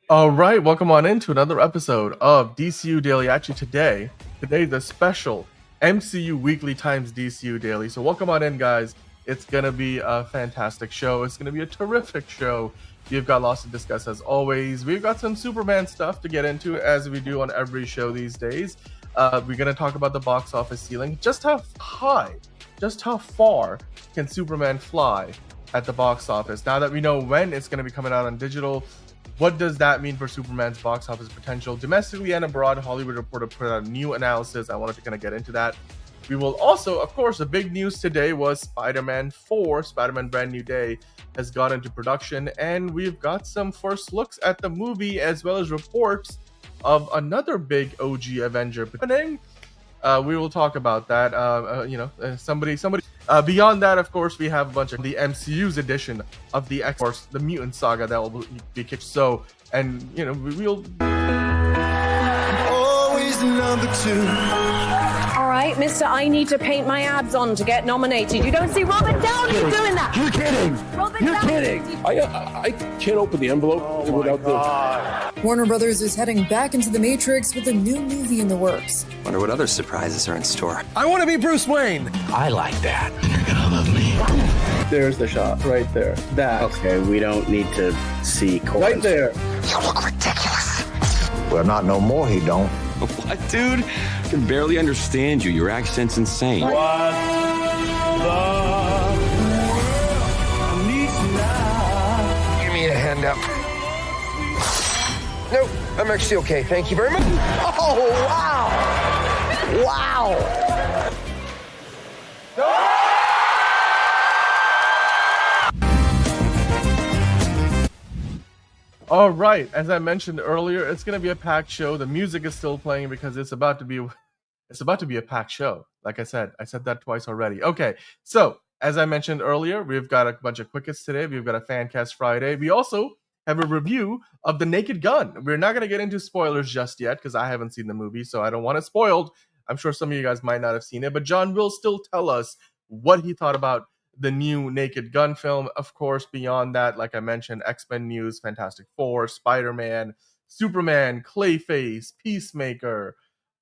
All right, welcome on into another episode of DCU Daily. Actually, today's a special MCU Weekly times DCU Daily. So welcome on in, guys. It's gonna be a fantastic show. It's gonna be a terrific show. We've got lots to discuss as always. We've got some Superman stuff to get into, as we do on every show these days. We're gonna talk about the box office ceiling. Just how far can Superman fly at the box office? Now that we know when it's gonna be coming out on digital, what does that mean for Superman's box office potential domestically and abroad? Hollywood Reporter put out a new analysis. I wanted to kind of get into that. We will also, of course, the big news today was Spider-Man 4, Spider-Man Brand New Day, has gone into production, and we've got some first looks at the movie as well as reports of another big OG Avenger happening. We will talk about that. Somebody. Beyond that, of course, we have a bunch of the MCU's edition of the X-Force, the Mutant Saga that will be kicked. So, and we'll always number two. All right, mister, I need to paint my abs on to get nominated. You don't see Robert Downey doing that. You're kidding. You're kidding. I can't open the envelope without the... Warner Brothers is heading back into the Matrix with a new movie in the works. Wonder what other surprises are in store. I want to be Bruce Wayne. I like that. You're gonna love me. There's the shot right there. That. Okay, we don't need to see chords. Right there. You look ridiculous. Well, not no more, he don't. What, dude? I can barely understand you. Your accent's insane. What the needs now. Give me a hand up. Nope, I'm actually okay. Thank you very much. Oh, wow. Wow. All right, as I mentioned earlier, it's going to be a packed show. The music is still playing because it's about to be a packed show. Like I said that twice already. Okay, so as I mentioned earlier, we've got a bunch of quickest today. We've got a Fancast Friday. We also have a review of The Naked Gun. We're not going to get into spoilers just yet because I haven't seen the movie, so I don't want it spoiled. I'm sure some of you guys might not have seen it, but John will still tell us what he thought about the new Naked Gun film. Of course, beyond that, like I mentioned, X-Men news, Fantastic Four, Spider-Man, Superman, Clayface, Peacemaker,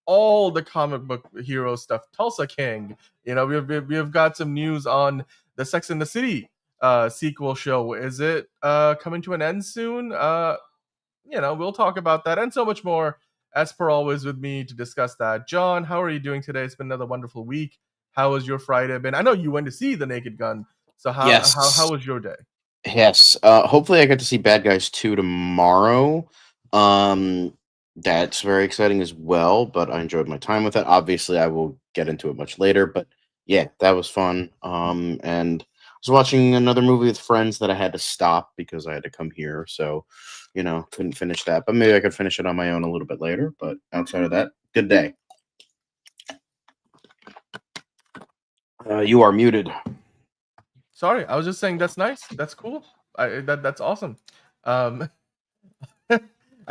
all the comic book hero stuff, Tulsa King. We've got some news on the Sex and the City sequel show. Is it coming to an end soon? We'll talk about that and so much more, as per always, with me to discuss that. John, how are you doing today? It's been another wonderful week. How has your Friday been? I know you went to see The Naked Gun, so how was your day? Yes. Hopefully I get to see Bad Guys 2 tomorrow. That's very exciting as well, but I enjoyed my time with it. Obviously, I will get into it much later, but yeah, that was fun. And I was watching another movie with friends that I had to stop because I had to come here, so, couldn't finish that. But maybe I could finish it on my own a little bit later, but outside of that, good day. You are muted. Sorry, I was just saying that's nice. That's cool. That's awesome. I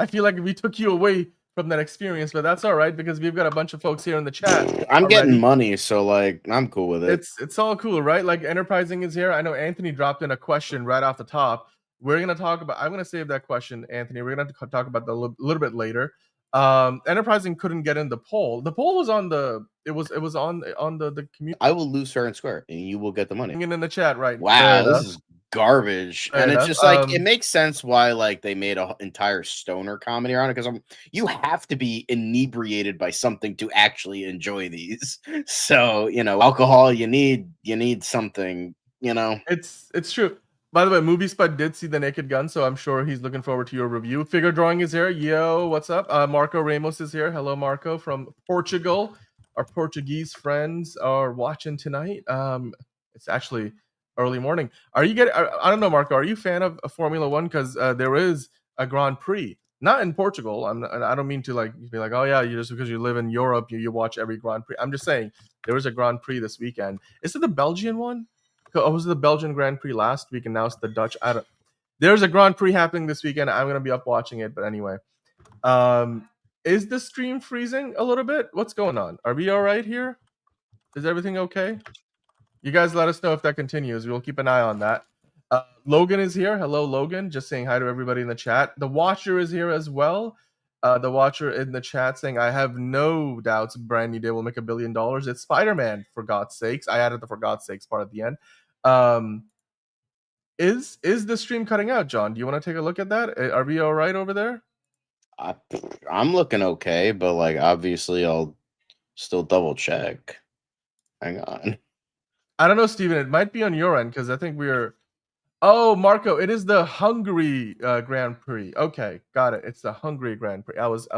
feel like we took you away from that experience, but that's all right because we've got a bunch of folks here in the chat. I'm getting money, so I'm cool with it. It's all cool, right? Like Enterprising is here. I know Anthony dropped in a question right off the top. I'm gonna save that question, Anthony. We're gonna talk about that a little bit later. Enterprising couldn't get in the poll. The poll was on the community. I will lose fair and square, and you will get the money. In the chat, right? Wow, this is garbage. Fair and enough. It's just it makes sense why they made an entire stoner comedy around it because you have to be inebriated by something to actually enjoy these. So alcohol, you need something. It's true. By the way, Movie Spud did see The Naked Gun, so I'm sure he's looking forward to your review. Figure Drawing is here. Yo, what's up? Marco Ramos is here. Hello, Marco from Portugal. Our Portuguese friends are watching tonight. It's actually early morning. I don't know, Marco, are you a fan of Formula One? Because there is a Grand Prix. Not in Portugal. I don't mean to be like, oh yeah, you just because you live in Europe, you watch every Grand Prix. I'm just saying there was a Grand Prix this weekend. Is it the Belgian one? Was it the Belgian Grand Prix last week, and now it's the Dutch? There's a Grand Prix happening this weekend. I'm gonna be up watching it, but anyway, is the stream freezing a little bit? What's going on? Are we all right here? Is everything okay? You guys let us know if that continues. We'll keep an eye on that. Logan is here. Hello, Logan. Just saying hi to everybody in the chat. The Watcher is here as well. The Watcher in the chat saying, I have no doubts Brand New Day will make $1 billion. It's Spider-Man, for God's sakes. I added the for God's sakes part at the end. Is the stream cutting out, John? Do you want to take a look at that? Are we all right over there? I'm looking okay, but like obviously I'll still double check. Hang on. I don't know, Steven. It might be on your end because I think we're. Oh, Marco, it is the Hungary Grand Prix. Okay, got it. It's the Hungary Grand Prix. I was.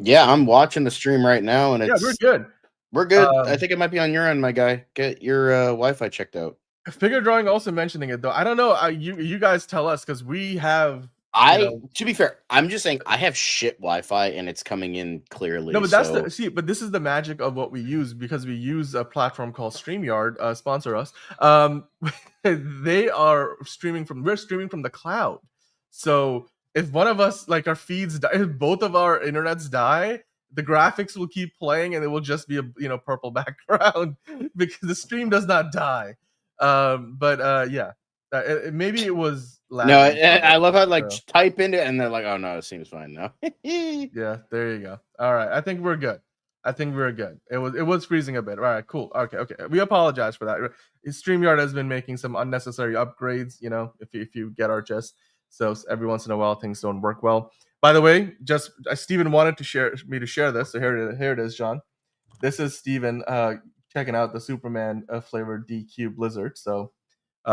Yeah, I'm watching the stream right now, and it's we're good. We're good. I think it might be on your end, my guy. Get your Wi-Fi checked out. Figure Drawing also mentioning it though. I don't know. You guys tell us because we have. To be fair, I'm just saying I have shit Wi-Fi and it's coming in clearly. No, but that's but this is the magic of what we use because we use a platform called StreamYard, sponsor us. We're streaming from the cloud. So if one of us, like our feeds die, if both of our internets die, the graphics will keep playing and it will just be a purple background because the stream does not die. Yeah. Maybe it was no. I love how type into it and they're like, oh no, it seems fine now. Yeah, there you go. All right, I think we're good. It was freezing a bit. All right, cool. Okay. We apologize for that. StreamYard has been making some unnecessary upgrades. If you get our gist. So every once in a while things don't work well. By the way, just Steven wanted to share this. So here it is, John. This is Steven checking out the Superman flavored DQ Blizzard. So.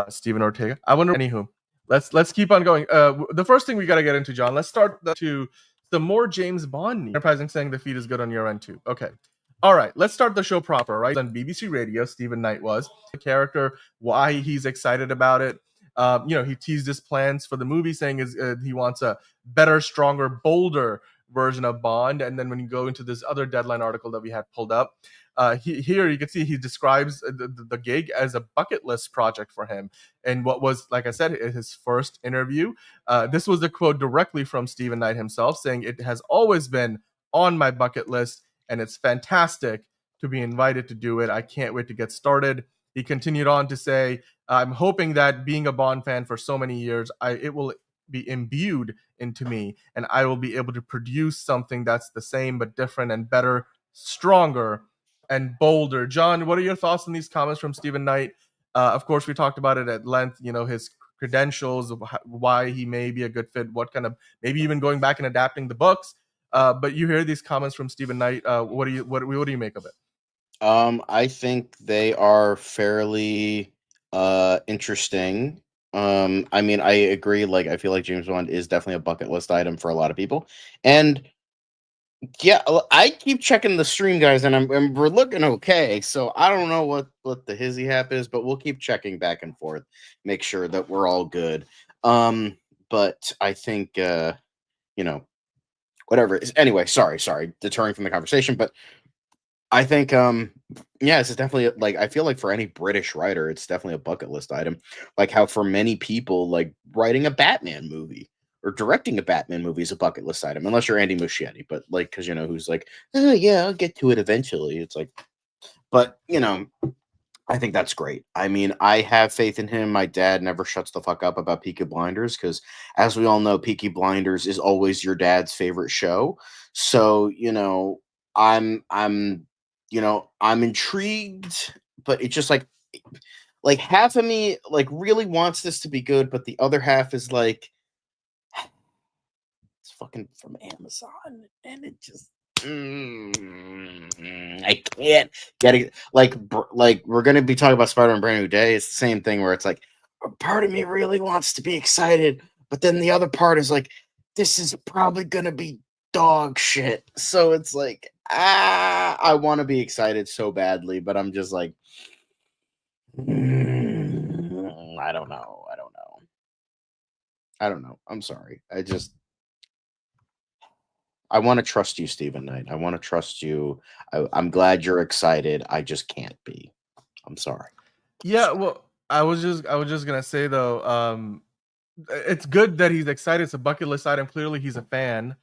Steven Ortega. I wonder. Anywho, let's keep on going. The first thing we got to get into, John. Let's start to the more James Bond. Enterprising saying the feed is good on your end too. Okay. All right. Let's start the show proper. Right on BBC Radio, Stephen Knight was the character. Why he's excited about it. He teased his plans for the movie, saying he wants a better, stronger, bolder version of Bond. And then when you go into this other Deadline article that we had pulled up. Here you can see he describes the gig as a bucket list project for him. And what was, like I said, his first interview. This was a quote directly from Stephen Knight himself saying, it has always been on my bucket list and it's fantastic to be invited to do it. I can't wait to get started. He continued on to say, I'm hoping that being a Bond fan for so many years, it will be imbued into me and I will be able to produce something that's the same but different and better, stronger, and bolder. John, what are your thoughts on these comments from Stephen Knight? Of course, we talked about it at length, his credentials, why he may be a good fit, what kind of, maybe even going back and adapting the books. But you hear these comments from Stephen Knight. What do you make of it? I think they are fairly interesting. I mean, I agree. Like, I feel like James Bond is definitely a bucket list item for a lot of people. And yeah, I keep checking the stream, guys, and we're looking okay. So I don't know what the hizzy hap is, but we'll keep checking back and forth, make sure that we're all good. But I think whatever. Anyway, sorry, deterring from the conversation, but I think this is definitely like, I feel like for any British writer, it's definitely a bucket list item. Like how for many people, like writing a Batman movie. Or directing a Batman movie is a bucket list item, unless you're Andy Muschietti. But like, because who's like, oh yeah, I'll get to it eventually. It's like, but I think that's great. I mean, I have faith in him. My dad never shuts the fuck up about Peaky Blinders because, as we all know, Peaky Blinders is always your dad's favorite show. So I'm intrigued, but it's just like half of me like really wants this to be good, but the other half is like, fucking from Amazon, and it just I can't get it. Like we're gonna be talking about Spider-Man Brand New Day. It's the same thing where it's like a part of me really wants to be excited, but then the other part is like, this is probably gonna be dog shit. So it's like I want to be excited so badly, but I'm just like, I don't know. I'm sorry. I want to trust you, Stephen Knight. I want to trust you. I'm glad you're excited. I just can't be. I'm sorry. Yeah, well, I was just gonna say though, it's good that he's excited. It's a bucket list item. Clearly, he's a fan.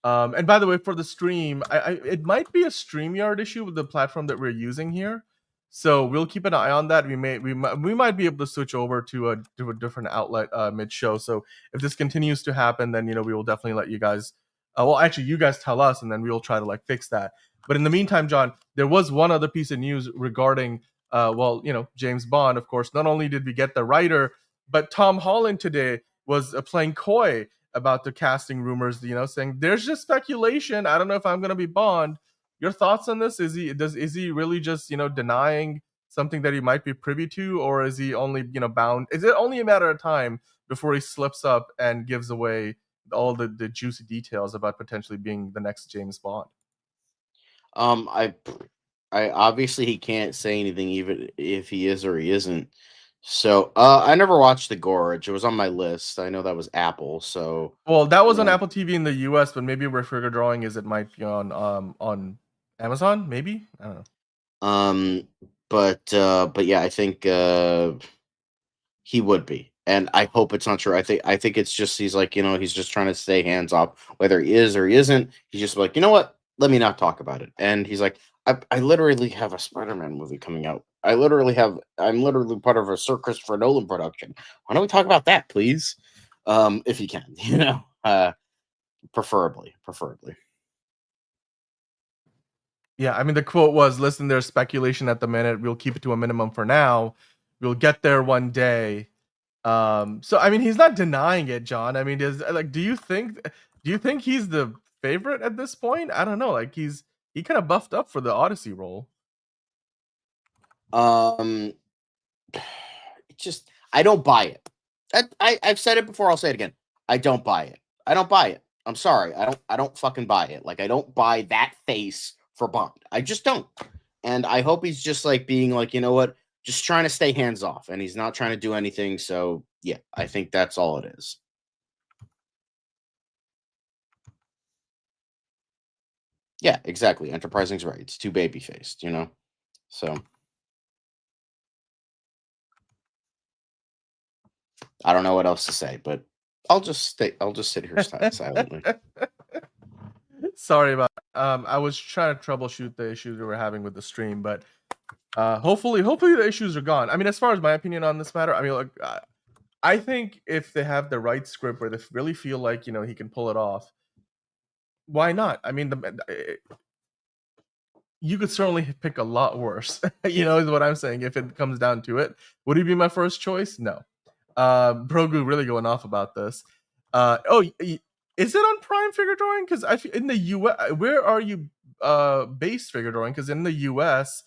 And by the way, for the stream, it might be a StreamYard issue with the platform that we're using here. So we'll keep an eye on that. We might be able to switch over to a different outlet mid show. So if this continues to happen, then we will definitely let you guys. Well, actually, you guys tell us, and then we will try to fix that. But in the meantime, John, there was one other piece of news regarding James Bond. Of course, not only did we get the writer, but Tom Holland today was playing coy about the casting rumors. Saying there's just speculation. I don't know if I'm going to be Bond. Your thoughts on this? Is he really just denying something that he might be privy to, or is he only bound? Is it only a matter of time before he slips up and gives away all the juicy details about potentially being the next James Bond? I obviously he can't say anything even if he is or he isn't. So I never watched The Gorge. It was on my list. I know that was Apple. So well, that was on Apple TV in the US, but maybe where Figure Drawing is, it might be on Amazon. Maybe, I don't know. But yeah, I think he would be, and I hope it's not true. I think it's just he's he's just trying to stay hands off, whether he is or he isn't. He's just like, you know what? Let me not talk about it. And he's like, I literally have a Spider-Man movie coming out. I'm literally part of a Sir Christopher Nolan production. Why don't we talk about that, please? If you can, preferably. Yeah, I mean, the quote was, listen, there's speculation at the minute. We'll keep it to a minimum for now. We'll get there one day. So, I mean, he's not denying it, John. I mean, do you think he's the favorite at this point? I don't know. He kind of buffed up for the Odyssey role. Just, I don't buy it. I've said it before. I'll say it again. I don't buy it. I'm sorry. I don't fucking buy it. I don't buy that face for Bond. I just don't. And I hope he's just being you know what, just trying to stay hands off, and he's not trying to do anything. So yeah, I think that's all it is. Yeah, exactly. Enterprising's right. It's too baby faced, So I don't know what else to say, but I'll just sit here silently. Sorry about I was trying to troubleshoot the issues we were having with the stream, but hopefully the issues are gone. I mean, as far as my opinion on this matter, I mean, I think if they have the right script where they really feel like he can pull it off, why not? I mean, you could certainly pick a lot worse. Is what I'm saying. If it comes down to it, would he be my first choice? No. Brogu really going off about this. Is it on Prime Figure Drawing? Because in the US, where are you based Figure Drawing? Because in the US,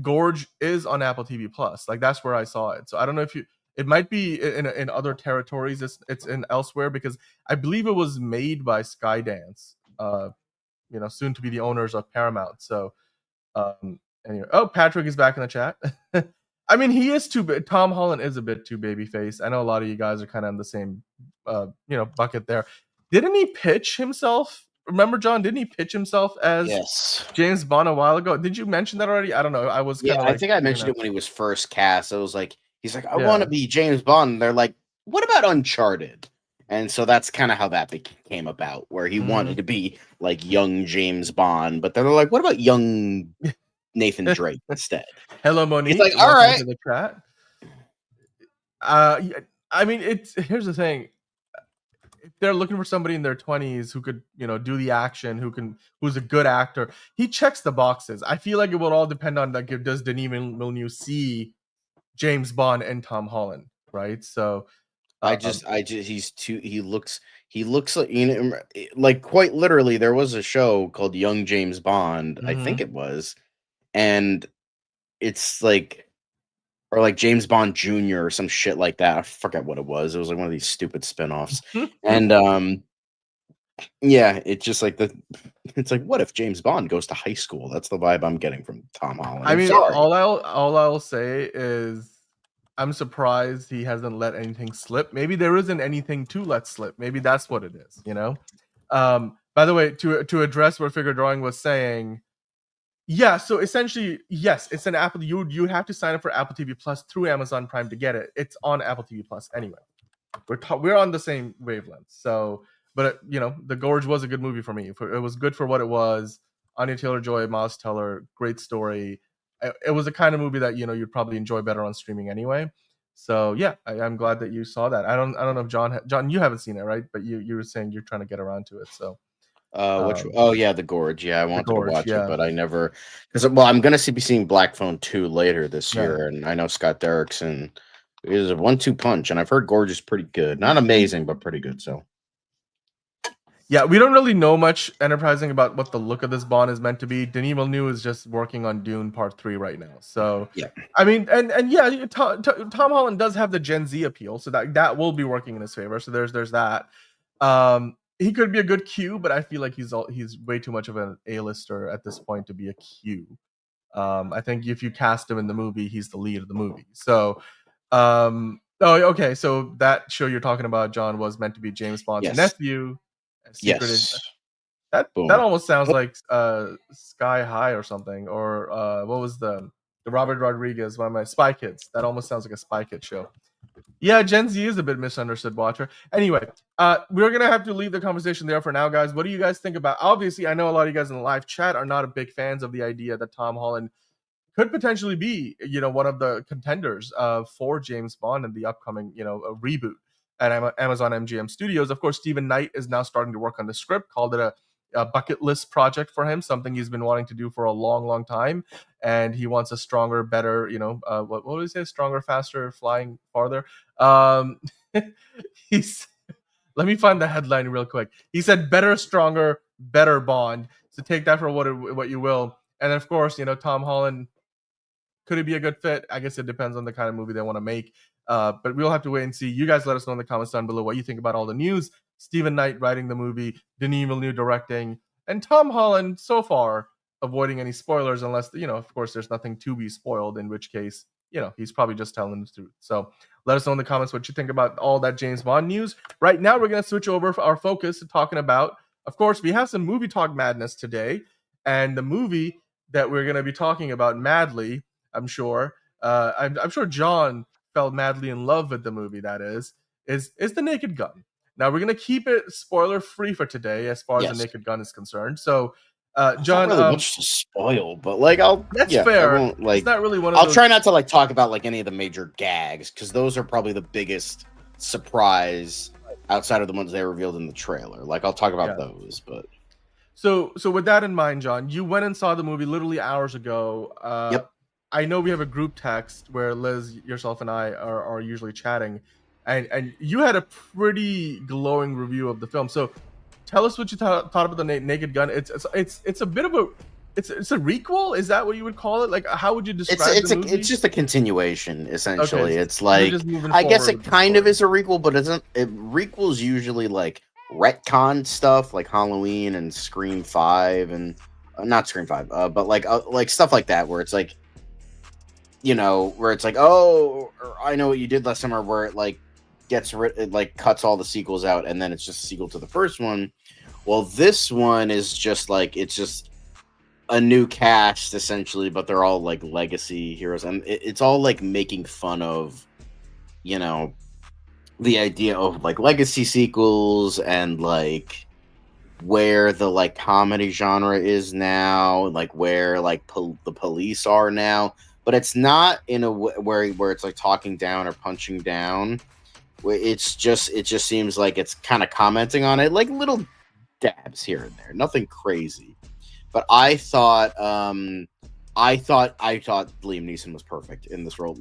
Gorge is on Apple TV Plus. That's where I saw it. So I don't know if it might be in other territories. It's in elsewhere, because I believe it was made by Skydance. Soon to be the owners of Paramount. So anyway, Patrick is back in the chat. I mean, he is Tom Holland is a bit too babyface. I know a lot of you guys are kind of in the same bucket there. Didn't he pitch himself? Remember, John? Didn't he pitch himself as James Bond a while ago? Did you mention that already? I don't know. I was kind of I think I mentioned it when he was first cast. I was like, he's like, I want to be James Bond. And they're like, what about Uncharted? And so that's kind of how that came about, where he wanted to be young James Bond, but they're like, what about young Nathan Drake instead? Hello, Monique. He's like, all right. In the chat. I mean, here's the thing. If they're looking for somebody in their 20s who could, do the action, who's a good actor, he checks the boxes. I feel like it will all depend on does Denis Villeneuve see James Bond and Tom Holland, right? So he looks like, quite literally, there was a show called Young James Bond, I think it was, and it's or James Bond Jr. or some shit like that. I forget what it was. It was one of these stupid spinoffs. And yeah, it's just it's what if James Bond goes to high school? That's the vibe I'm getting from Tom Holland. I mean, all I'll say is I'm surprised he hasn't let anything slip. Maybe there isn't anything to let slip. Maybe that's what it is, By the way, to address what Figure Drawing was saying, yeah, so essentially, yes, it's an Apple. You have to sign up for Apple TV Plus through Amazon Prime to get it. It's on Apple TV Plus anyway. We're on the same wavelength. So, but The Gorge was a good movie for me. It was good for what it was. Anya Taylor-Joy, Miles Teller, great story. it was the kind of movie that you'd probably enjoy better on streaming anyway. So yeah, I'm glad that you saw that. I don't know if John, you haven't seen it, right? But you were saying you're trying to get around to it. So Oh yeah, The Gorge. Yeah, I wanted to Gorge, watch yeah. it, but I never because I'm gonna be seeing Black Phone 2 later this year, and I know Scott Derrickson is a 1-2 punch, and I've heard Gorge is pretty good, not amazing, but pretty good. So yeah, we don't really know much enterprising about what the look of this Bond is meant to be. Denis Villeneuve is just working on Dune Part 3 right now. So yeah, I mean, and yeah, Tom Holland does have the Gen Z appeal, so that will be working in his favor. So there's that. He could be a good Q, but I feel like he's way too much of an A-lister at this point to be a Q. I think if you cast him in the movie, he's the lead of the movie. So, okay. So that show you're talking about, John, was meant to be James Bond's nephew. Yes. That almost sounds like Sky High or something, or what was the Robert Rodriguez, one of my Spy Kids? That almost sounds like a Spy Kid show. Yeah, Gen Z is a bit misunderstood, Watcher. Anyway, we're gonna have to leave the conversation there for now, guys. What do you guys think about? Obviously, I know a lot of you guys in the live chat are not big fans of the idea that Tom Holland could potentially be, one of the contenders for James Bond in the upcoming, a reboot at Amazon MGM Studios. Of course, Stephen Knight is now starting to work on the script, called it a bucket list project for him, something he's been wanting to do for a long, long time. And he wants a stronger, better, what would he say? Stronger, faster, flying farther. He's let me find the headline real quick. He said better, stronger, better Bond. So take that for what you will. And of course, Tom Holland, could it be a good fit? I guess it depends on the kind of movie they want to make. But we'll have to wait and see. You guys let us know in the comments down below what you think about all the news. Stephen Knight writing the movie, Denis Villeneuve directing, and Tom Holland so far avoiding any spoilers, unless, of course, there's nothing to be spoiled, in which case, he's probably just telling the truth. So let us know in the comments what you think about all that James Bond news. Right now, we're going to switch over our focus to talking about, of course, we have some movie talk madness today. And the movie that we're going to be talking about madly, I'm sure, I'm sure John fell madly in love with the movie, that is The Naked Gun. Now, we're going to keep it spoiler-free for today as far as The Naked Gun is concerned. So, John, not really much to spoil, but that's fair. I won't, it's not really one of I'll those... try not to talk about any of the major gags, because those are probably the biggest surprise outside of the ones they revealed in the trailer. I'll talk about those, but so with that in mind, John, you went and saw the movie literally hours ago. Yep. I know we have a group text where Liz, yourself, and I are usually chatting, and you had a pretty glowing review of the film. So tell us what you thought about The Naked Gun. It's a bit of it's a requel. Is that what you would call it? How would you describe the movie? It's just a continuation, essentially. Okay, It's I guess it kind of is a requel, but requels usually retcon stuff like Halloween and Scream 5 and not Scream 5, but stuff like that, where it's where it's oh, I know what you did last summer, where it cuts all the sequels out and then it's just a sequel to the first one. Well, this one is just it's just a new cast essentially, but they're all legacy heroes, and it's all making fun of the idea of legacy sequels and where the comedy genre is now, where the police are now. But it's not in a way where it's talking down or punching down. It just seems like it's kind of commenting on it, little dabs here and there, nothing crazy. But I thought Liam Neeson was perfect in this role.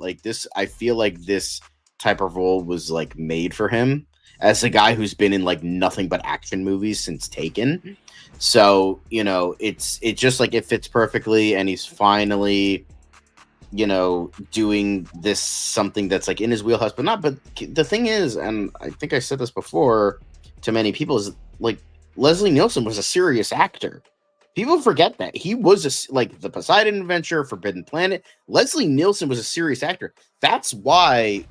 I feel like this type of role was made for him, as a guy who's been in nothing but action movies since Taken. So it just it fits perfectly, and he's finally doing this something that's in his wheelhouse, but the thing is, and I think I said this before to many people, is Leslie Nielsen was a serious actor. People forget that he was the Poseidon Adventure, Forbidden Planet. Leslie Nielsen was a serious actor. That's why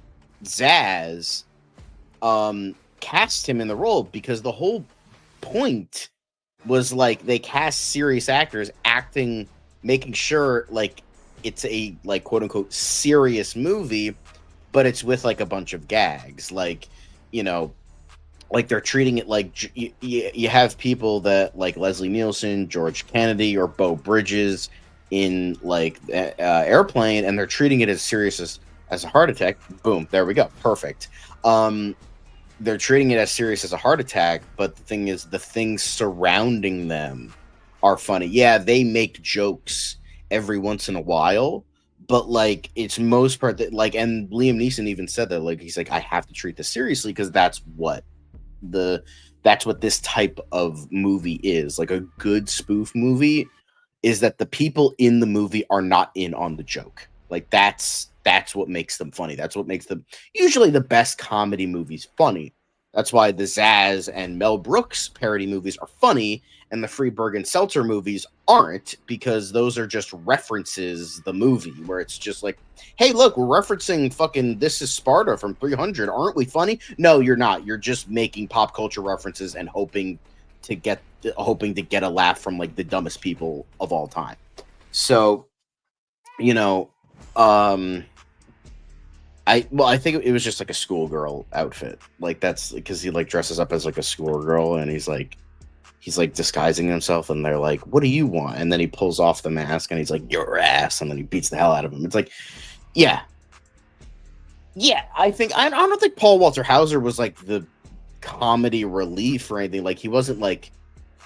Zaz cast him in the role, because the whole point was they cast serious actors acting, making sure it's a quote unquote serious movie, but it's with a bunch of gags, they're treating it you have people that Leslie Nielsen, George Kennedy, or Beau Bridges in like Airplane, and they're treating it as serious as a heart attack. Boom, there we go, perfect. They're treating it as serious as a heart attack, but the thing is, the things surrounding them are funny. Yeah, they make jokes every once in a while, but like it's most part that like, and Liam Neeson even said that, like, he's like, I have to treat this seriously because that's what this type of movie is. Like a good spoof movie is that the people in the movie are not in on the joke. Like that's what makes them funny. That's what makes them usually the best comedy movies funny. That's why the Zaz and Mel Brooks parody movies are funny and the Freeberg and Seltzer movies aren't, because those are just references the movie, where it's just like, hey, look, we're referencing fucking This Is Sparta from 300. Aren't we funny? No, you're not. You're just making pop culture references and hoping to get a laugh from like the dumbest people of all time. So, you know, I think it was just like a schoolgirl outfit. Like that's because he like dresses up as like a schoolgirl, and he's like disguising himself, and they're like, what do you want? And then he pulls off the mask and he's like, your ass, and then he beats the hell out of him. It's like, yeah, I don't think Paul Walter Hauser was like the comedy relief or anything. Like he wasn't like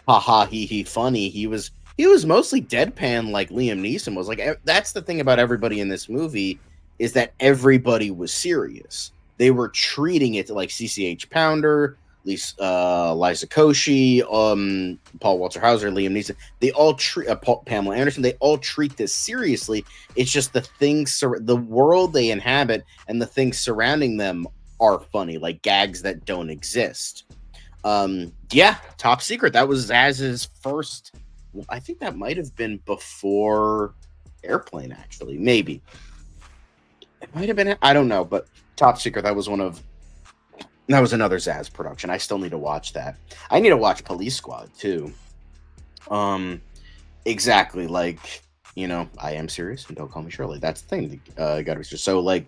haha he funny. He was mostly deadpan, like Liam Neeson was. Like that's the thing about everybody in this movie, is that everybody was serious. They were treating it like CCH Pounder, Liza Koshy, Paul Walter Hauser, Liam Neeson. They all treat Pamela Anderson. They all treat this seriously. It's just the things, the world they inhabit, and the things surrounding them are funny, like gags that don't exist. Yeah, Top Secret. That was Zaz's first. I think that might have been before Airplane, actually. Maybe. It might have been, I don't know, but Top Secret, that was another Zaz production. I still need to watch that. I need to watch Police Squad too. Exactly, like, you know, I am serious and don't call me Shirley. That's the thing. Gotta be serious. So like,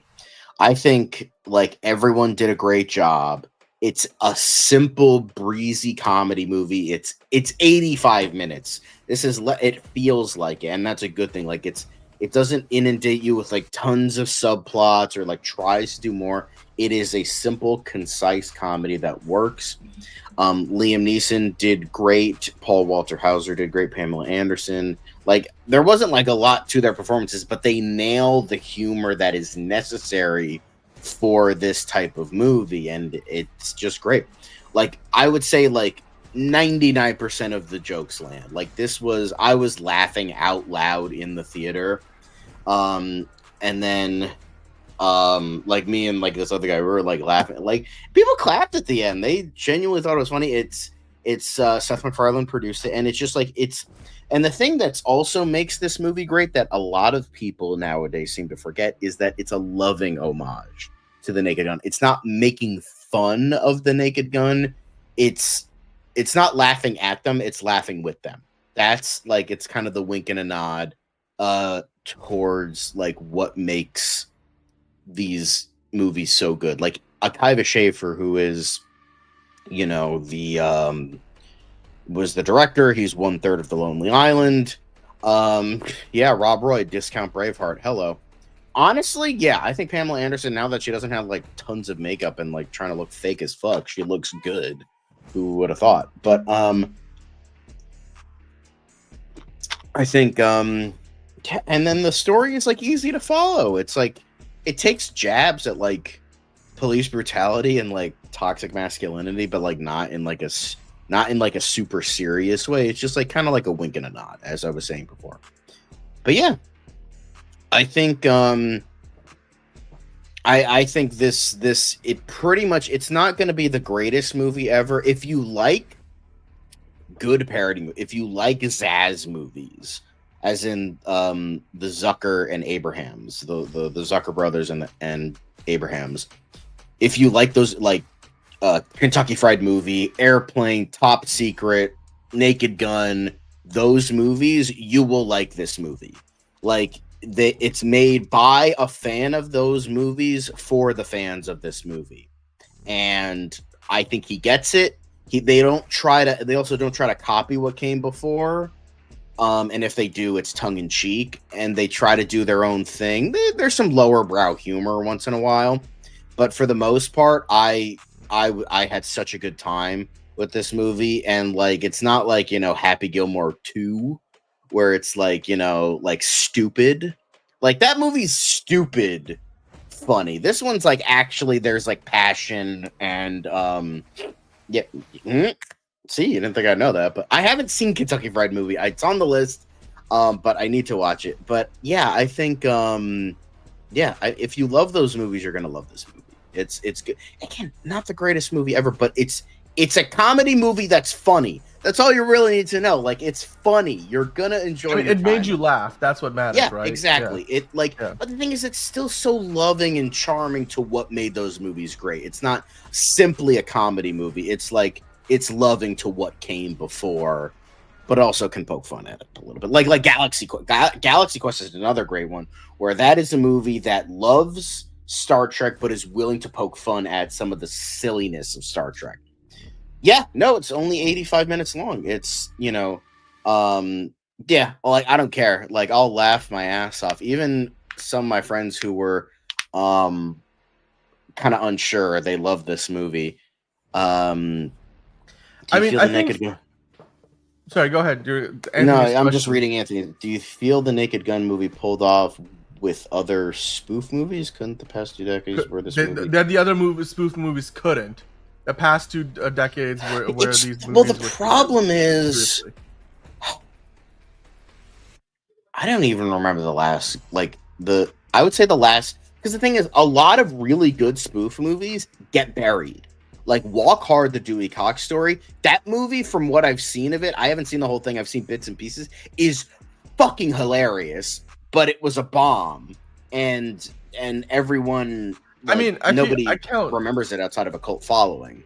I think like everyone did a great job. It's a simple, breezy comedy movie. It's 85 minutes. It feels like it, and that's a good thing. Like it doesn't inundate you with like tons of subplots or like tries to do more. It is a simple, concise comedy that works. Liam Neeson did great. Paul Walter Hauser did great. Pamela Anderson. Like there wasn't like a lot to their performances, but they nailed the humor that is necessary for this type of movie, and it's just great. Like I would say like 99% of the jokes land. Like I was laughing out loud in the theater. And then like me and like this other guy, we were like laughing. Like people clapped at the end. They genuinely thought it was funny. It's Seth MacFarlane produced it, and it's just like and the thing that's also makes this movie great that a lot of people nowadays seem to forget is that it's a loving homage to the Naked Gun. It's not making fun of the Naked Gun. It's not laughing at them, it's laughing with them. That's like, it's kind of the wink and a nod towards like what makes these movies so good. Like Akiva Schaffer, who is, you know, was the director. He's 1/3 of The Lonely Island. Yeah, Rob Roy, Discount Braveheart. Hello. Honestly, yeah, I think Pamela Anderson, now that she doesn't have like tons of makeup and like trying to look fake as fuck, she looks good. Who would have thought? But I think and then the story is like easy to follow. It's like it takes jabs at like police brutality and like toxic masculinity, but like not in like a super serious way. It's just like kind of like a wink and a nod, as I was saying before. But yeah, I think I think this it pretty much, it's not going to be the greatest movie ever. If you like good parody, if you like Zaz movies, as in the Zucker and Abrahams, the Zucker brothers and Abrahams, if you like those, like Kentucky Fried Movie, Airplane, Top Secret, Naked Gun, those movies, you will like this movie. Like it's made by a fan of those movies for the fans of this movie, and I think he gets it. They also don't try to copy what came before. And if they do, it's tongue in cheek, and they try to do their own thing. There's some lower brow humor once in a while, but for the most part, I had such a good time with this movie, and like it's not like Happy Gilmore 2, where it's like like stupid. Like that movie's stupid funny. This one's like actually there's like passion and yeah. See, you didn't think I'd know that, but I haven't seen Kentucky Fried Movie. It's on the list, but I need to watch it. But yeah, I think if you love those movies, you're gonna love this movie. It's good. Again, not the greatest movie ever, but it's a comedy movie that's funny. That's all you really need to know. Like, it's funny. You're gonna enjoy it. It made you laugh. That's what matters, yeah, right? Exactly. Yeah. But the thing is, it's still so loving and charming to what made those movies great. It's not simply a comedy movie. It's like it's loving to what came before, but also can poke fun at it a little bit. Like Galaxy Quest. Galaxy Quest is another great one, where that is a movie that loves Star Trek, but is willing to poke fun at some of the silliness of Star Trek. Yeah, no, it's only 85 minutes long. It's, yeah, like, I don't care. Like, I'll laugh my ass off. Even some of my friends who were kind of unsure, they love this movie. I think... Sorry, go ahead. I'm just reading Anthony. Do you feel the Naked Gun movie pulled off with other spoof movies? Couldn't the past 2 decades where this movie... The other spoof movies couldn't. The past 2 decades where these movies... Well, the problem is... I don't even remember the last... I would say the last... Because the thing is, a lot of really good spoof movies get buried. Like, Walk Hard, the Dewey Cox story, that movie, from what I've seen of it, I haven't seen the whole thing, I've seen bits and pieces, is fucking hilarious, but it was a bomb. And everyone... nobody remembers it outside of a cult following.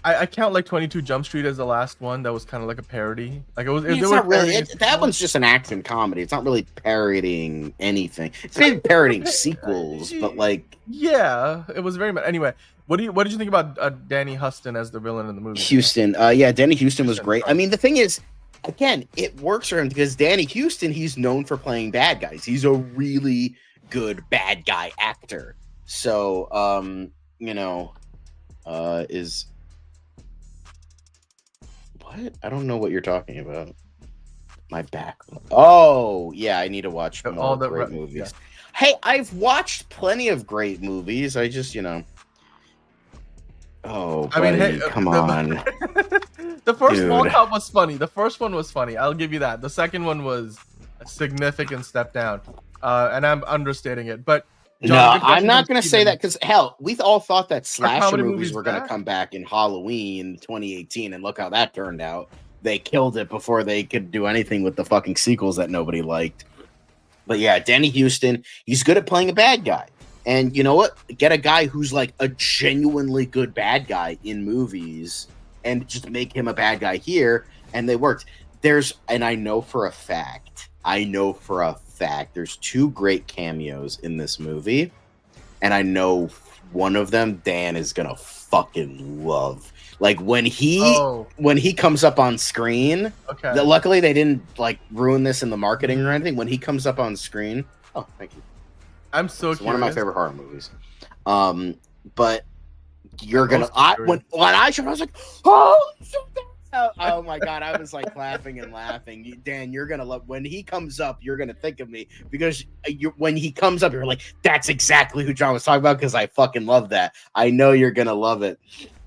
I count like 22 Jump Street as the last one that was kind of like a parody. Like it was. It's not really. That one's just an action comedy. It's not really parodying anything. It's maybe parodying sequels, but like. Yeah, it was very much. Anyway, what did you think about Danny Huston as the villain in the movie? Houston. Yeah, Danny Houston was great. I mean, the thing is, again, it works for him because Danny Houston, he's known for playing bad guys. He's a really good bad guy actor. So, is what? I don't know what you're talking about. My back. Oh, yeah, I need to watch more great movies. Yeah. Hey, I've watched plenty of great movies. I just, Oh, buddy, hey, come on. The first Mall Cop was funny. The first one was funny. I'll give you that. The second one was a significant step down. And I'm understating it, but John, no, I'm not going to say that because, hell, we all thought that slasher movies were going to come back in Halloween 2018, and look how that turned out. They killed it before they could do anything with the fucking sequels that nobody liked. But yeah, Danny Houston, he's good at playing a bad guy. And you know what? Get a guy who's like a genuinely good bad guy in movies and just make him a bad guy here, and they worked. And I know for a fact, there's 2 great cameos in this movie, and I know one of them Dan is gonna fucking love. Like when he comes up on screen. Okay. Luckily they didn't like ruin this in the marketing or anything. When he comes up on screen, oh, thank you. I'm so curious. One of my favorite horror movies. But you're gonna. When I showed, I was like, oh. Oh my god, I was like laughing and laughing. Dan, you're gonna love when he comes up. You're gonna think of me because when he comes up, you're like, that's exactly who John was talking about because I fucking love that. I know you're gonna love it.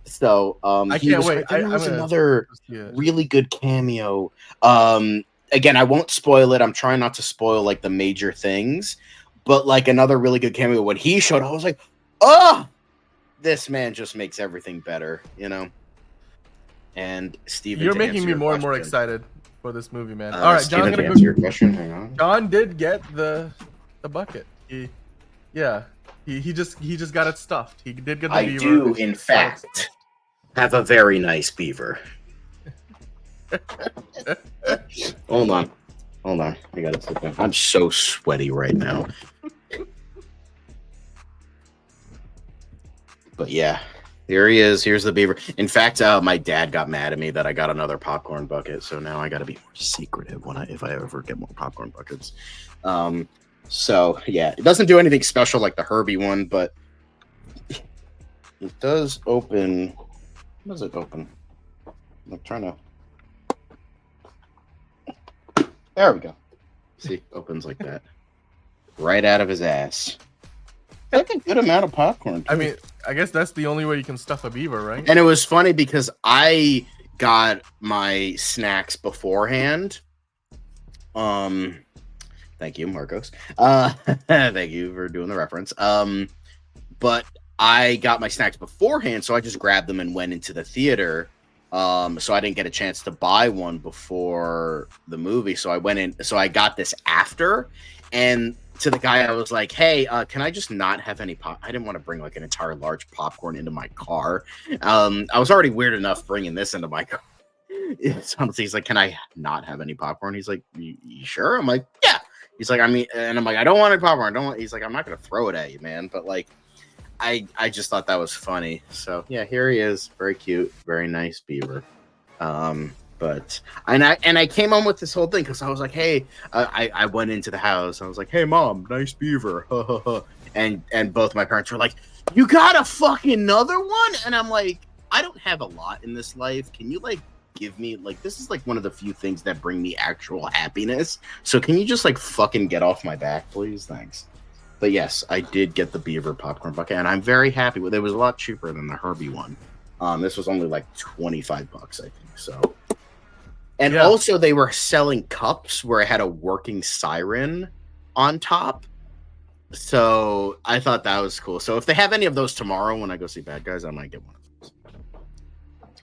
So I can't wait. There was another really good cameo. Again, I won't spoil it. I'm trying not to spoil like the major things, but like another really good cameo when he showed, I was like, oh, this man just makes everything better, And Steven, you're making me more and more excited for this movie, man. All right, Steven, to answer your question, hang on. John did get the bucket. He just got it stuffed. He did get the beaver. I do, in fact, have a very nice beaver. Hold on. I gotta sit down. I'm so sweaty right now. But yeah. Here he is. Here's the beaver. In fact, my dad got mad at me that I got another popcorn bucket, so now I got to be more secretive if I ever get more popcorn buckets. So yeah, it doesn't do anything special like the Herbie one, but it does open. How does it open? I'm trying to. There we go. See, opens like that, right out of his ass. Like a good amount of popcorn. I mean, I guess that's the only way you can stuff a beaver, right? And it was funny because I got my snacks beforehand. Thank you, Marcos. Thank you for doing the reference. But I got my snacks beforehand, so I just grabbed them and went into the theater. So I didn't get a chance to buy one before the movie. So I went in. So I got this after, and to the guy, I was like, "Hey, can I just not have any pop?" I didn't want to bring like an entire large popcorn into my car. I was already weird enough bringing this into my car. He's like, "Can I not have any popcorn?" He's like, "You sure?" I'm like, "Yeah." He's like, "I mean," and I'm like, "I don't want any popcorn. I don't want." He's like, "I'm not gonna throw it at you, man." But like, I just thought that was funny. So yeah, here he is, very cute, very nice beaver. But I came on with this whole thing because I was like, hey, I went into the house. I was like, hey, Mom, nice beaver. and both my parents were like, you got a fucking another one? And I'm like, I don't have a lot in this life. Can you like give me like this is like one of the few things that bring me actual happiness. So can you just like fucking get off my back, please? Thanks. But yes, I did get the beaver popcorn bucket, and I'm very happy with it. It was a lot cheaper than the Herbie one. This was only like $25, I think. So. And also, they were selling cups where it had a working siren on top. So I thought that was cool. So if they have any of those tomorrow when I go see Bad Guys, I might get one of those.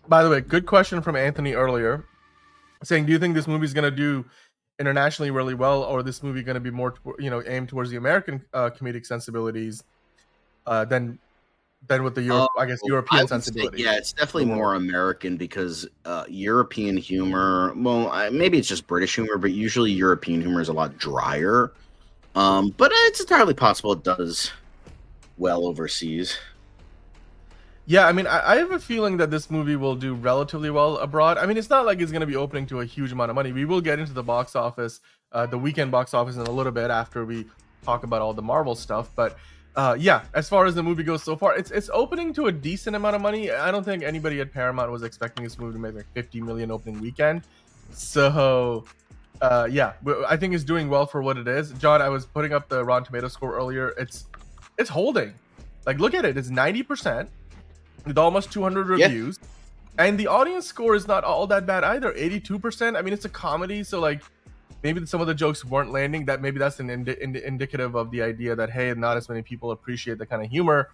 By the way, good question from Anthony earlier, saying, do you think this movie is going to do internationally really well, or this movie going to be more, aimed towards the American comedic sensibilities than with the European sensibility? Yeah, it's definitely more American because European humor, well, maybe it's just British humor, but usually European humor is a lot drier. But it's entirely possible it does well overseas. Yeah, I mean, I have a feeling that this movie will do relatively well abroad. I mean, it's not like it's going to be opening to a huge amount of money. We will get into the box office, the weekend box office in a little bit after we talk about all the Marvel stuff, but yeah, as far as the movie goes so far, it's opening to a decent amount of money. I don't think anybody at Paramount was expecting this movie to make like 50 million opening weekend. So, yeah, I think it's doing well for what it is. John, I was putting up the Rotten Tomatoes score earlier. It's holding. Like, look at it. It's 90% with almost 200 reviews. Yeah. And the audience score is not all that bad either. 82%. I mean, it's a comedy, so like, maybe some of the jokes weren't landing. That maybe that's an indicative of the idea that, hey, not as many people appreciate the kind of humor.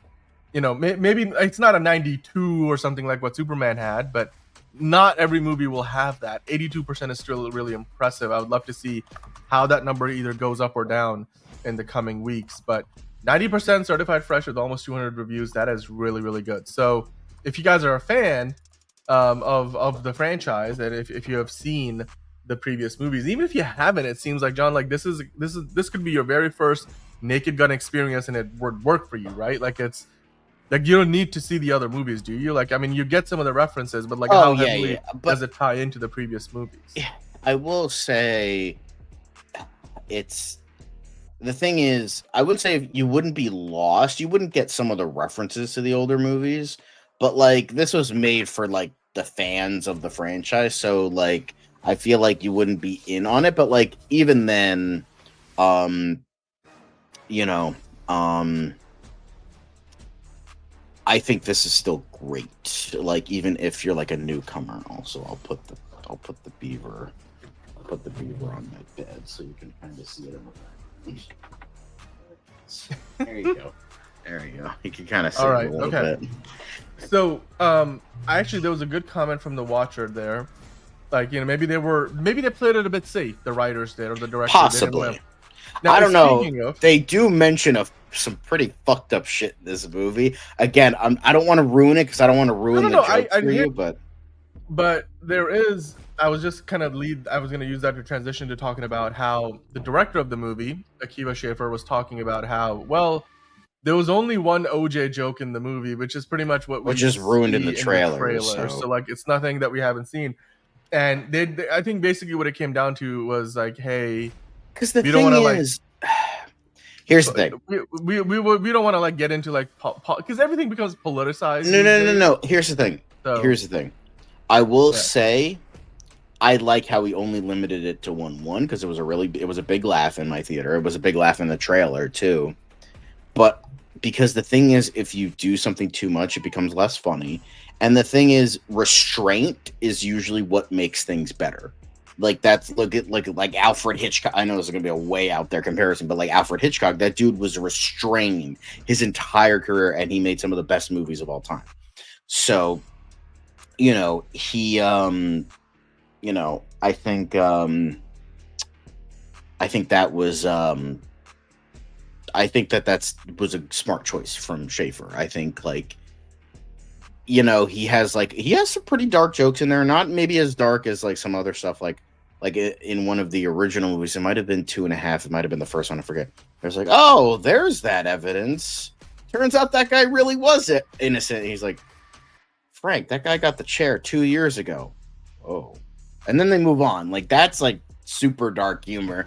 Maybe it's not a 92 or something like what Superman had, but not every movie will have that. 82% is still really impressive. I would love to see how that number either goes up or down in the coming weeks. But 90% certified fresh with almost 200 reviews, that is really, really good. So if you guys are a fan of the franchise, and if you have seen the previous movies, even if you haven't, it seems like, John, like this could be your very first Naked Gun experience, and it would work for you, right? Like, it's like you don't need to see the other movies, do you? Like, I mean, you get some of the references, but like, how heavily does it tie into the previous movies? Yeah, I will say, the thing is, I would say you wouldn't be lost. You wouldn't get some of the references to the older movies, but like this was made for like the fans of the franchise, so like I feel like you wouldn't be in on it. But like even then, I think this is still great. Like even if you're like a newcomer, also I'll put the beaver on my bed so you can kind of see it. There you go. You can kind of see it a little bit. So, actually, there was a good comment from the watcher there. Like, maybe they played it a bit safe. The writers did, or the director. Possibly. Now, I don't know. They do mention some pretty fucked up shit in this movie. Again, I don't want to ruin it because I don't want to ruin the joke for you. But there is. I was just kind of I was going to use that to transition to talking about how the director of the movie, Akiva Schaffer, was talking about how, well, there was only one OJ joke in the movie, which is pretty much what we Which is ruined in the see trailer. So like, it's nothing that we haven't seen. And I think basically what it came down to was like, hey, because the we don't thing want to is, here's the thing. We don't want to like get into like because everything becomes politicized. No. Here's the thing. Here's the thing. I will say, I like how he only limited it to 1-1 because it was a big laugh in my theater. It was a big laugh in the trailer too. But because the thing is, if you do something too much, it becomes less funny. And the thing is, restraint is usually what makes things better. Like that's like Alfred Hitchcock. I know this is gonna be a way out there comparison, but like Alfred Hitchcock, that dude was restrained his entire career, and he made some of the best movies of all time. So, he, I think that was, I think that was a smart choice from Schaefer. I think like, he has some pretty dark jokes in there, not maybe as dark as like some other stuff. Like in one of the original movies, it might have been 2.5. It might have been the first one. I forget. There's like, oh, there's that evidence. Turns out that guy really was innocent. He's like, Frank, that guy got the chair 2 years ago. Oh, and then they move on. Like that's like super dark humor.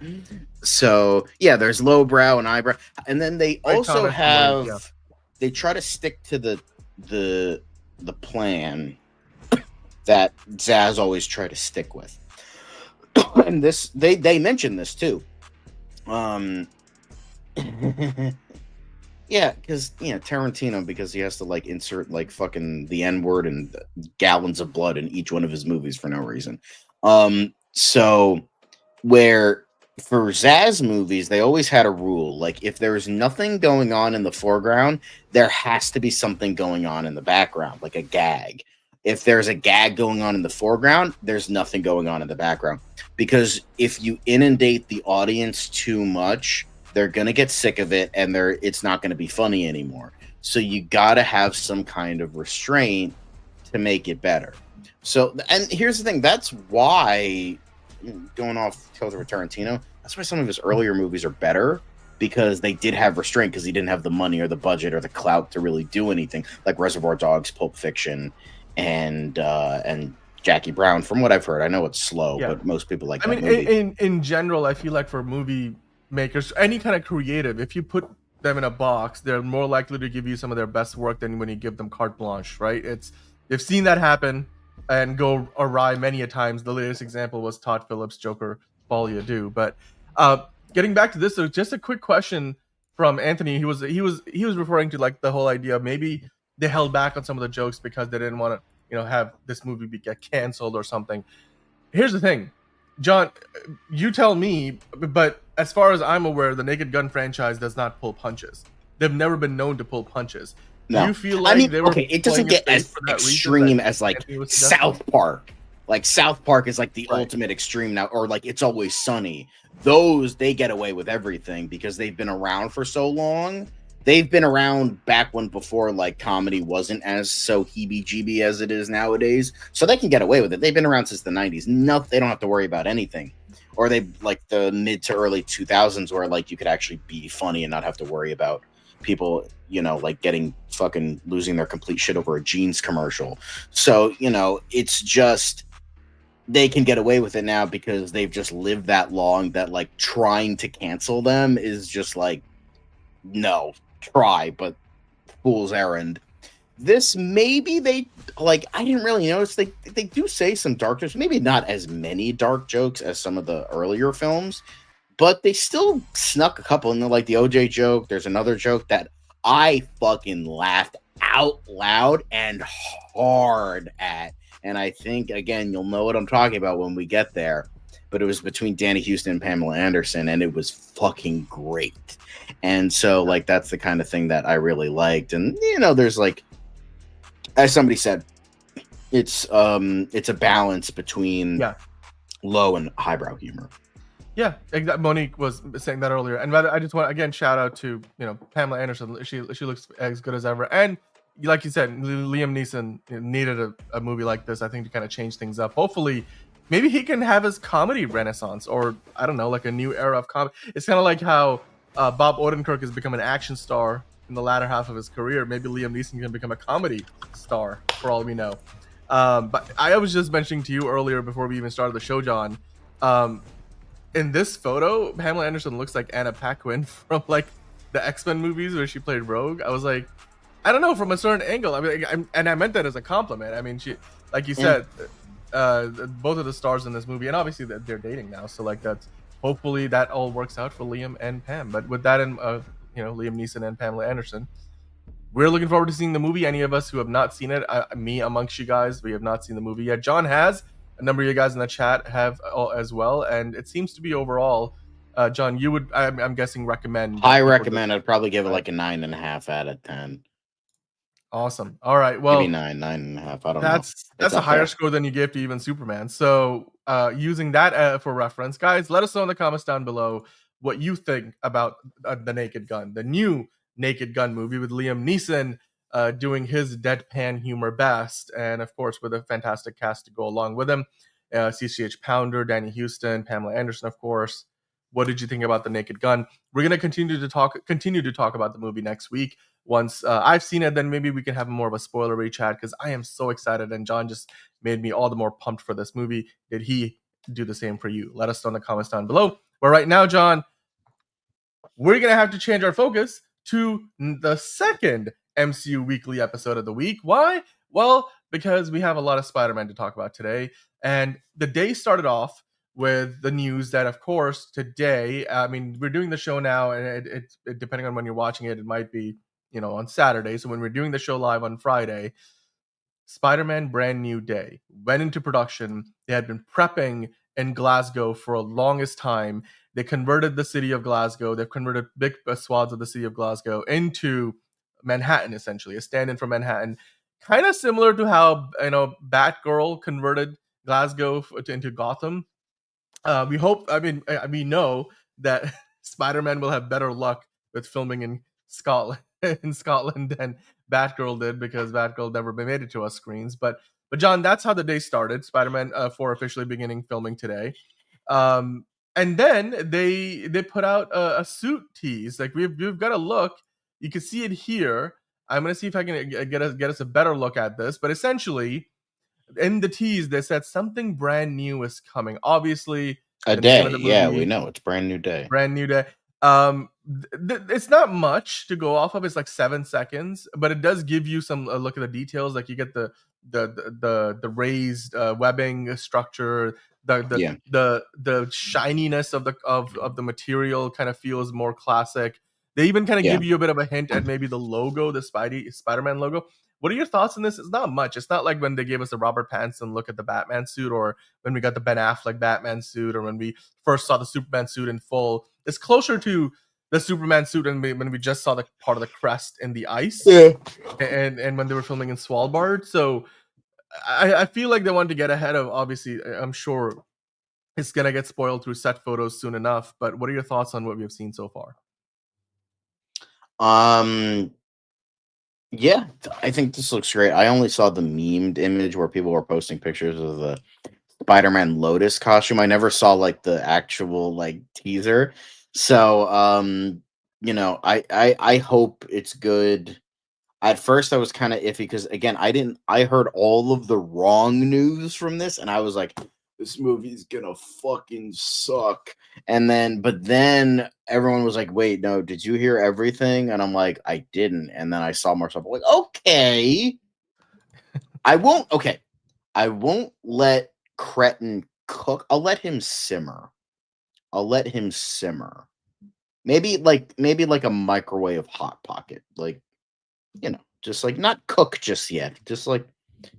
So yeah, there's lowbrow and eyebrow, and then they also have they try to stick to the plan that Zaz always tried to stick with. And this they mentioned this too. Yeah, because Tarantino, because he has to like insert like fucking the N-word and gallons of blood in each one of his movies for no reason. So where for Zaz movies, they always had a rule. Like, if there's nothing going on in the foreground, there has to be something going on in the background, like a gag. If there's a gag going on in the foreground, there's nothing going on in the background. Because if you inundate the audience too much, they're going to get sick of it, and it's not going to be funny anymore. So you got to have some kind of restraint to make it better. So, and here's the thing. That's why, going off kilter with Tarantino, that's why some of his earlier movies are better, because they did have restraint, because he didn't have the money or the budget or the clout to really do anything, like Reservoir Dogs, Pulp Fiction, and Jackie Brown. From what I've heard, I know it's slow, but most people like. I mean, in general, I feel like for movie makers, any kind of creative, if you put them in a box, they're more likely to give you some of their best work than when you give them carte blanche, right? They've seen that happen and go awry many a times. The latest example was Todd Phillips' Joker, All You Do. But getting back to this, so just a quick question from Anthony. He was referring to like the whole idea of maybe they held back on some of the jokes because they didn't want to, have this movie get canceled or something. Here's the thing, John, you tell me, but as far as I'm aware, the Naked Gun franchise does not pull punches. They've never been known to pull punches. No. Do you feel like they were it doesn't get as extreme as like South Park. Like South Park is like the ultimate extreme now, or like It's Always Sunny. Those, they get away with everything because they've been around for so long. They've been around back when before like comedy wasn't as so heebie-jeebie as it is nowadays. So they can get away with it. They've been around since the 90s. No, they don't have to worry about anything. Or they like the mid to early 2000s where like you could actually be funny and not have to worry about people, like getting fucking losing their complete shit over a jeans commercial. So, it's just they can get away with it now because they've just lived that long that like trying to cancel them is just like, no, try, but fool's errand. This, maybe they like, I didn't really notice they do say some dark jokes, maybe not as many dark jokes as some of the earlier films, but they still snuck a couple in there, like the OJ joke. There's another joke that I fucking laughed out loud and hard at. And I think, again, you'll know what I'm talking about when we get there. But it was between Danny Houston and Pamela Anderson, and it was fucking great. And so, like, that's the kind of thing that I really liked. And, there's like, as somebody said, it's a balance between low and highbrow humor. Yeah, exactly. Monique was saying that earlier, and I just want again shout out to Pamela Anderson. She looks as good as ever, and like you said, Liam Neeson needed a movie like this, I think, to kind of change things up. Hopefully, maybe he can have his comedy renaissance, or I don't know, like a new era of comedy. It's kind of like how Bob Odenkirk has become an action star, in the latter half of his career. Maybe Liam Neeson can become a comedy star for all we know. But I was just mentioning to you earlier before we even started the show, John. In this photo, Pamela Anderson looks like Anna Paquin from like the X-Men movies where she played Rogue. I was like, I don't know, from a certain angle. I mean, and I meant that as a compliment. I mean, she, like you said, both of the stars in this movie, and obviously they're dating now, so like that's hopefully that all works out for Liam and Pam. But with that, and Liam Neeson and Pamela Anderson, we're looking forward to seeing the movie. Any of us who have not seen it, me amongst you guys, we have not seen the movie yet. John has. A number of you guys in the chat have as well, and it seems to be overall. John, you would, I'm guessing, recommend. I recommend. I'd probably give it like a 9.5 out of 10. Awesome. All right. Well, maybe 9.5. I don't know. That's a higher score than you gave to even Superman. So, using that for reference, guys, let us know in the comments down below what you think about the Naked Gun, the new Naked Gun movie with Liam Neeson doing his deadpan humor best, and of course with a fantastic cast to go along with him. CCH Pounder, Danny Houston, Pamela Anderson, of course. What did you think about the Naked Gun? We're gonna continue to talk about the movie next week. Once I've seen it, then maybe we can have more of a spoilery chat because I am so excited, and John just made me all the more pumped for this movie. Did he do the same for you? Let us know in the comments down below. But right now, John, we're gonna have to change our focus to the second MCU weekly episode of the week. Why? Well, because we have a lot of Spider-Man to talk about today, and the day started off with the news that, of course, today, I mean, we're doing the show now, and it depending on when you're watching it, it might be, on Saturday. So when we're doing the show live on Friday, Spider-Man Brand New Day went into production. They had been prepping in Glasgow for a longest time. They converted the city of Glasgow. They've converted big swaths of the city of Glasgow into Manhattan, essentially, a stand-in for Manhattan. Kind of similar to how, Batgirl converted Glasgow into Gotham. We hope, we know that Spider-Man will have better luck with filming in Scotland than Batgirl did, because Batgirl never made it to us screens. But John, that's how the day started. Spider-Man 4 officially beginning filming today. And then they put out a suit tease. Like we've got a look. You can see it here. I'm gonna see if I can get us a better look at this. But essentially, in the tease, they said something brand new is coming. Obviously, a day. Yeah, we know it's brand new day. Brand new day. It's not much to go off of. It's like 7 seconds, but it does give you some look at the details. Like you get the raised webbing structure. The shininess of the material kind of feels more classic. They even kind of give you a bit of a hint at maybe the logo, the Spider-Man logo. What are your thoughts on this? It's not much. It's not like when they gave us the Robert Pattinson look at the Batman suit, or when we got the Ben Affleck Batman suit, or when we first saw the Superman suit in full. It's closer to the Superman suit and when we just saw the part of the crest in the ice. Yeah. And when they were filming in Svalbard. So I feel like they wanted to get ahead of, obviously, I'm sure it's going to get spoiled through set photos soon enough. But what are your thoughts on what we have seen so far? Yeah, I think this looks great. I only saw the memed image where people were posting pictures of the Spider-Man Lotus costume. I never saw like the actual like teaser. So I hope it's good. At first I was kind of iffy because again, I heard all of the wrong news from this, and I was like, this movie's gonna fucking suck. But then everyone was like, wait, no, did you hear everything? And I'm like, I didn't. And then I saw more stuff. I'm like, okay. I won't let Cretin cook. I'll let him simmer. Maybe like a microwave hot pocket. Like, just like not cook just yet. Just like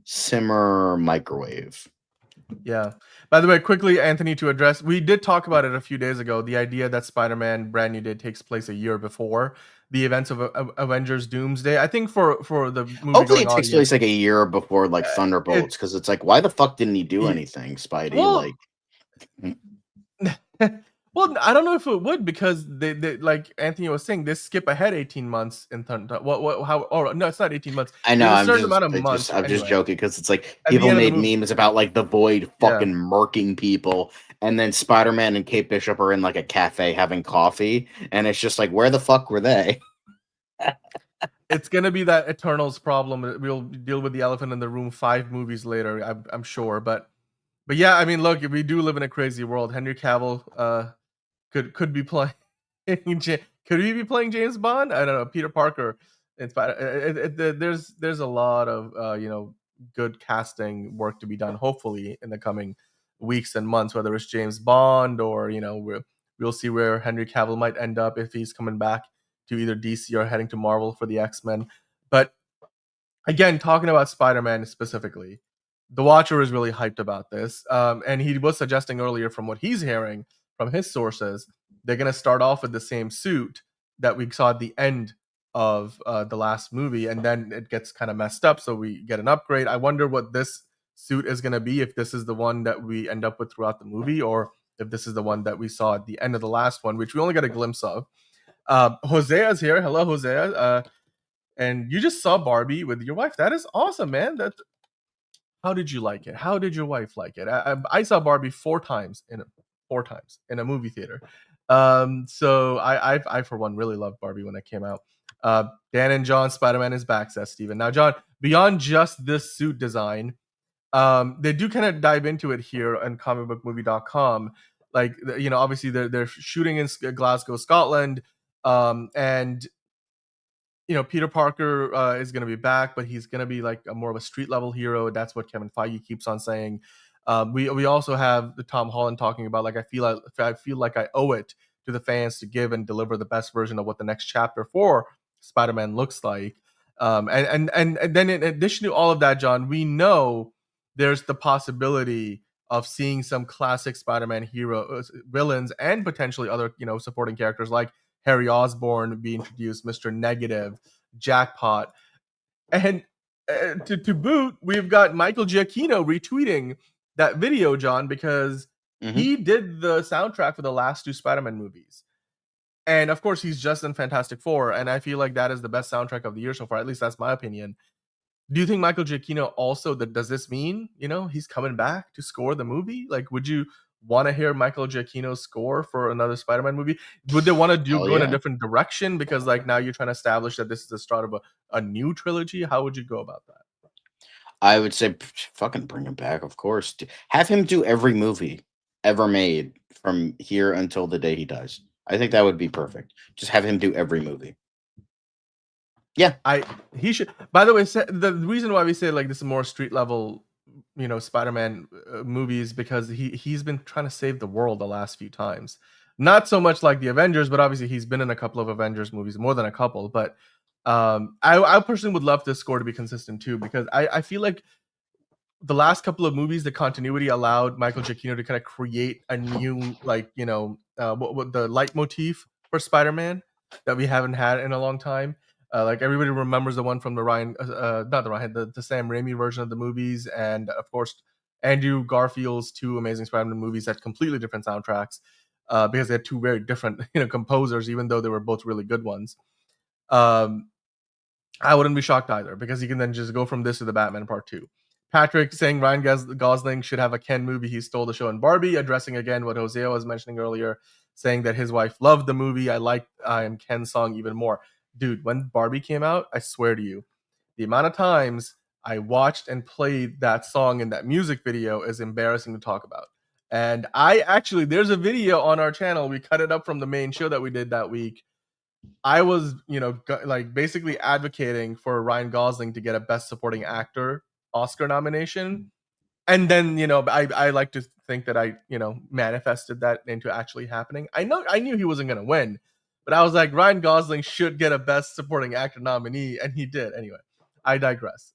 simmer, microwave. Yeah. By the way, quickly, Anthony, to address, we did talk about it a few days ago. The idea that Spider-Man Brand New Day takes place a year before the events of Avengers Doomsday. I think for the movie, hopefully it takes place like a year before like Thunderbolts, because it's like, why the fuck didn't he do anything, Spidey? Well, well, I don't know if it would, because they like Anthony was saying, they skip ahead 18 months in Thunder. No, it's not 18 months. I know. I'm just joking, because it's like people made memes about like the Void fucking murking people, and then Spider-Man and Kate Bishop are in like a cafe having coffee, and it's just like, where the fuck were they? It's gonna be that Eternals problem. We'll deal with the elephant in the room 5 movies later, I'm sure. But yeah, I mean, look, if we do live in a crazy world, Henry Cavill could be playing. Could he be playing James Bond? I don't know. Peter Parker. There's a lot of good casting work to be done. Hopefully, in the coming weeks and months, whether it's James Bond or we'll see where Henry Cavill might end up if he's coming back to either DC or heading to Marvel for the X-Men. But again, talking about Spider-Man specifically, the Watcher is really hyped about this, and he was suggesting earlier, from what he's hearing from his sources, they're going to start off with the same suit that we saw at the end of the last movie, and then it gets kind of messed up, so we get an upgrade. I wonder what this suit is going to be, if this is the one that we end up with throughout the movie, or if this is the one that we saw at the end of the last one, which we only got a glimpse of. Hosea's here. Hello, Hosea. And you just saw Barbie with your wife. That is awesome, man. How did you like it? How did your wife like it? I saw Barbie 4 times in a movie theater. So I for one really loved Barbie when it came out. Dan and John, Spider-Man is back, says Steven. Now, John, beyond just this suit design, they do kind of dive into it here on comicbookmovie.com. Like, obviously they're shooting in Glasgow, Scotland, and Peter Parker is going to be back, but he's going to be like more of a street level hero. That's what Kevin Feige keeps on saying. We also have the Tom Holland talking about, like, I feel like I owe it to the fans to give and deliver the best version of what the next chapter for Spider-Man looks like. And then in addition to all of that, John, we know there's the possibility of seeing some classic Spider-Man heroes, villains, and potentially other supporting characters like Harry Osborn be introduced, Mr. Negative, Jackpot, and to boot, we've got Michael Giacchino retweeting that video, John, because he did the soundtrack for the last 2 Spider-Man movies. And of course, he's just in Fantastic Four, and I feel like that is the best soundtrack of the year so far. At least that's my opinion. Do you think Michael Giacchino also, does this mean, he's coming back to score the movie? Like, would you want to hear Michael Giacchino's score for another Spider-Man movie? Would they want to go in a different direction? Because, like, now you're trying to establish that this is the start of a new trilogy. How would you go about that? I would say fucking bring him back, of course. Have him do every movie ever made from here until the day he dies. I think that would be perfect. Just have him do every movie. Yeah, he should. By the way, the reason why we say like this is more street level, Spider-Man movies, because he's been trying to save the world the last few times. Not so much like the Avengers, but obviously he's been in a couple of Avengers movies, more than a couple. But I personally would love this score to be consistent too, because I feel like the last couple of movies, the continuity allowed Michael Giacchino to kind of create a new, like, what the leitmotif for Spider-Man that we haven't had in a long time. Like, everybody remembers the one from the Sam Raimi version of the movies, and of course Andrew Garfield's 2 Amazing Spider-Man movies had completely different soundtracks because they had 2 very different composers, even though they were both really good ones. I wouldn't be shocked either, because you can then just go from this to the Batman Part 2. Patrick saying Ryan Gosling should have a Ken movie. He stole the show in Barbie, addressing again what Hosea was mentioning earlier, saying that his wife loved the movie. I liked I Am Ken song even more. Dude, when Barbie came out, I swear to you, the amount of times I watched and played that song in that music video is embarrassing to talk about. And there's a video on our channel. We cut it up from the main show that we did that week. I was, like, basically advocating for Ryan Gosling to get a Best Supporting Actor Oscar nomination. And then, I like to think that I, manifested that into actually happening. I knew he wasn't going to win, but I was like, Ryan Gosling should get a Best Supporting Actor nominee, and he did. Anyway, I digress.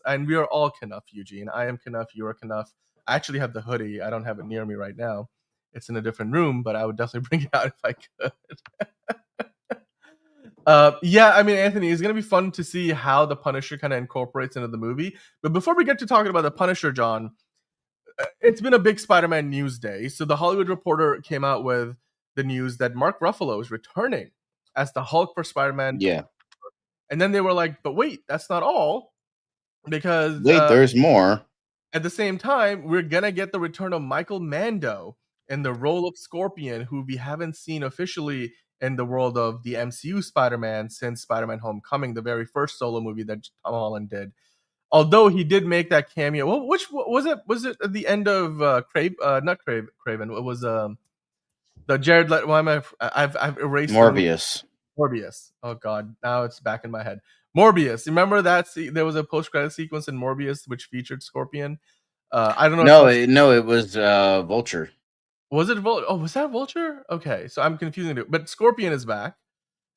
And we are all Knuff, Eugene. I am Knuff, you are Knuff. I actually have the hoodie. I don't have it near me right now. It's in a different room, but I would definitely bring it out if I could. Yeah, I mean, Anthony, it's going to be fun to see how the Punisher kind of incorporates into the movie. But before we get to talking about the Punisher, John, it's been a big Spider-Man news day. So the Hollywood Reporter came out with the news that Mark Ruffalo is returning as the Hulk for Spider-Man. Yeah. And then they were like, but wait, that's not all. Because there's more. At the same time, we're going to get the return of Michael Mando in the role of Scorpion, who we haven't seen officially in the world of the MCU Spider-Man since Spider-Man Homecoming, the very first solo movie that Tom Holland did. Although he did make that cameo. Well, which was it? Was it at the end of Craven? It was the Jared Leto. Why am I've erased Morbius. Morbius. Oh God, now it's back in my head. Morbius. Remember that there was a post-credit sequence in Morbius which featured Scorpion. I don't know. It was Vulture. Was it Vulture? Oh, was that Vulture? Okay, so I'm confusing it. But Scorpion is back.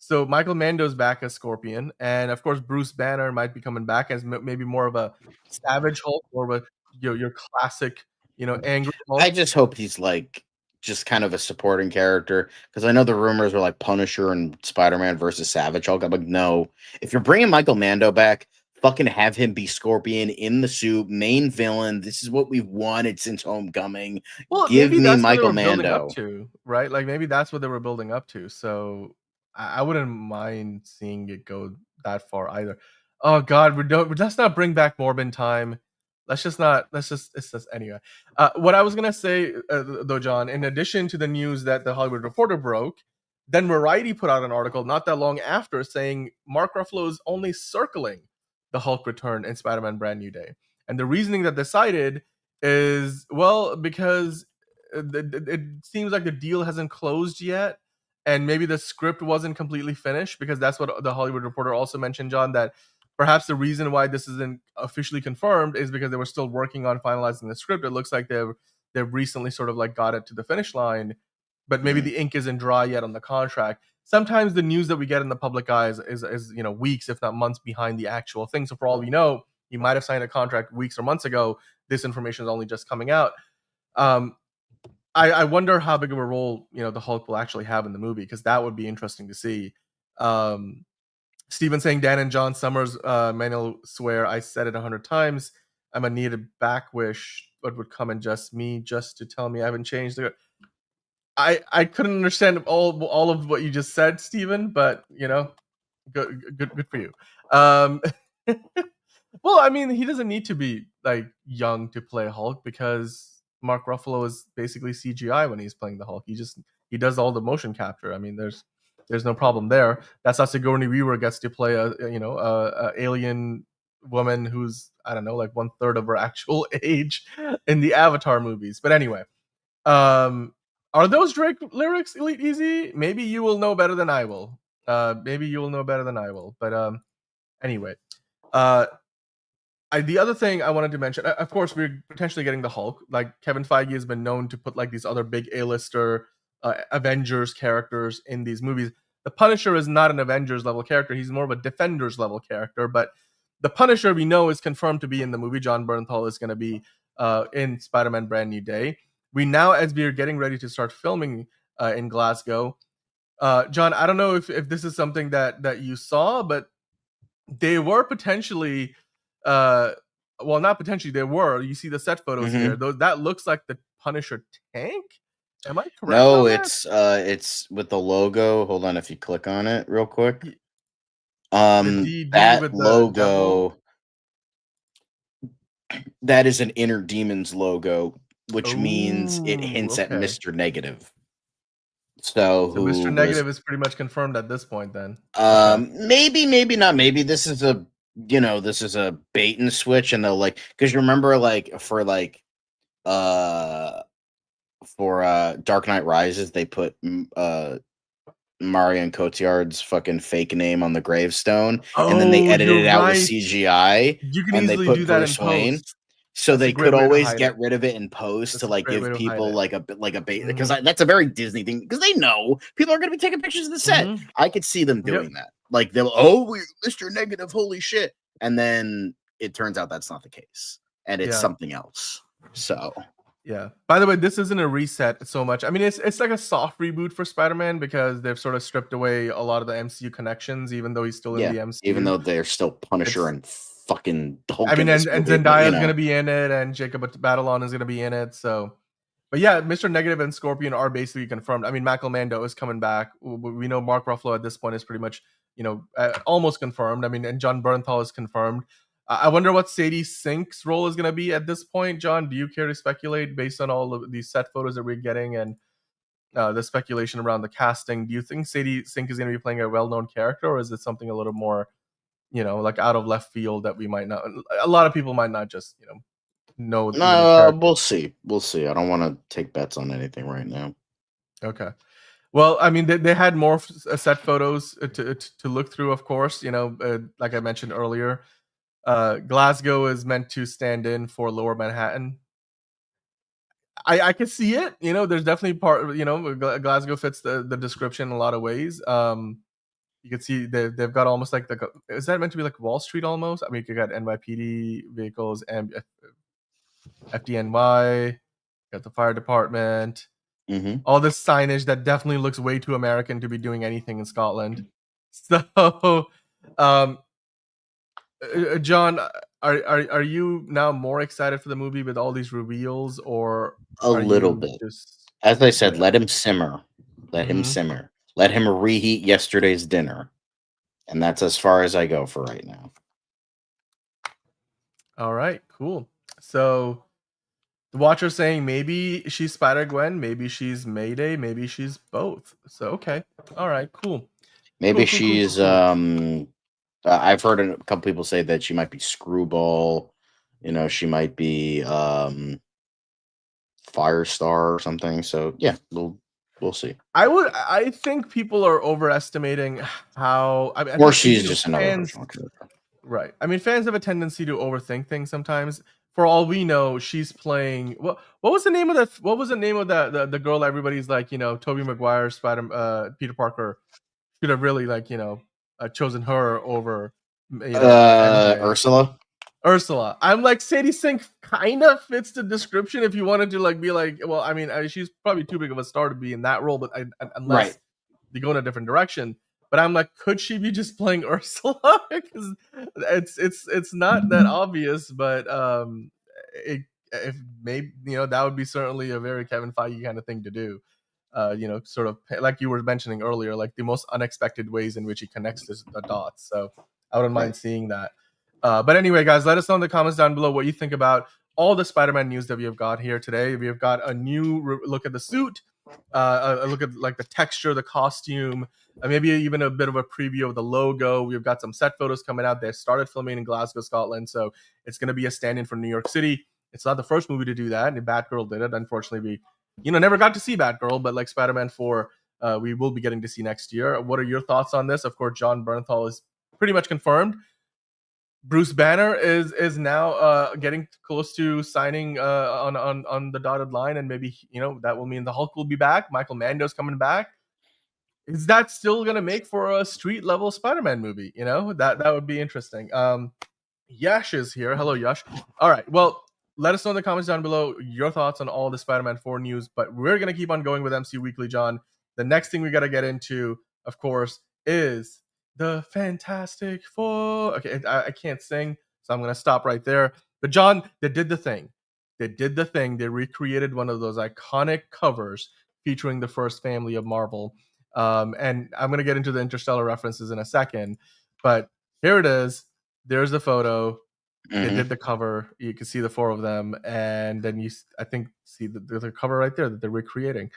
So Michael Mando's back as Scorpion, and of course Bruce Banner might be coming back as maybe more of a savage Hulk, or of a your classic, angry Hulk. I just hope he's like just kind of a supporting character, because I know the rumors were like Punisher and Spider-Man versus Savage Hulk. I'm like, no, if you're bringing Michael Mando back, fucking have him be Scorpion in the suit, main villain. This is what we've wanted since Homecoming. Well, give maybe me that's Michael what they were building Mando up to, right? Like maybe that's what they were building up to. So I wouldn't mind seeing it go that far either. Oh God, let's not bring back Morbin time. Let's just it's just anyway. What I was gonna say though, John, in addition to the news that the Hollywood Reporter broke, then Variety put out an article not that long after saying Mark Ruffalo is only circling the Hulk return in Spider-Man Brand New Day. And the reasoning that they cited is, well, because it seems like the deal hasn't closed yet, and maybe the script wasn't completely finished, because that's what the Hollywood Reporter also mentioned, John, that perhaps the reason why this isn't officially confirmed is because they were still working on finalizing the script. It looks like they've recently sort of like got it to the finish line, but maybe the ink isn't dry yet on the contract. Sometimes the news that we get in the public eye is weeks, if not months behind the actual thing. So for all we know, you might have signed a contract weeks or months ago. This information is only just coming out. I wonder how big of a role the Hulk will actually have in the movie, because that would be interesting to see. Steven saying Dan and John Summers, Manuel swear I said it 100 times. I'm a needed back wish, but would come and just to tell me I haven't changed. I couldn't understand all of what you just said, Steven, but good for you. Well, I mean, he doesn't need to be like young to play Hulk, because Mark Ruffalo is basically CGI when he's playing the Hulk. He does all the motion capture. I mean, there's no problem there. That's how Sigourney Weaver gets to play a alien woman who's, I don't know, like 1/3 of her actual age in the Avatar movies. But anyway, are those Drake lyrics Elite Easy? Maybe you will know better than I will. But anyway, the other thing I wanted to mention, of course, we're potentially getting the Hulk. Like Kevin Feige has been known to put like these other big A-lister Avengers characters in these movies. The Punisher is not an Avengers level character. He's more of a Defenders level character. But the Punisher we know is confirmed to be in the movie. Jon Bernthal is going to be in Spider-Man Brand New Day. We now, as we are getting ready to start filming in Glasgow, John, I don't know if this is something that you saw, but they were potentially, well, not potentially, they were. You see the set photos here. That looks like the Punisher tank. Am I correct? No, it's with the logo. Hold on, if you click on it real quick. That logo, that is an Inner Demons logo, which means it hints at Mr. Negative. So Mr. Negative is pretty much confirmed at this point then. Maybe not. Maybe this is a bait and switch, and they'll like, because you remember for Dark Knight Rises, they put Marion Cotillard's fucking fake name on the gravestone, and then they edited it out with CGI. You can and easily they put do that Bruce in Wayne. post. So they could always get rid of it in post to like give people like a bait, because that's a very Disney thing, because they know people are going to be taking pictures of the set. I could see them doing that. Like they'll, Mr. Negative, holy shit, and then it turns out that's not the case, and it's something else. So yeah. By the way, this isn't a reset so much. I mean, it's like a soft reboot for Spider-Man, because they've sort of stripped away a lot of the MCU connections, even though he's still in the MCU. Even though they're still Punisher and fucking Hulk. I mean, and Zendaya is going to be in it, and Jacob Batalon is going to be in it. So, but yeah, Mr. Negative and Scorpion are basically confirmed. I mean, Michael Mando is coming back. We know Mark Ruffalo at this point is pretty much, almost confirmed. I mean, and Jon Bernthal is confirmed. I wonder what Sadie Sink's role is going to be at this point. John, do you care to speculate based on all of these set photos that we're getting? And the speculation around the casting. Do you think Sadie Sink is going to be playing a well-known character, or is it something a little more, like out of left field that we might not? A lot of people might not just know even the character. We'll see. We'll see. I don't want to take bets on anything right now. Okay. Well, I mean, they had more set photos to look through, of course. Like I mentioned earlier, Glasgow is meant to stand in for Lower Manhattan. I can see it. There's definitely Glasgow fits the description in a lot of ways. You can see they've got almost like is that meant to be like Wall Street almost? I mean, you got NYPD vehicles and FDNY, got the fire department. Mm-hmm. All this signage that definitely looks way too American to be doing anything in Scotland. So, John, are you now more excited for the movie with all these reveals, or a little bit? As I said, let him simmer. Let him simmer. Let him reheat yesterday's dinner, and that's as far as I go for right now. All right, cool. So the Watcher's saying maybe she's Spider-Gwen, maybe she's Mayday, maybe she's both. So okay, all right, cool. Maybe she's I've heard a couple people say that she might be Screwball. She might be Firestar or something. So yeah, we'll see. I think people are overestimating how. Or she's just another original character. Right. I mean, fans have a tendency to overthink things sometimes. For all we know, she's playing. What was the name of that? What was the name of the girl? Everybody's like, Tobey Maguire, Peter Parker should have really chosen her over. Ursula. Ursula. I'm like, Sadie Sink kind of fits the description if you wanted to be like, well, I mean, she's probably too big of a star to be in that role, but unless you go in a different direction. But I'm like, could she be just playing Ursula? Because it's not that obvious, but if maybe that would be certainly a very Kevin Feige kind of thing to do. Sort of like you were mentioning earlier, like the most unexpected ways in which he connects the dots. So I wouldn't mind seeing that. But anyway, guys, let us know in the comments down below what you think about all the Spider-Man news that we have got here today. We have got a new look at the suit, a look at like the texture, the costume, maybe even a bit of a preview of the logo. We've got some set photos coming out. They started filming in Glasgow, Scotland, so it's going to be a stand-in for New York City. It's not the first movie to do that, and Batgirl did it. Unfortunately, we never got to see Batgirl, but like Spider-Man 4, we will be getting to see next year. What are your thoughts on this? Of course, John Bernthal is pretty much confirmed. Bruce Banner is now getting close to signing on the dotted line, and maybe that will mean the Hulk will be back. Michael Mando's coming back. Is that still gonna make for a street level Spider-Man movie? That would be interesting. Yash is here. Hello, Yash. All right. Well, let us know in the comments down below your thoughts on all the Spider-Man 4 news. But we're gonna keep on going with MCU Weekly, John. The next thing we gotta get into, of course, is the Fantastic Four. Okay, I can't sing, so I'm going to stop right there. But John, they did the thing. They recreated one of those iconic covers featuring the first family of Marvel. And I'm going to get into the Interstellar references in a second. But here it is. There's the photo. They did the cover. You can see the four of them. And then I think, see the cover right there that they're recreating.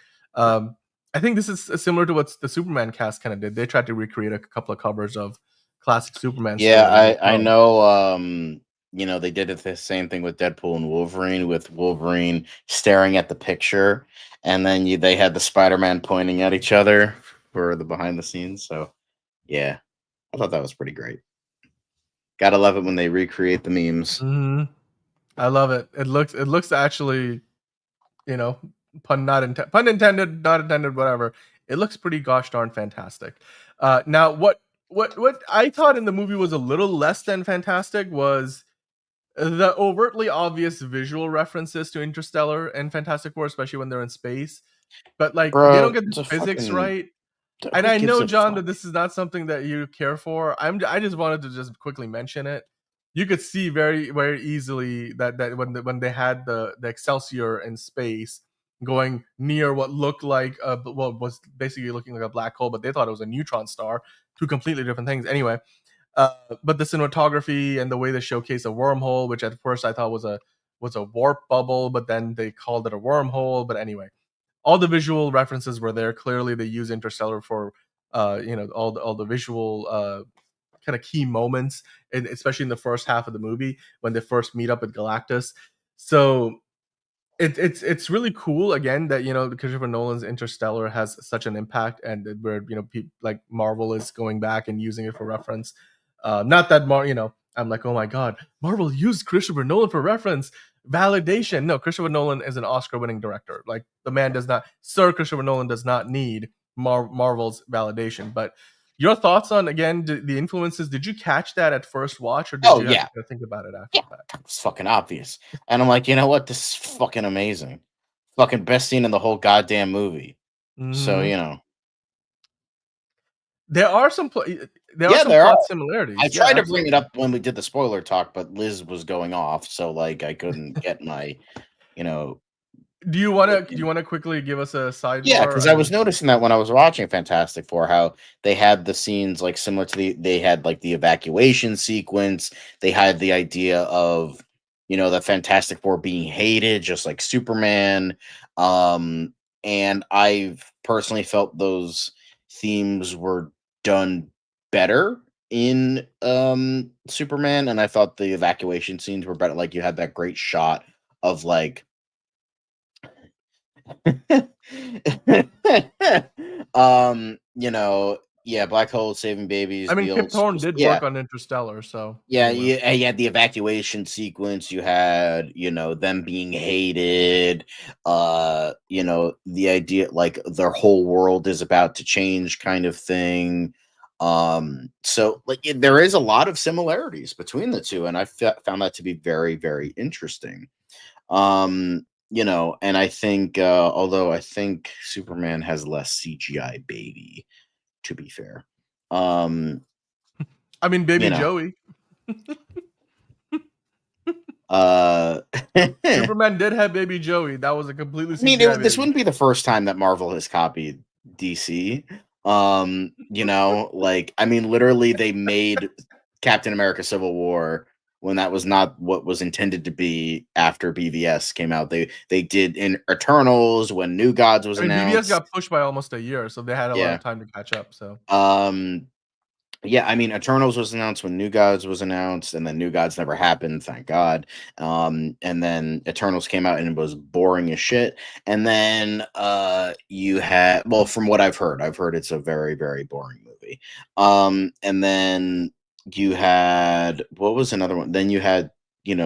I think this is similar to what the Superman cast kind of did. They tried to recreate a couple of covers of classic Superman. Yeah, I know. They did the same thing with Deadpool and Wolverine, with Wolverine staring at the picture, and then they had the Spider-Man pointing at each other for the behind the scenes. So, yeah, I thought that was pretty great. Gotta love it when they recreate the memes. Mm-hmm. I love it. It looks actually, pun intended, not intended, whatever. It looks pretty gosh darn fantastic. Now, what I thought in the movie was a little less than fantastic was the overtly obvious visual references to Interstellar and Fantastic Four, especially when they're in space. But they don't get the physics right. And I know, John, that this is not something that you care for. I just wanted to just quickly mention it. You could see very, very easily that when they had the Excelsior in space going near what looked like was basically looking like a black hole, but they thought it was a neutron star. Two completely different things. Anyway, but the cinematography and the way they showcase a wormhole, which at first I thought was a warp bubble, but then they called it a wormhole. But anyway, all the visual references were there. Clearly, they use Interstellar for all the visual kind of key moments, and especially in the first half of the movie when they first meet up with Galactus. So it's really cool again that Christopher Nolan's Interstellar has such an impact, and where like Marvel is going back and using it for reference. Not that I'm like, oh my god, Marvel used Christopher Nolan for reference validation. No, Christopher Nolan is an Oscar-winning director. Like the man does not, Sir Christopher Nolan does not need Marvel's validation. But your thoughts on again the influences? Did you catch that at first watch, or did you have to think about it after that? It's fucking obvious. And I'm like, you know what? This is fucking amazing. Fucking best scene in the whole goddamn movie. So there are some plot similarities. I tried to bring it up when we did the spoiler talk, but Liz was going off, so like I couldn't get my, Do you want to quickly give us a sidebar? Yeah, because I was noticing that when I was watching Fantastic Four, how they had the scenes like similar to they had like the evacuation sequence. They had the idea of the Fantastic Four being hated, just like Superman. And I've personally felt those themes were done better in Superman, and I thought the evacuation scenes were better. Like you had that great shot of like black hole saving babies. I mean, Kip Thorne did work on Interstellar, so you had the evacuation sequence. You had them being hated. The idea like their whole world is about to change, kind of thing. So like there is a lot of similarities between the two, and I found that to be very, very interesting. And I think, although I think Superman has less CGI, baby, to be fair. I mean, baby Joey. Superman did have baby Joey. That was a completely CGI this wouldn't be the first time that Marvel has copied DC. Literally they made Captain America Civil War when that was not what was intended to be after BVS came out. They did in Eternals when New Gods was announced. BVS got pushed by almost a year, so they had a lot of time to catch up. So Eternals was announced when New Gods was announced, and then New Gods never happened, thank God. And then Eternals came out and it was boring as shit. And then you had, well, from what I've heard it's a very, very boring movie. And then you had, what was another one? Then you had,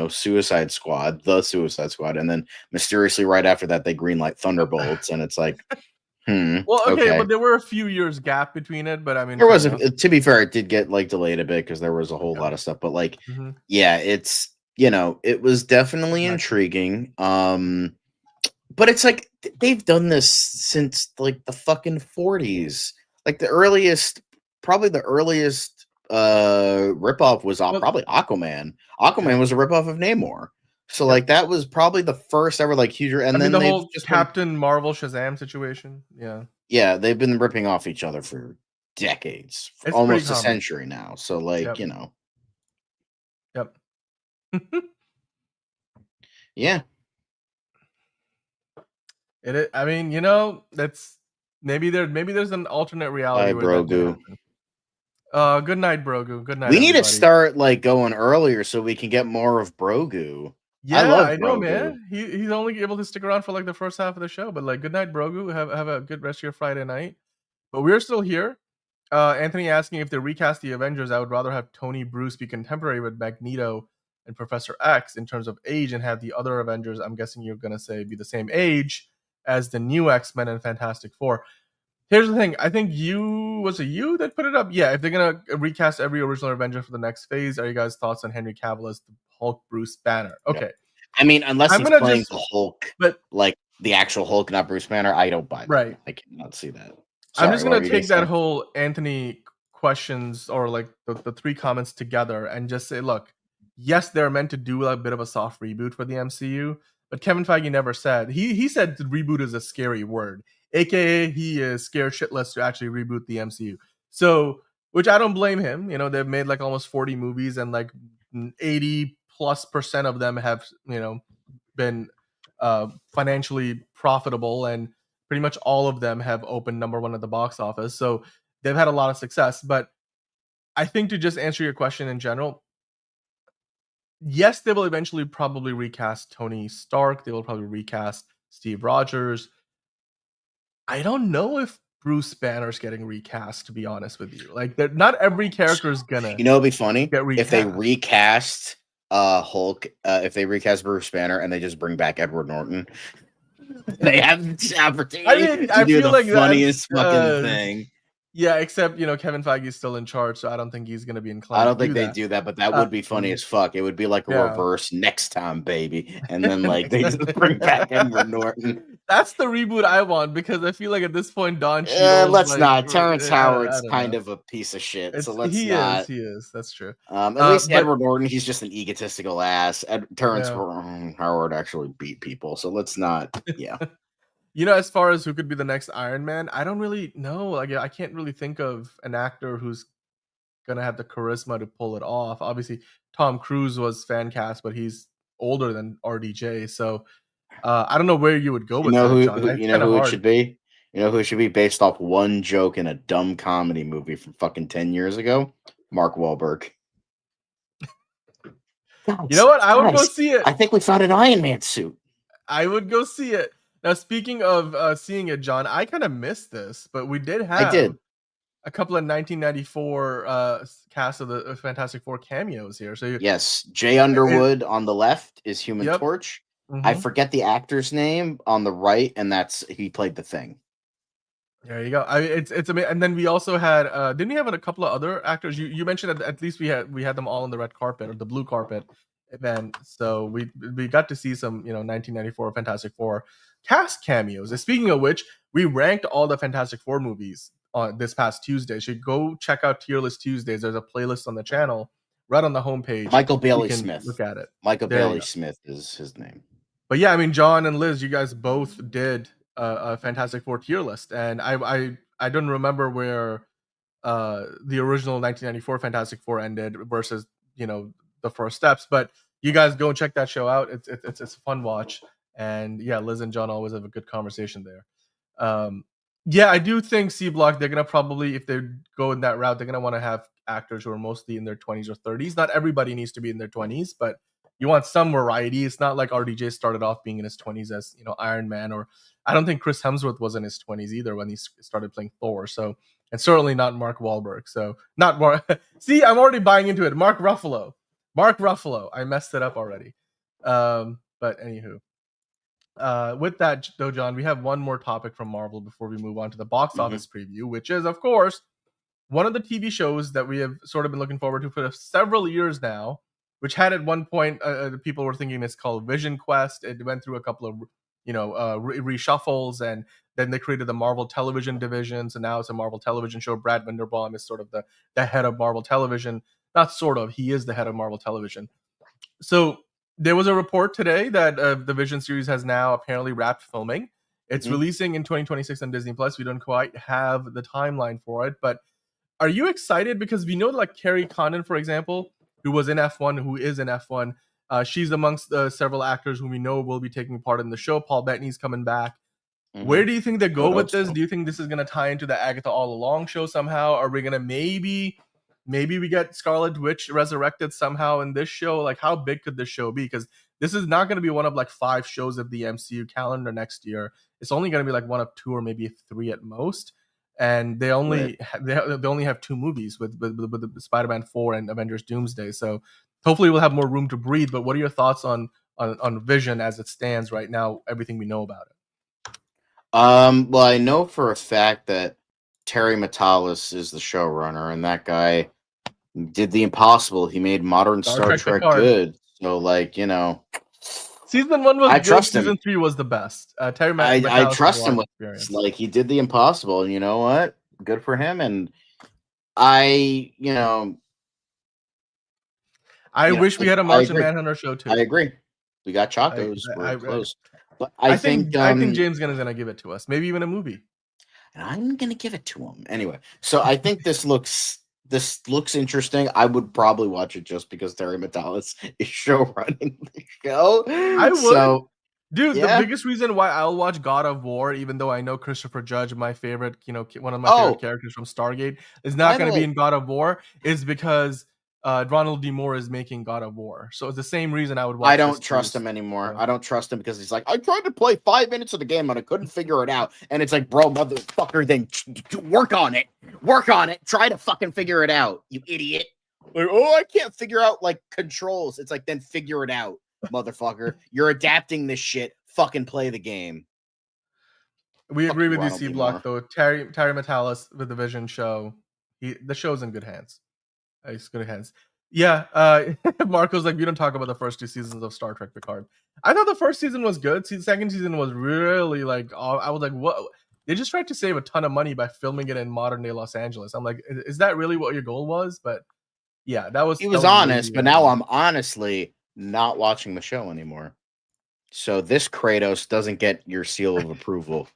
Suicide Squad, and then mysteriously right after that they greenlight Thunderbolts, and it's like, well, okay, but there were a few years gap between it, but I mean, there was to be fair, it did get like delayed a bit because there was a whole lot of stuff, but like, it's it was definitely intriguing. But it's like they've done this since like the fucking 40s, like the earliest ripoff was probably Aquaman. Aquaman was a ripoff of Namor. So like that was probably the first ever like huge, and then the whole Captain Marvel Shazam situation. Yeah, they've been ripping off each other for decades, almost a century now. So like Yep. Yeah. I mean, that's maybe there's an alternate reality. Grogu. Good night, Brogu. Good night. We need to start like going earlier so we can get more of Brogu. Yeah, I know, man. He's only able to stick around for like the first half of the show, but like, good night, Brogu. Have a good rest of your Friday night. But we're still here. Anthony asking if they recast the Avengers, I would rather have Tony Bruce be contemporary with Magneto and Professor X in terms of age, and have the other Avengers, I'm guessing you're gonna say, be the same age as the new X-Men and Fantastic Four. Here's the thing. I think was it you that put it up? Yeah, if they're gonna recast every original Avenger for the next phase, are you guys' thoughts on Henry Cavill as the Hulk Bruce Banner? Okay. I mean, unless he's playing the Hulk, but like the actual Hulk, not Bruce Banner, I don't buy that. Right. I cannot see that. Sorry, I'm just gonna take that whole Anthony questions or like the three comments together and just say, look, yes, they're meant to do a bit of a soft reboot for the MCU, but Kevin Feige never said he said the reboot is a scary word. AKA he is scared shitless to actually reboot the MCU. So, which I don't blame him. They've made like almost 40 movies and like 80+% of them have, been financially profitable and pretty much all of them have opened #1 at the box office. So they've had a lot of success. But I think to just answer your question in general, yes, they will eventually probably recast Tony Stark. They will probably recast Steve Rogers. I don't know if Bruce Banner's getting recast, to be honest with you. Like, not every character is gonna. You know, it'd be funny get if they recast. recast Hulk. If they recast Bruce Banner and they just bring back Edward Norton, they have the opportunity to do the funniest fucking thing. Yeah, except Kevin Feige is still in charge, so I don't think he's gonna be inclined. I don't to think they do that, but that would be funny as fuck. It would be like a reverse next time, baby, and then like they just bring back Edward Norton. That's the reboot I want, because I feel like at this point Don Cheadle's let's like, not. Terrence Howard's I don't kind know. of a piece of shit, so He not. is. That's true. At least Edward Norton, he's just an egotistical ass. Terrence Howard actually beat people, so let's not. Yeah. As far as who could be the next Iron Man, I don't really know. Like, I can't really think of an actor who's gonna have the charisma to pull it off. Obviously, Tom Cruise was fan cast, but he's older than RDJ, so I don't know where you would go with that, John. You know who it should be? You know who it should be based off one joke in a dumb comedy movie from fucking 10 years ago? Mark Wahlberg. You know what? I would go see it. I think we found an Iron Man suit. I would go see it. Now, speaking of seeing it, John, I kind of missed this, but we did have a couple of 1994 cast of the Fantastic Four cameos here. So yes, Jay Underwood on the left is Human Torch. Mm-hmm. I forget the actor's name on the right, and he played the Thing. There you go. It's amazing. And then we also had didn't we have a couple of other actors? You mentioned that at least we had them all on the red carpet or the blue carpet event. So we got to see some 1994 Fantastic Four cast cameos. And speaking of which, we ranked all the Fantastic Four movies on this past Tuesday. So you go check out Tier List Tuesdays. There's a playlist on the channel right on the homepage. Michael Bailey Smith. Look at it. Michael Bailey Smith is his name. But yeah, I mean, John and Liz, you guys both did a Fantastic Four tier list, and I don't remember where the original 1994 Fantastic Four ended versus the first steps. But you guys go and check that show out. It's a fun watch, and yeah, Liz and John always have a good conversation there. Yeah, I do think C Block, they're gonna probably, if they go in that route, they're gonna want to have actors who are mostly in their 20s or 30s. Not everybody needs to be in their 20s, but you want some variety. It's not like RDJ started off being in his 20s as Iron Man, or I don't think Chris Hemsworth was in his 20s either when he started playing Thor. So, and certainly not Mark Wahlberg. So, not Mark. See, I'm already buying into it. Mark Ruffalo. I messed it up already. But anywho, with that though, John, we have one more topic from Marvel before we move on to the box office preview, which is, of course, one of the TV shows that we have sort of been looking forward to for several years now, which had at one point people were thinking it's called Vision Quest. It went through a couple of reshuffles, and then they created the Marvel Television division. So now it's a Marvel Television show. Brad Vanderbaum is sort of the head of Marvel Television. Not sort of, he is the head of Marvel Television. So there was a report today that the Vision series has now apparently wrapped filming. It's releasing in 2026 on Disney Plus. We don't quite have the timeline for it, but are you excited? Because we know like Carrie Condon, for example, who was in F1, who is in F1. She's amongst several actors who we know will be taking part in the show. Paul Bettany's coming back. Where do you think they go with this? Do you think this is going to tie into the Agatha All Along show somehow? Are we going to maybe we get Scarlet Witch resurrected somehow in this show? Like, how big could this show be? Because this is not going to be one of like 5 shows of the MCU calendar next year. It's only going to be like one of 2 or maybe 3 at most. And they only they only have 2 movies with Spider-Man 4 and Avengers Doomsday. So hopefully we'll have more room to breathe. But what are your thoughts on Vision as it stands right now, everything we know about it? Well, I know for a fact that Terry Matalas is the showrunner, and that guy did the impossible. He made modern Star Trek good. So, like, Season 1 was I good. trust Season him. 3 was the best. Terry I trust him with experience. Like, he did the impossible, and you know what? Good for him. And I wish we had a Martian Manhunter show too. I agree. We got Chacos. We're close. But I think James Gunn is gonna give it to us. Maybe even a movie. And I'm gonna give it to him anyway. So I think this looks interesting. I would probably watch it just because Terry Matalas is show running the show. I would. So Dude, Yeah. the biggest reason why I'll watch God of War, even though I know Christopher Judge, my favorite, one of my favorite characters from Stargate, is not going to be in God of War, is because Ronald D. Moore is making God of War. So it's the same reason I would watch. I don't trust him anymore. I don't trust him because he's like, I tried to play 5 minutes of the game and I couldn't figure it out. And it's like, bro, motherfucker, then work on it. Work on it. Try to fucking figure it out, you idiot. Like, oh, I can't figure out like controls. It's like, then figure it out, motherfucker. You're adapting this shit. Fucking play the game. We agree with you, C Block, though. Terry Metalis with the Vision show. The show's in good hands. It's good hands. Yeah, Marco's like, we don't talk about the first 2 seasons of Star Trek Picard. I thought the first season was good. The second season was really like, I was like, what? They just tried to save a ton of money by filming it in modern day Los Angeles. I'm like, is that really what your goal was? But yeah, that was. He was honest, but now I'm honestly not watching the show anymore. So this Kratos doesn't get your seal of approval.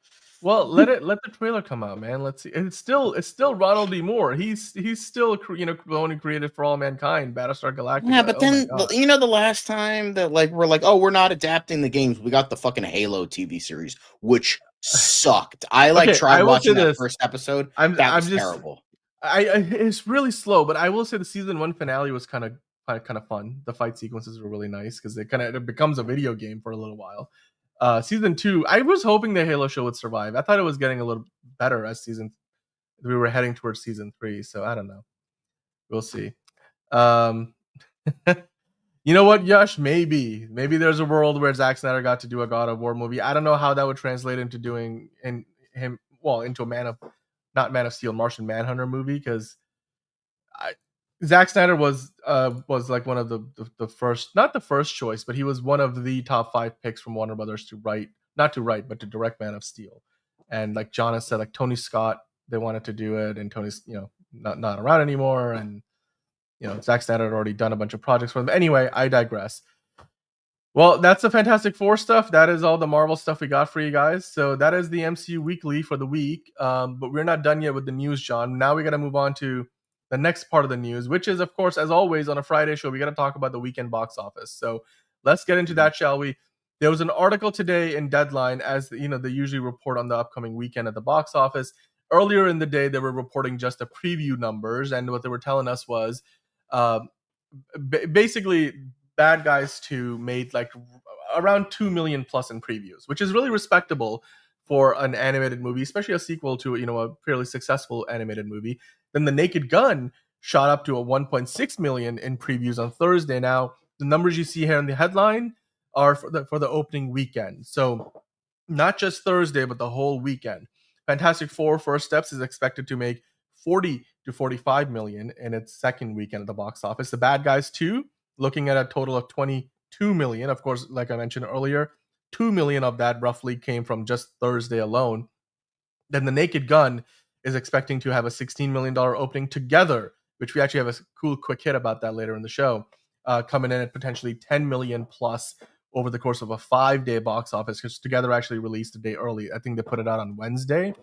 Well, let the trailer come out, man. Let's see. It's still Ronald D. Moore. He's still the one who created For All Mankind, Battlestar Galactica. Yeah, but then the last time that we're like, oh, we're not adapting the games. We got the fucking Halo TV series, which sucked. I tried watching that first episode. That was terrible. It's really slow, but I will say the season 1 finale was kind of fun. The fight sequences were really nice because it becomes a video game for a little while. Season 2, I was hoping the Halo show would survive. I thought it was getting a little better as we were heading towards season 3. So I don't know. We'll see. You know what, Yash? Maybe there's a world where Zack Snyder got to do a God of War movie. I don't know how that would translate into doing into a not Man of Steel, Martian Manhunter movie, because Zack Snyder was like one of the first, not the first choice, but he was one of the top 5 picks from Warner Brothers but to direct Man of Steel. And like John has said, like Tony Scott, they wanted to do it, and Tony's not around anymore, and Zack Snyder had already done a bunch of projects for them. Anyway, I digress. Well, that's the Fantastic Four stuff. That is all the Marvel stuff we got for you guys. So that is the MCU Weekly for the week. But we're not done yet with the news, John. Now we got to move on to the next part of the news, which is, of course, as always, on a Friday show, we got to talk about the weekend box office. So let's get into that, shall we? There was an article today in Deadline, as they usually report on the upcoming weekend at the box office. Earlier in the day, they were reporting just the preview numbers, and what they were telling us was basically Bad Guys 2 made like around 2 million plus in previews, which is really respectable for an animated movie, especially a sequel to a fairly successful animated movie. Then The Naked Gun shot up to a 1.6 million in previews on Thursday. Now, the numbers you see here in the headline are for the opening weekend. So not just Thursday, but the whole weekend. Fantastic Four: First Steps is expected to make 40 to 45 million in its second weekend at the box office. The Bad Guys 2, looking at a total of 22 million. Of course, like I mentioned earlier, 2 million of that roughly came from just Thursday alone. Then The Naked Gun is expecting to have a $16 million opening together, which we actually have a cool quick hit about that later in the show, coming in at potentially 10 million plus over the course of a 5-day box office, because Together actually released a day early. I think they put it out on Wednesday.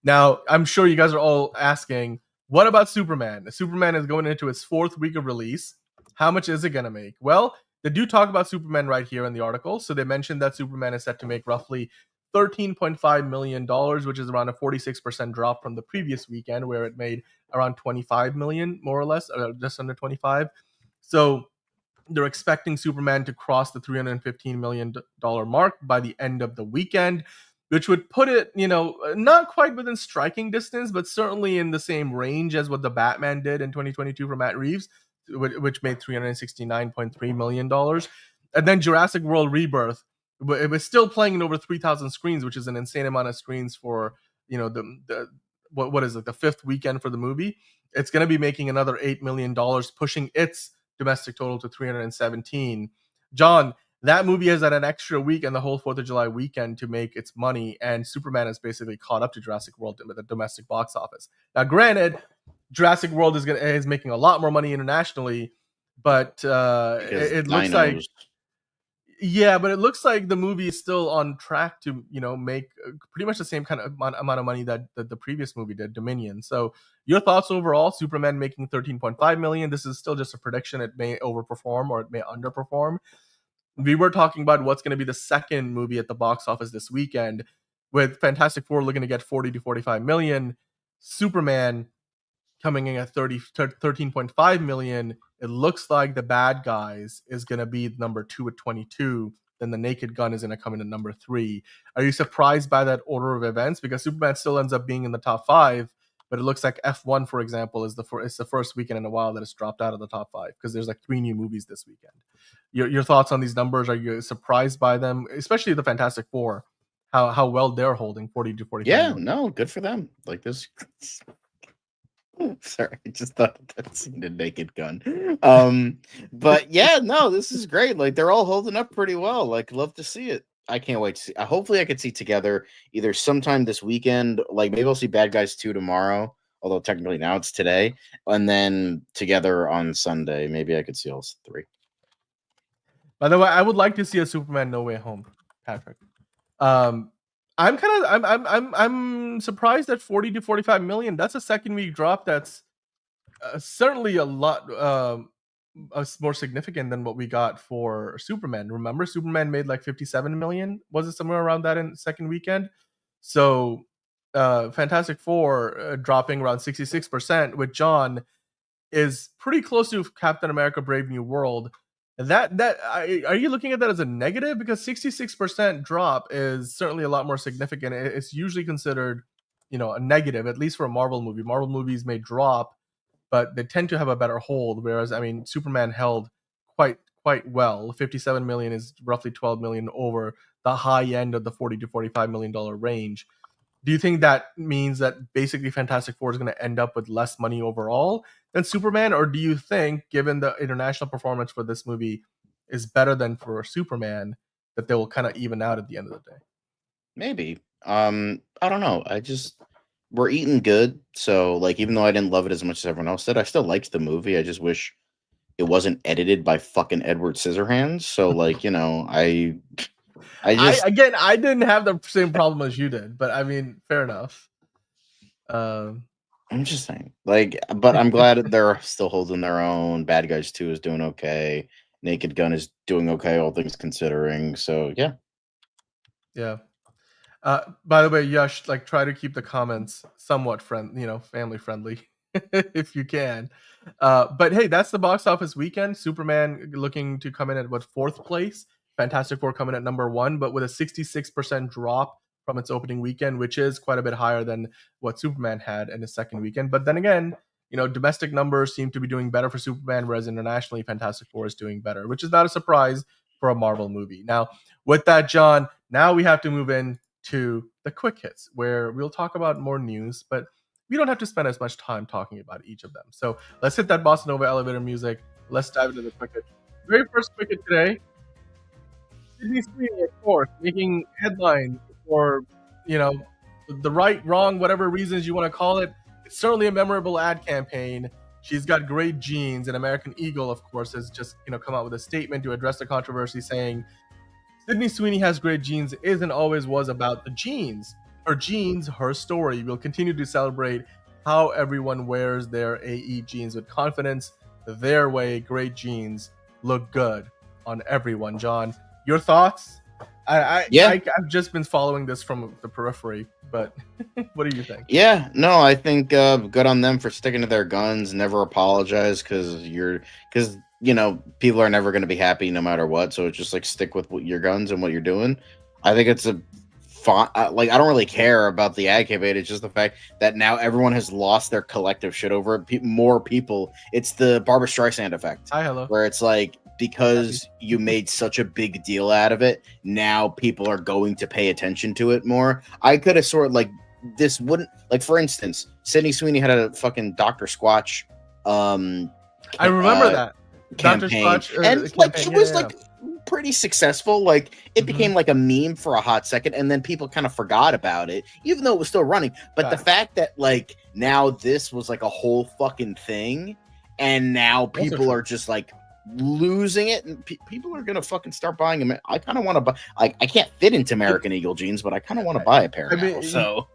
Now, I'm sure you guys are all asking, what about Superman? Superman is going into its 4th week of release. How much is it going to make? Well, they do talk about Superman right here in the article. So they mentioned that Superman is set to make roughly $13.5 million, which is around a 46% drop from the previous weekend, where it made around 25 million, more or less, just under 25. So they're expecting Superman to cross the $315 million mark by the end of the weekend, which would put it, not quite within striking distance, but certainly in the same range as what the Batman did in 2022 for Matt Reeves, which made $369.3 million. And then Jurassic World Rebirth, it was still playing in over 3,000 screens, which is an insane amount of screens for, the 5th weekend for the movie. It's going to be making another $8 million, pushing its domestic total to 317. John, that movie has had an extra week and the whole 4th of July weekend to make its money, and Superman has basically caught up to Jurassic World with the domestic box office. Now, granted, Jurassic World is making a lot more money internationally, but it looks like, but it looks like the movie is still on track to make pretty much the same kind of amount of money that the previous movie did, Dominion. So your thoughts overall? Superman making 13.5 million. This is still just a prediction. It may overperform or it may underperform. we were talking about what's going to be the second movie at the box office this weekend, with Fantastic Four looking to get 40 to 45 million, Superman coming in at 13.5 million. It looks like The Bad Guys is going to be number 2 at 22. Then The Naked Gun is going to come in at number 3. Are you surprised by that order of events? Because Superman still ends up being in the top 5, but it looks like F1, for example, is the first weekend in a while that it's dropped out of the top 5 because there's like 3 new movies this weekend. Your thoughts on these numbers? Are you surprised by them, especially the Fantastic Four, how well they're holding 40 to 45? Yeah, no, good for them. Like this. Sorry, I just thought that scene in Naked Gun. But yeah, no, this is great. Like they're all holding up pretty well. Like, love to see it. I can't wait to see. Hopefully, I could see Together either sometime this weekend. Like maybe I'll see Bad Guys 2 tomorrow. Although technically now it's today, and then Together on Sunday. Maybe I could see all 3. By the way, I would like to see a Superman No Way Home, Patrick. I'm surprised at 40 to 45 million. That's a second week drop. That's certainly a lot more significant than what we got for Superman. Remember, Superman made like 57 million. Was it somewhere around that in second weekend? So Fantastic Four dropping around 66%, with John is pretty close to Captain America: Brave New World. Are you looking at that as a negative? Because 66% drop is certainly a lot more significant. It's usually considered, a negative, at least for a Marvel movie. Marvel movies may drop, but they tend to have a better hold. Whereas, Superman held quite well. 57 million is roughly 12 million over the high end of the 40 to 45 million dollar range. Do you think that means that basically Fantastic Four is going to end up with less money overall than Superman? Or do you think, given the international performance for this movie is better than for Superman, that they will kind of even out at the end of the day? Maybe. I don't know. We're eating good. So, like, even though I didn't love it as much as everyone else did, I still liked the movie. I just wish it wasn't edited by fucking Edward Scissorhands. So, like, I didn't have the same problem as you did, but fair enough. I'm just saying, like, but I'm glad they're still holding their own. Bad Guys 2 is doing okay. Naked Gun is doing okay, all things considering. So yeah. By the way, Yash, like, try to keep the comments somewhat family friendly if you can. But hey, that's the box office weekend. Superman looking to come in at 4th place. Fantastic Four coming at number 1, but with a 66% drop from its opening weekend, which is quite a bit higher than what Superman had in his second weekend. But then again, domestic numbers seem to be doing better for Superman, whereas internationally, Fantastic Four is doing better, which is not a surprise for a Marvel movie. Now, with that, John, now we have to move in to the quick hits, where we'll talk about more news, but we don't have to spend as much time talking about each of them. So let's hit that Bossa Nova elevator music. Let's dive into the quick hit. Very first quick hit today. Sydney Sweeney, of course, making headlines for, the right, wrong, whatever reasons you want to call it. It's certainly a memorable ad campaign. She's got great genes, and American Eagle, of course, has just, come out with a statement to address the controversy, saying Sydney Sweeney has great genes is and always was about the genes. Her genes, her story. We'll continue to celebrate how everyone wears their AE genes with confidence. Their way, great genes look good on everyone. John, your thoughts? I've just been following this from the periphery, but what do you think? Yeah, no, I think good on them for sticking to their guns. Never apologize because people are never going to be happy no matter what. So it's just like stick with your guns and what you're doing. I think it's a fun. Like, I don't really care about the ad campaign. It's just the fact that now everyone has lost their collective shit over it. More people. It's the Barbra Streisand effect. Hi, hello. Where it's like, because you made such a big deal out of it, now people are going to pay attention to it more. I could have sort of like, this wouldn't, like, for instance, Sydney Sweeney had a fucking Dr. Squatch I remember that campaign. Dr. Squatch, and like it was like pretty successful. Like it became like a meme for a hot second, and then people kind of forgot about it, even though it was still running. But the fact that like now this was like a whole fucking thing, and now people are just like losing it, and people are gonna fucking start buying them. I kind of want to buy. Like, I can't fit into American Eagle jeans, but I kind of want to buy a pair now. So.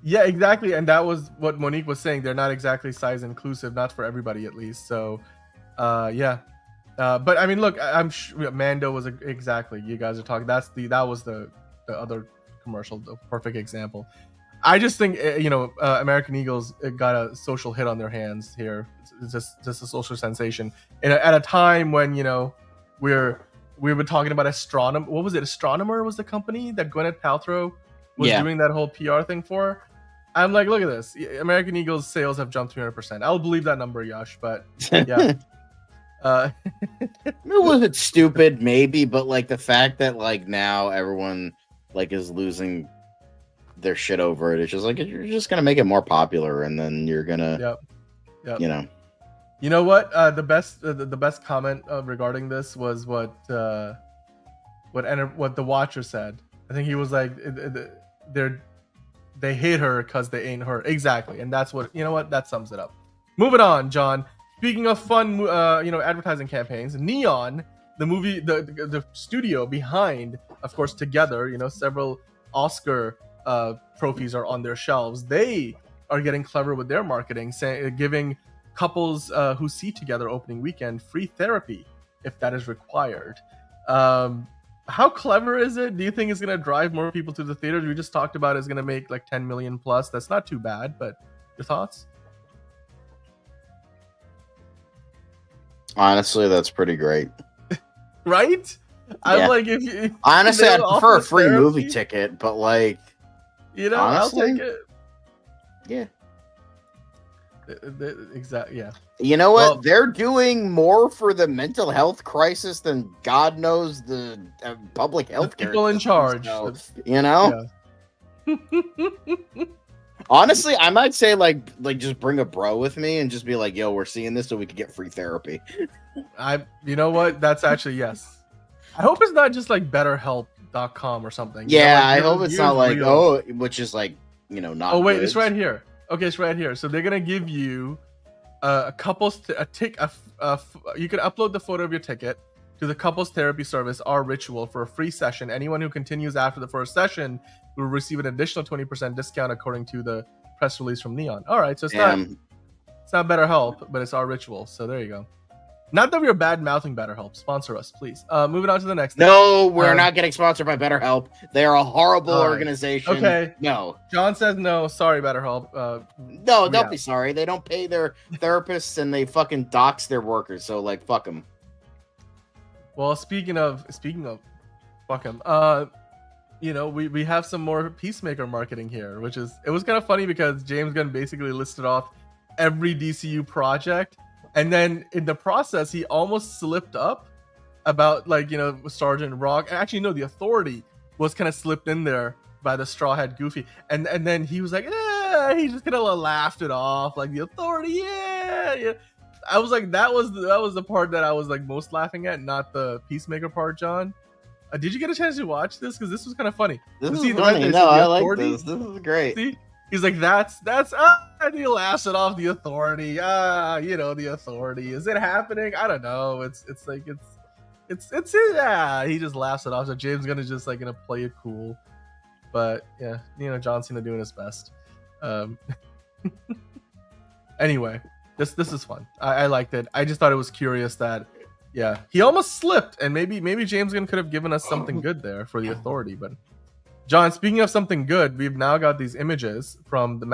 Yeah, exactly. And that was what Monique was saying. They're not exactly size inclusive, not for everybody at least. So, yeah, But I mean, look, I'm sure Mando was exactly. You guys are talking. That was the other commercial, the perfect example. I just think American Eagles got a social hit on their hands here. It's just a social sensation, and at a time when we were talking about astronomer. What was it? Astronomer was the company that Gwyneth Paltrow was doing that whole PR thing for. I'm like, look at this. American Eagles sales have jumped 300%. I'll believe that number, Yash. But yeah. Was it stupid? Maybe, but like the fact that like now everyone like is losing their shit over it. It's just like you're just gonna make it more popular, and then you're gonna, You know what? The best comment regarding this was what the Watcher said. I think he was like, they hate her because they ain't her. Exactly, and that's what that sums it up. Moving on, John. Speaking of fun, advertising campaigns, Neon, the movie, the studio behind, of course, Together, several Oscar trophies are on their shelves. They are getting clever with their marketing, giving couples who see Together opening weekend free therapy if that is required. How clever is it? Do you think it's going to drive more people to the theaters? We just talked about it's going to make like 10 million plus. That's not too bad, but your thoughts? Honestly, that's pretty great. Right? Yeah. I'm like, if you honestly, I'd prefer a free movie ticket, but like, honestly, I'll take it. Yeah. Exactly. Yeah. You know what? Well, they're doing more for the mental health crisis than God knows the public health care people in charge. So, Yeah. Honestly, I might say like just bring a bro with me and just be like, "Yo, we're seeing this so we could get free therapy." You know what? That's actually yes. I hope it's not just like BetterHelp.com or something. Yeah, I hope it's not like which is like not. Oh wait, good. It's right here. Okay, it's right here. So they're gonna give you a couple's you can upload the photo of your ticket to the couples therapy service Our Ritual for a free session. Anyone who continues after the first session will receive an additional 20% discount according to the press release from Neon. All right, so it's not BetterHelp, but it's Our Ritual. So there you go. Not that we're bad mouthing BetterHelp. Sponsor us, please. Moving on to the next. No, we're not getting sponsored by BetterHelp. They are a horrible organization. Okay. No. John says no. Sorry, BetterHelp. No, don't be sorry. They don't pay their therapists and they fucking dox their workers. So like, fuck them. Well, speaking of, fuck them. We have some more Peacemaker marketing here, it was kind of funny because James Gunn basically listed off every DCU project. And then in the process, he almost slipped up about Sergeant Rock. Actually, no, the Authority was kind of slipped in there by the Straw Hat Goofy. And then he was like, he just kind of laughed it off. Like the Authority, yeah. I was like, that was the part that I was like most laughing at, not the Peacemaker part, John. Did you get a chance to watch this? Because this was kind of funny. This is funny. No, I like this. This is great. See? He's like, that's and he laughs it off. The Authority, the Authority. Is it happening? I don't know. It's he just laughs it off. So James Gunn is just like gonna play it cool, but yeah, John Cena doing his best. Anyway, this is fun. I liked it. I just thought it was curious that he almost slipped, and maybe James Gunn could have given us something good there for the Authority, but. John, speaking of something good, we've now got these images from the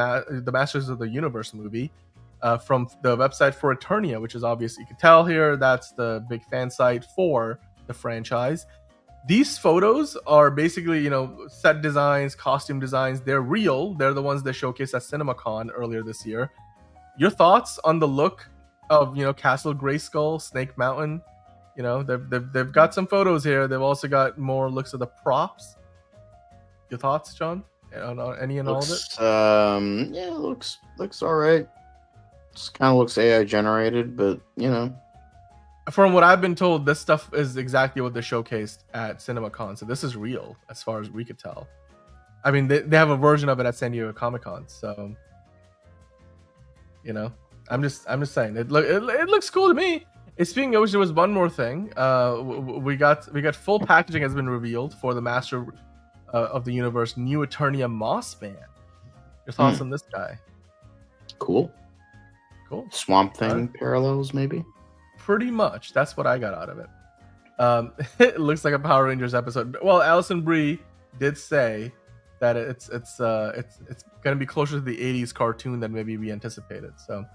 Masters of the Universe movie from the website for Eternia, which is obviously, you can tell here, that's the big fan site for the franchise. These photos are basically, set designs, costume designs. They're real. They're the ones they showcased at CinemaCon earlier this year. Your thoughts on the look of, Castle Grayskull, Snake Mountain? They've got some photos here. They've also got more looks of the props. Your thoughts, John? Any and all of it? Yeah, looks all right. Just kind of looks AI generated, but From what I've been told, this stuff is exactly what they showcased at CinemaCon. So this is real, as far as we could tell. I mean, they have a version of it at San Diego Comic-Con. So, I'm just saying it looks cool to me. Speaking of which, there was one more thing. We got full packaging has been revealed for the Master of the Universe new Eternia Mossman. Your thoughts on this guy? Cool. Swamp Thing parallels, maybe. pretty much. That's what I got out of it. It looks like a Power Rangers episode. Well, Alison Brie did say that it's going to be closer to the 80s cartoon than maybe we anticipated. So,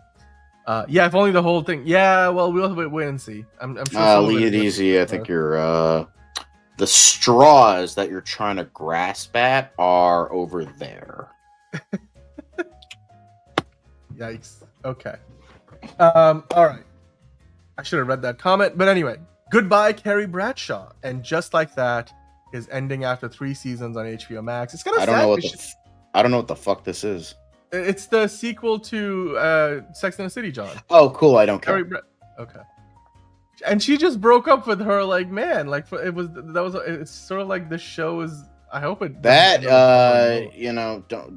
yeah, if only the whole thing. Yeah, well, we'll have to wait and see. I'm sure. Leave it easy. I think you're the straws that you're trying to grasp at are over there. Yikes. Okay. All right. I should have read that comment, but anyway. Goodbye, Carrie Bradshaw, and just like that is ending after 3 seasons on HBO Max. It's kind of sad. I don't know what the fuck this is. It's the sequel to Sex and the City, John. Oh, cool. I don't care. Okay. And she just broke up with her, like, man, like it's sort of like the show is. I hope it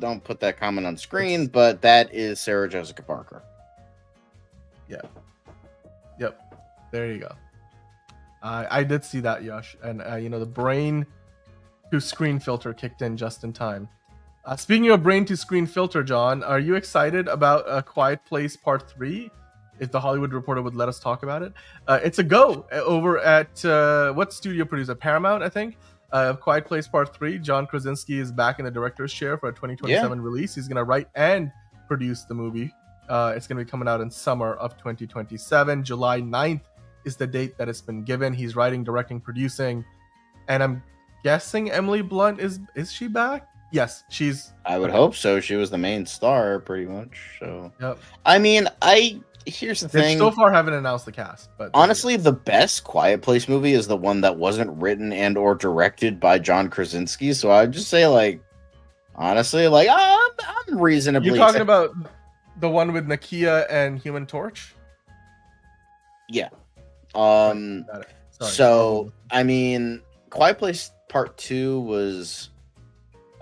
don't put that comment on screen, but that is Sarah Jessica Parker. Yeah. Yep. There you go. I did see that, Yash, and the brain to screen filter kicked in just in time. Speaking of brain to screen filter, John, are you excited about A Quiet Place Part 3? If the Hollywood Reporter would let us talk about it. It's a go over at what studio producer? Paramount, I think. Quiet Place Part 3. John Krasinski is back in the director's chair for a 2027 release. He's going to write and produce the movie. It's going to be coming out in summer of 2027. July 9th is the date that it's been given. He's writing, directing, producing, and I'm guessing Emily Blunt is she back? Yes, she's. I would hope so. She was the main star, pretty much. So, yep. I mean, here's the thing. So far, haven't announced the cast, but honestly, the best Quiet Place movie is the one that wasn't written and or directed by John Krasinski. So I'd just say, like, honestly, like, I'm reasonably. You're talking about the one with Nakia and Human Torch? Yeah. Sorry. So I mean, Quiet Place Part 2 was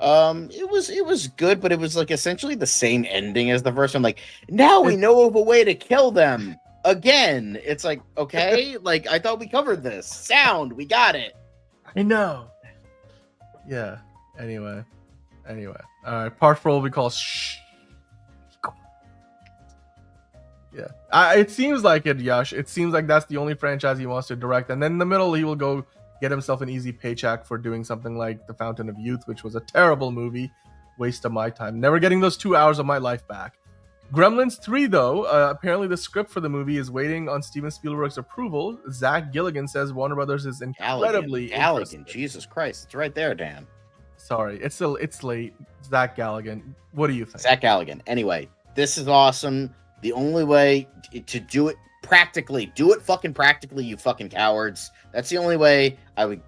it was good, but it was like essentially the same ending as the first one. Like, now we know of a way to kill them again. It's like, okay, like I thought we covered this. Sound, we got it. I know. Yeah. Anyway. All right. Part 4 will be called Shh. Yeah, it seems like it, Yash. It seems like that's the only franchise he wants to direct, and then in the middle he will go get himself an easy paycheck for doing something like The Fountain of Youth, which was a terrible movie, waste of my time, never getting those 2 hours of my life back. Gremlins 3, though, apparently the script for the movie is waiting on Steven Spielberg's approval. Zach Gilligan says Warner Brothers is incredibly Galligan. Jesus Christ, it's right there, Dan. Sorry, it's late. Zach Galligan. What do you think? Zach Galligan. Anyway, this is awesome. The only way to do it practically, you fucking cowards. That's the only way I would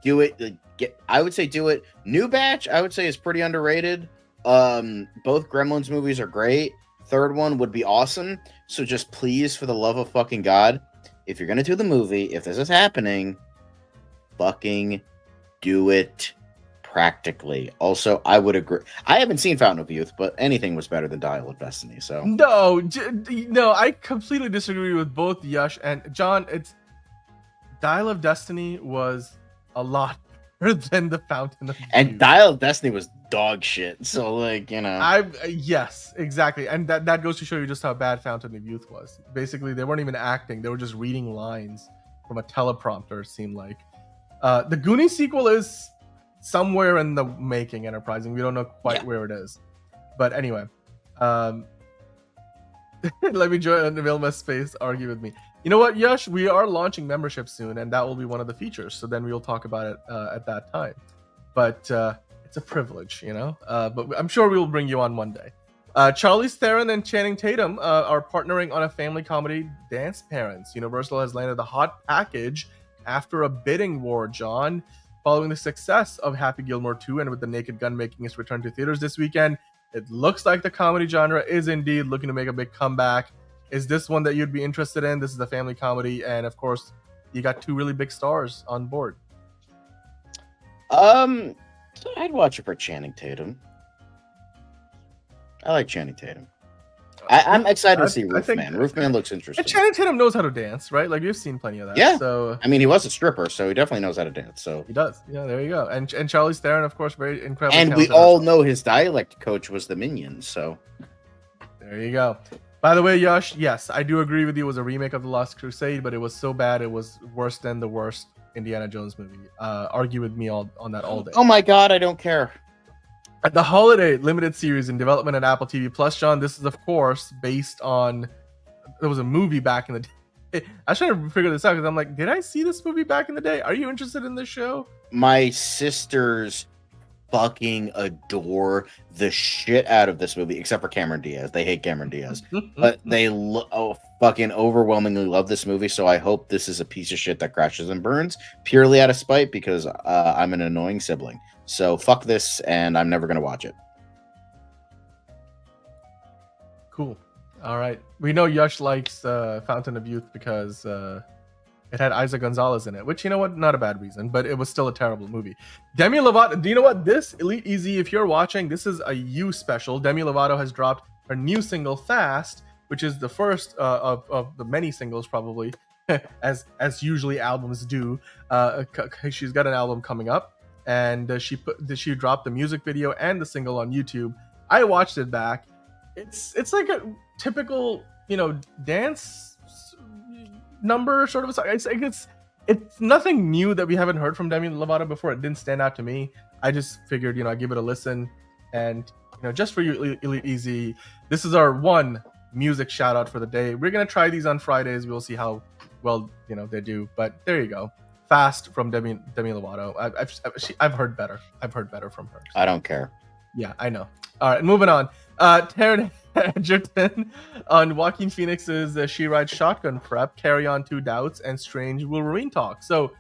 do it. I would say do it. New Batch, I would say, is pretty underrated. Both Gremlins movies are great. Third one would be awesome. So just please, for the love of fucking God, if you're gonna do the movie, if this is happening, fucking do it practically. Also, I would agree. I haven't seen Fountain of Youth, but anything was better than Dial of Destiny. So no, I completely disagree with both Yash and John. It's Dial of Destiny was a lot better than the Fountain of Youth. And Dial of Destiny was dog shit. So yes, exactly, and that goes to show you just how bad Fountain of Youth was. Basically, they weren't even acting; they were just reading lines from a teleprompter. It seemed like the Goonies sequel is somewhere in the making, Enterprising. We don't know quite where it is, but anyway, let me join Vilma's space. Argue with me. You know what, Yash? We are launching membership soon, and that will be one of the features. So then we'll talk about it at that time. But it's a privilege, But I'm sure we will bring you on one day. Charlize Theron and Channing Tatum are partnering on a family comedy, Dance Parents. Universal has landed the hot package after a bidding war, John. Following the success of Happy Gilmore 2 and with The Naked Gun making its return to theaters this weekend, it looks like the comedy genre is indeed looking to make a big comeback. Is this one that you'd be interested in? This is a family comedy, and of course, you got 2 really big stars on board. I'd watch it for Channing Tatum. I like Channing Tatum. I'm excited to see Roofman. Roofman looks interesting. And Channing Tatum knows how to dance, right? Like, we've seen plenty of that. Yeah. So I mean, he was a stripper, so he definitely knows how to dance. So he does. Yeah, there you go. And Charlize Theron, of course, very incredible. And we all know his dialect coach was the Minions. So there you go. By the way, Yash, yes, I do agree with you. It was a remake of The Lost Crusade, but it was so bad it was worse than the worst Indiana Jones movie. Argue with me on that all day. Oh my god, I don't care. The Holiday limited series in development at Apple TV Plus, John. This is, of course, based on. There was a movie back in the day. I was trying to figure this out because I'm like, did I see this movie back in the day? Are you interested in this show? My sisters fucking adore the shit out of this movie, except for Cameron Diaz. They hate Cameron Diaz, but they fucking overwhelmingly love this movie. So I hope this is a piece of shit that crashes and burns purely out of spite because I'm an annoying sibling. So fuck this, and I'm never gonna watch it. Cool. All right. We know Yash likes Fountain of Youth because it had Isaac Gonzalez in it, which, you know what, not a bad reason, but it was still a terrible movie. Demi Lovato, do you know what? This, Elite Easy, if you're watching, this is a You special. Demi Lovato has dropped her new single, Fast, which is the first of the many singles, probably, as usually albums do. She's got an album coming up, and she dropped the music video and the single on YouTube. I watched it back. It's like a typical, dance number sort of a song. It's nothing new that we haven't heard from Demi Lovato before. It didn't stand out to me. I just figured, I'd give it a listen. And, just for you, Elite Easy, this is our one music shout out for the day. We're going to try these on Fridays. We'll see how well, they do. But there you go. Fast from Demi Lovato. I've heard better. I've heard better from her. So. I don't care. Yeah, I know. All right, moving on. Taron Egerton on Joaquin Phoenix's She Rides Shotgun prep, Carry On Two Doubts, and Strange Wolverine talk. So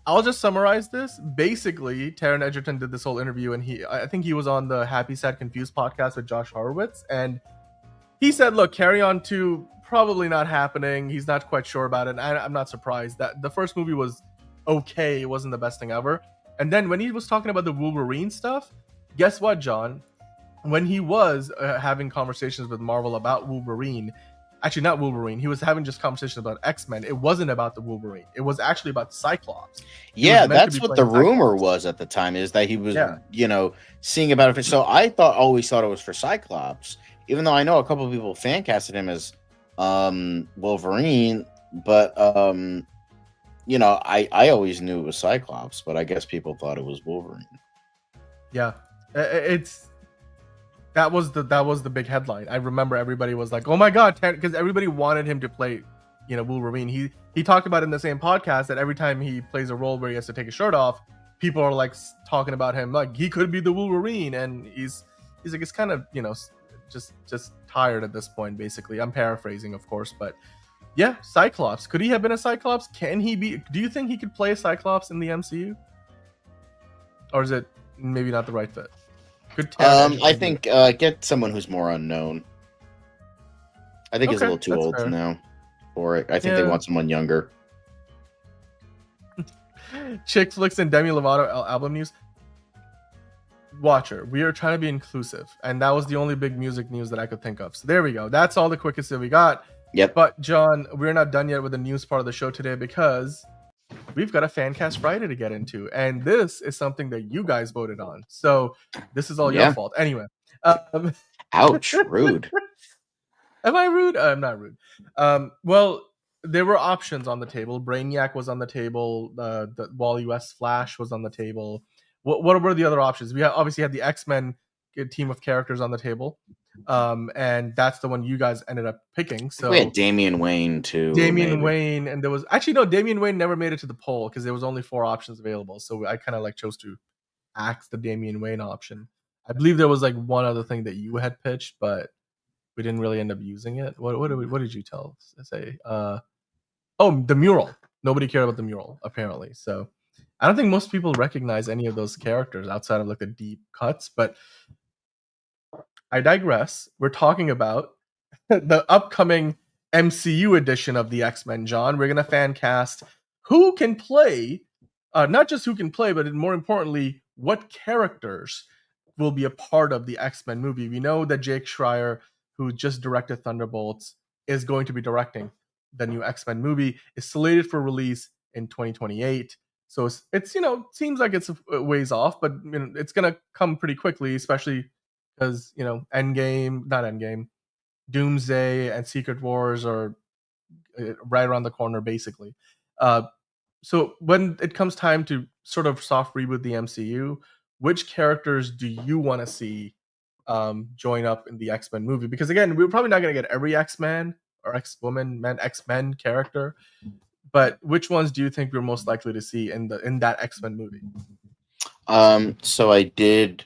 I'll just summarize this. Basically, Taron Egerton did this whole interview, and I think he was on the Happy, Sad, Confused podcast with Josh Horowitz, and he said, look, Carry On 2 probably not happening. He's not quite sure about it. And I'm not surprised that the first movie was okay. It wasn't the best thing ever. And then when he was talking about the Wolverine stuff, guess what, John? When he was having conversations with Marvel about Wolverine, actually not Wolverine, he was having just conversations about X-Men. It wasn't about the Wolverine. It was actually about Cyclops. Yeah, that's what the rumor was at the time, is that he was, seeing about it. So I always thought it was for Cyclops, even though I know a couple of people fan casted him as Wolverine, but I always knew it was Cyclops, but I guess people thought it was Wolverine. Yeah, that was the big headline. I remember everybody was like, "Oh my god," because everybody wanted him to play, Wolverine. He talked about in the same podcast that every time he plays a role where he has to take his shirt off, people are like talking about him like he could be the Wolverine, and he's like, it's kind of just tired at this point. Basically, I'm paraphrasing, of course, but yeah, Cyclops. Could he have been a Cyclops? Can he be? Do you think he could play a Cyclops in the MCU, or is it maybe not the right fit? I think get someone who's more unknown. I think he's a little too old now for it. I think they want someone younger. Chick flicks and Demi Lovato album news. Watcher, we are trying to be inclusive, and that was the only big music news that I could think of. So there we go. That's all the quickest that we got. Yep. But John, we're not done yet with the news part of the show today because we've got a Fancast Friday to get into, and this is something that you guys voted on. So this is all your fault. Anyway. Ouch, rude. Am I rude? I'm not rude. Well, there were options on the table. Brainiac was on the table. The Wally West Flash was on the table. What were the other options? We obviously had the X-Men team of characters on the table. And that's the one you guys ended up picking. So we had Damian Wayne too. Wayne, and there was actually no, Damian Wayne never made it to the poll because there was only 4 options available. So I kind of chose to axe the Damian Wayne option. I believe there was one other thing that you had pitched, but we didn't really end up using it. What did you say? The mural. Nobody cared about the mural apparently. So I don't think most people recognize any of those characters outside of the deep cuts, but I digress. We're talking about the upcoming MCU edition of the X-Men, John. We're going to fan cast who can play, not just who can play, but more importantly, what characters will be a part of the X-Men movie. We know that Jake Schreier, who just directed Thunderbolts, is going to be directing the new X-Men movie. Is slated for release in 2028. So it's seems like it's a ways off, but it's going to come pretty quickly, especially because, Doomsday and Secret Wars are right around the corner, basically. So when it comes time to sort of soft reboot the MCU, which characters do you want to see join up in the X-Men movie? Because again, we're probably not going to get every X-Man or X-Men character, but which ones do you think we're most likely to see in that X-Men movie? So I did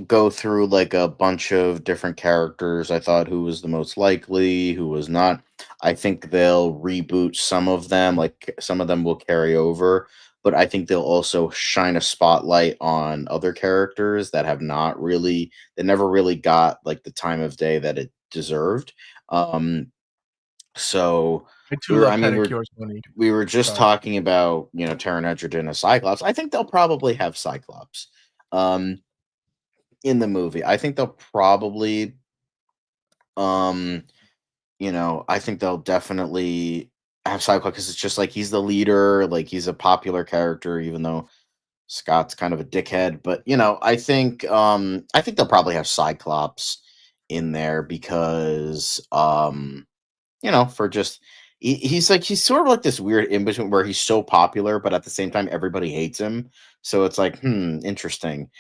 go through like a bunch of different characters. I thought who was the most likely, who was not. I think they'll reboot some of them, like some of them will carry over, but I think they'll also shine a spotlight on other characters that never really got like the time of day that it deserved. So I too love Pedicures money. we were just talking about, Taron Egerton as Cyclops. I think they'll probably have Cyclops in the movie. I think they'll probably, I think they'll definitely have Cyclops because it's just like he's the leader, like he's a popular character, even though Scott's kind of a dickhead. But I think they'll probably have Cyclops in there because, for just he's sort of like this weird in between where he's so popular, but at the same time everybody hates him. So it's like, interesting.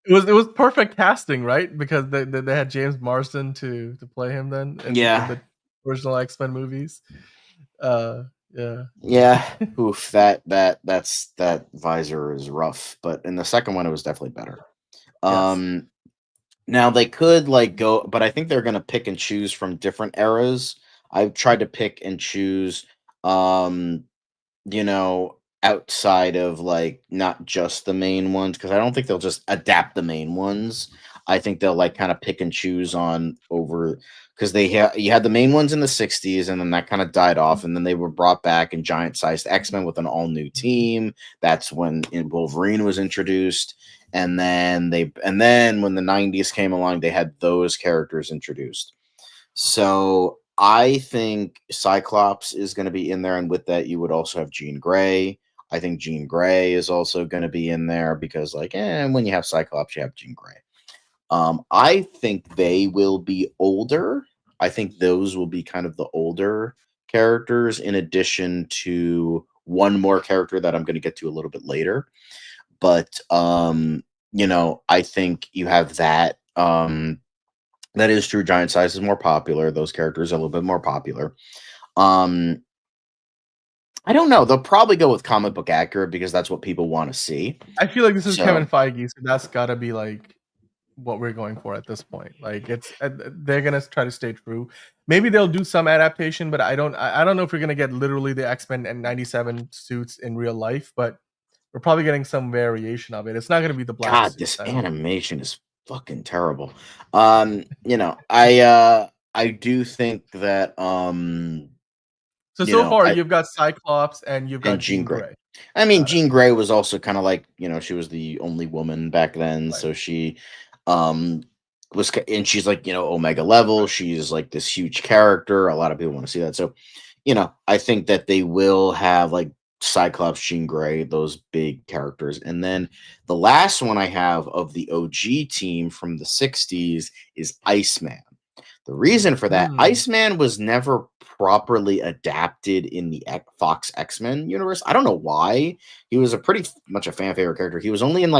It was perfect casting, right? Because they had James Marsden to play him then in the original X-Men movies. Yeah. Oof, that visor is rough, but in the second one it was definitely better. Yes. Now they could go, but I think they're gonna pick and choose from different eras. I've tried to pick and choose, outside of not just the main ones, because I don't think they'll just adapt the main ones. I think they'll kind of pick and choose on over, because you had the main ones in the 60s and then that kind of died off, and then they were brought back in giant sized X-Men with an all new team. That's when Wolverine was introduced. And then when the 90s came along, they had those characters introduced. So I think Cyclops is going to be in there, and with that, you would also have Jean Grey. I think Jean Grey is also going to be in there because, when you have Cyclops, you have Jean Grey. I think they will be older. I think those will be kind of the older characters, in addition to one more character that I'm going to get to a little bit later. But I think you have that. That is true. Giant size is more popular. Those characters are a little bit more popular. I don't know. They'll probably go with comic book accurate because that's what people want to see. I feel like this is Kevin Feige, so that's got to be what we're going for at this point. They're gonna try to stay true. Maybe they'll do some adaptation, but I don't know if we're gonna get literally the X-Men and 97 suits in real life, but we're probably getting some variation of it. It's not gonna be the black. God, this animation is fucking terrible. I do think that so far you've got Cyclops and you've got Jean Grey. I mean, Jean Grey was also kind of she was the only woman back then, right. So she was, and she's Omega level. She's this huge character. A lot of people want to see that. So, I think that they will have Cyclops, Jean Grey, those big characters. And then the last one I have of the OG team from the 60s is Iceman. The reason for that, Iceman was never properly adapted in the Fox X-Men universe. I don't know why. He was pretty much a fan favorite character. He was only in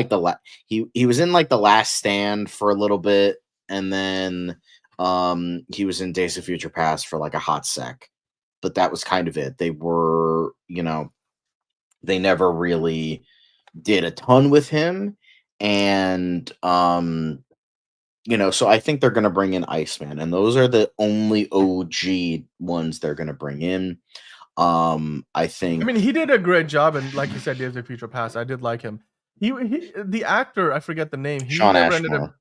he was in The Last Stand for a little bit, and then he was in Days of Future Past for a hot sec. But that was kind of it. They were, they never really did a ton with him. And so I think they're going to bring in Iceman, and those are the only OG ones they're going to bring in. I think. He did a great job, and like you said, Days of Future Past. I did like him. He the actor, I forget the name. Sean Ashmore.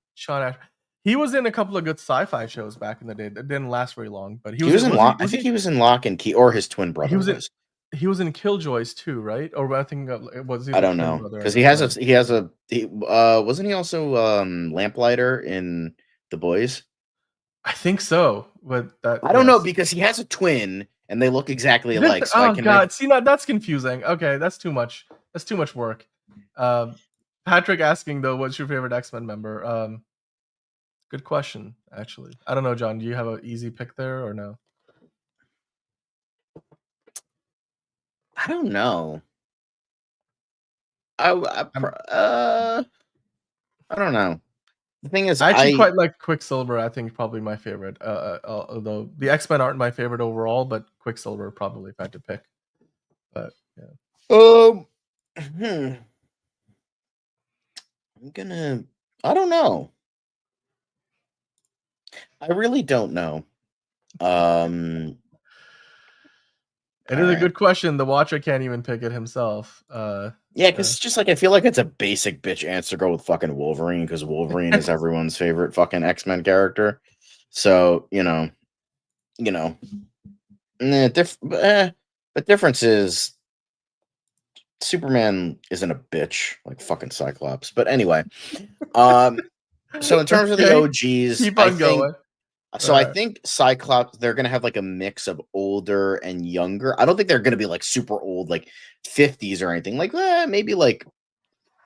He was in a couple of good sci-fi shows back in the day. That didn't last very long, but he was in Lock. I think he was in Lock and Key, or his twin brother. He was in Killjoys too, right? Or I think it was. I don't know, because he wasn't he also Lamplighter in The Boys? I think so, but I don't know, because he has a twin and they look exactly alike. So God, see, that's confusing. Okay, that's too much. That's too much work. Patrick asking though, what's your favorite X-Men member? Good question, actually. I don't know, John. Do you have an easy pick there or no? I don't know. I don't know. The thing is, I actually quite like Quicksilver. I think probably my favorite. Although the X-Men aren't my favorite overall, but Quicksilver probably if I had to pick. But yeah. I don't know. I really don't know. It is a good question. The Watcher can't even pick it himself. Yeah, because it's just like I feel like it's a basic bitch answer. Go with fucking Wolverine because Wolverine is everyone's favorite fucking X-Men character. So but difference is Superman isn't a bitch like fucking Cyclops. But anyway, so in terms of the OGs, keep on going. I think Cyclops, they're going to have like a mix of older and younger. I don't think they're going to be like super old, like 50s or anything. Like maybe like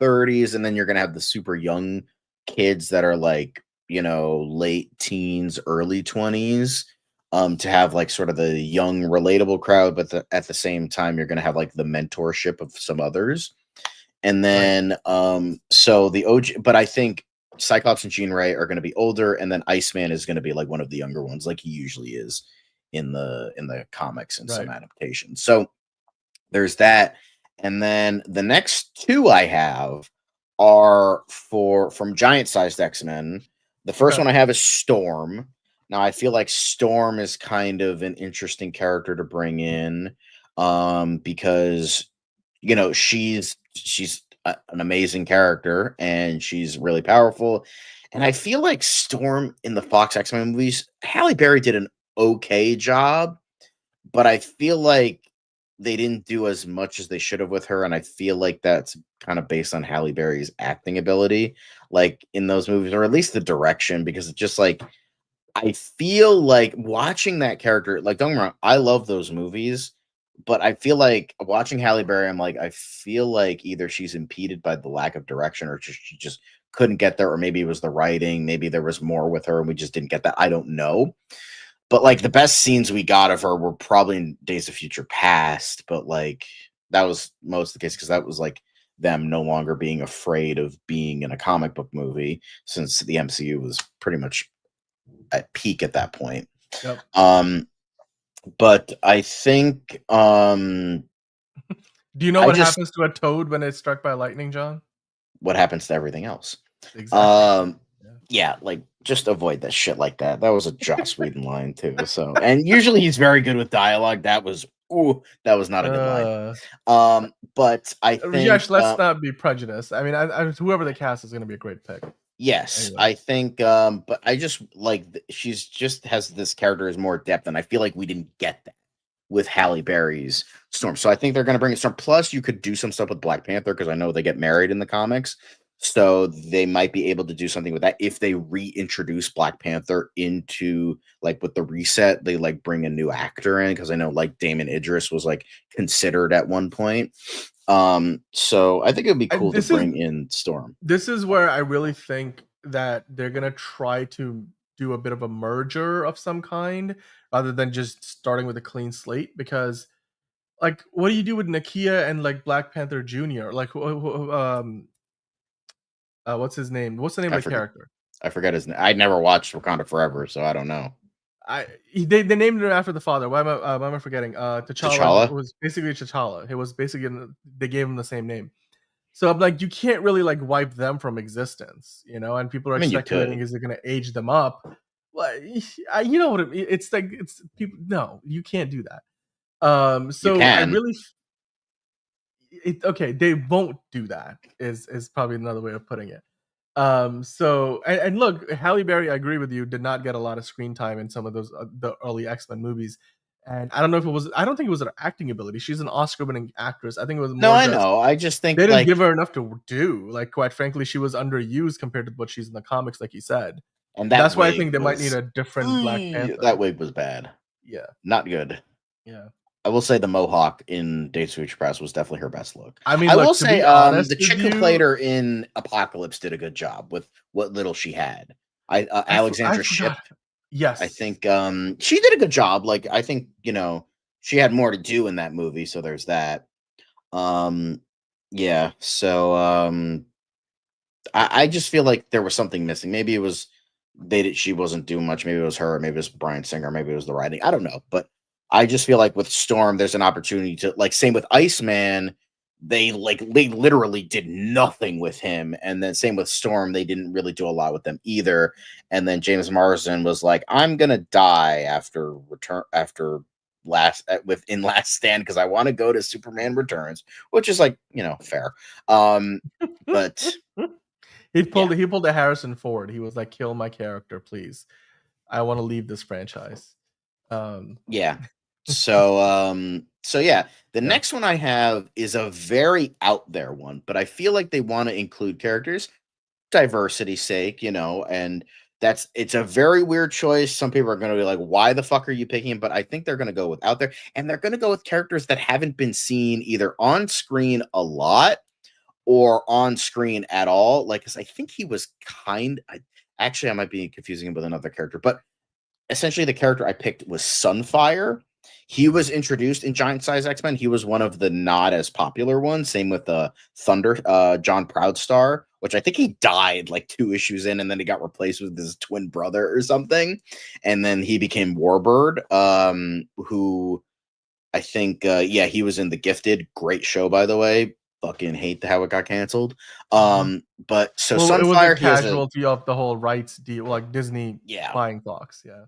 30s. And then you're going to have the super young kids that are like, late teens, early 20s to have like sort of the young, relatable crowd. But at the same time, you're going to have like the mentorship of some others. And then, so the OG, but I think Cyclops and Jean Grey are going to be older, and then Iceman is going to be like one of the younger ones, like he usually is in the comics and some adaptations. So there's that, and then the next two I have are from giant-sized X-Men. The first one I have is Storm. Now I feel like Storm is kind of an interesting character to bring in, because she's an amazing character and she's really powerful. And I feel like Storm in the Fox X-Men movies, Halle Berry did an okay job, but I feel like they didn't do as much as they should have with her. And I feel like that's kind of based on Halle Berry's acting ability, like in those movies, or at least the direction, because it's just like, I feel like watching that character, like, don't get me wrong, I love those movies, but I feel like watching Halle Berry, I'm like, I feel like either she's impeded by the lack of direction or she just couldn't get there, or maybe it was the writing, maybe there was more with her and we just didn't get that. I don't know. But like the best scenes we got of her were probably in Days of Future Past, but like that was most of the case because that was like them no longer being afraid of being in a comic book movie, since the MCU was pretty much at peak at that point. Yep. But I think do you know what happens to a toad when it's struck by lightning, John? What happens to everything else? Exactly. Yeah, like just avoid that shit like that. That was a Joss Whedon line too. So, and usually he's very good with dialogue. That was not a good line. But I think Yes, let's not be prejudiced. I mean, whoever the cast is going to be a great pick. Yes, anyway. I think, but I just like she's just has this character as more depth, and I feel like we didn't get that with Halle Berry's Storm. So I think they're going to bring Storm. Plus, you could do some stuff with Black Panther because I know they get married in the comics, so they might be able to do something with that if they reintroduce Black Panther into like with the reset. They like bring a new actor in because I know like Damon Idris was like considered at one point. So I think it would be cool to bring in Storm. This is where I really think that they're gonna try to do a bit of a merger of some kind rather than just starting with a clean slate, because like what do you do with Nakia and like Black Panther Jr.? Like what's his name? What's the name of the character? I forget his name. I never watched Wakanda Forever, so I don't know. They named it after the father. Why am I forgetting? T'Challa was basically T'Challa. It was basically they gave him the same name. So I'm like, you can't really like wipe them from existence, and people are speculating is it going to age them up? Well, you know what it's like. It's people. No, you can't do that. So I really, okay, they won't do that. Is probably another way of putting it. So and look, Halle Berry, I agree with you, did not get a lot of screen time in some of those the early X-Men movies, and I don't know if it was. I don't think it was her acting ability. She's an Oscar-winning actress. I think it was more. No, I know. I just think they didn't give her enough to do. Like, quite frankly, she was underused compared to what she's in the comics, like you said. And that's why I think they might need a different Black Panther. That wig was bad. Yeah, not good. Yeah. I will say the mohawk in Days of Future Past was definitely her best look. I mean, I will say the chick who played her in Apocalypse did a good job with what little she had. Alexandra Shipp. forgot. Yes. I think she did a good job. Like, I think, she had more to do in that movie, so there's that. Yeah, so I just feel like there was something missing. Maybe it was she wasn't doing much. Maybe it was her, maybe it was Bryan Singer, maybe it was the writing. I don't know. But I just feel like with Storm, there's an opportunity to, like, same with Iceman. They literally did nothing with him, and then same with Storm, they didn't really do a lot with them either. And then James Marsden was like, "I'm gonna die after Last Stand because I want to go to Superman Returns," which is like, fair. But he pulled a Harrison Ford. He was like, "Kill my character, please. I want to leave this franchise." Yeah. So yeah, the next one I have is a very out there one, but I feel like they want to include characters, diversity's sake, and it's a very weird choice. Some people are going to be like, "Why the fuck are you picking him?" But I think they're going to go with out there, and they're going to go with characters that haven't been seen either on screen a lot or on screen at all. Like, 'cause I think he was I might be confusing him with another character, but essentially the character I picked was Sunfire. He was introduced in Giant Size X-Men. He was one of the not as popular ones. Same with Thunder, John Proudstar, which I think he died like 2 issues in, and then he got replaced with his twin brother or something. And then he became Warbird, who I think, he was in The Gifted. Great show, by the way. Fucking hate how it got canceled. But so Sunfire, it was a casualty of the whole rights deal, like Disney buying Fox. Yeah.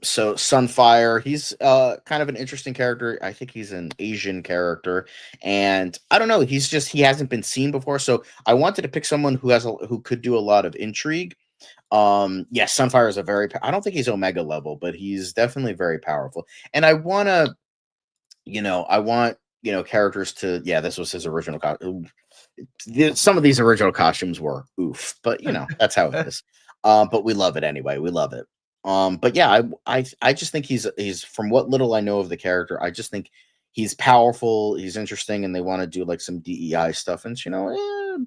So Sunfire, he's kind of an interesting character. I think he's an Asian character, and I don't know. He hasn't been seen before, so I wanted to pick someone who could do a lot of intrigue. Sunfire is I don't think he's Omega level, but he's definitely very powerful. And I want characters to, this was his original costume. Some of these original costumes were oof, but that's how it is. But we love it anyway. We love it. But yeah, I just think he's from what little I know of the character, I just think he's powerful, he's interesting, and they want to do like some DEI stuff, and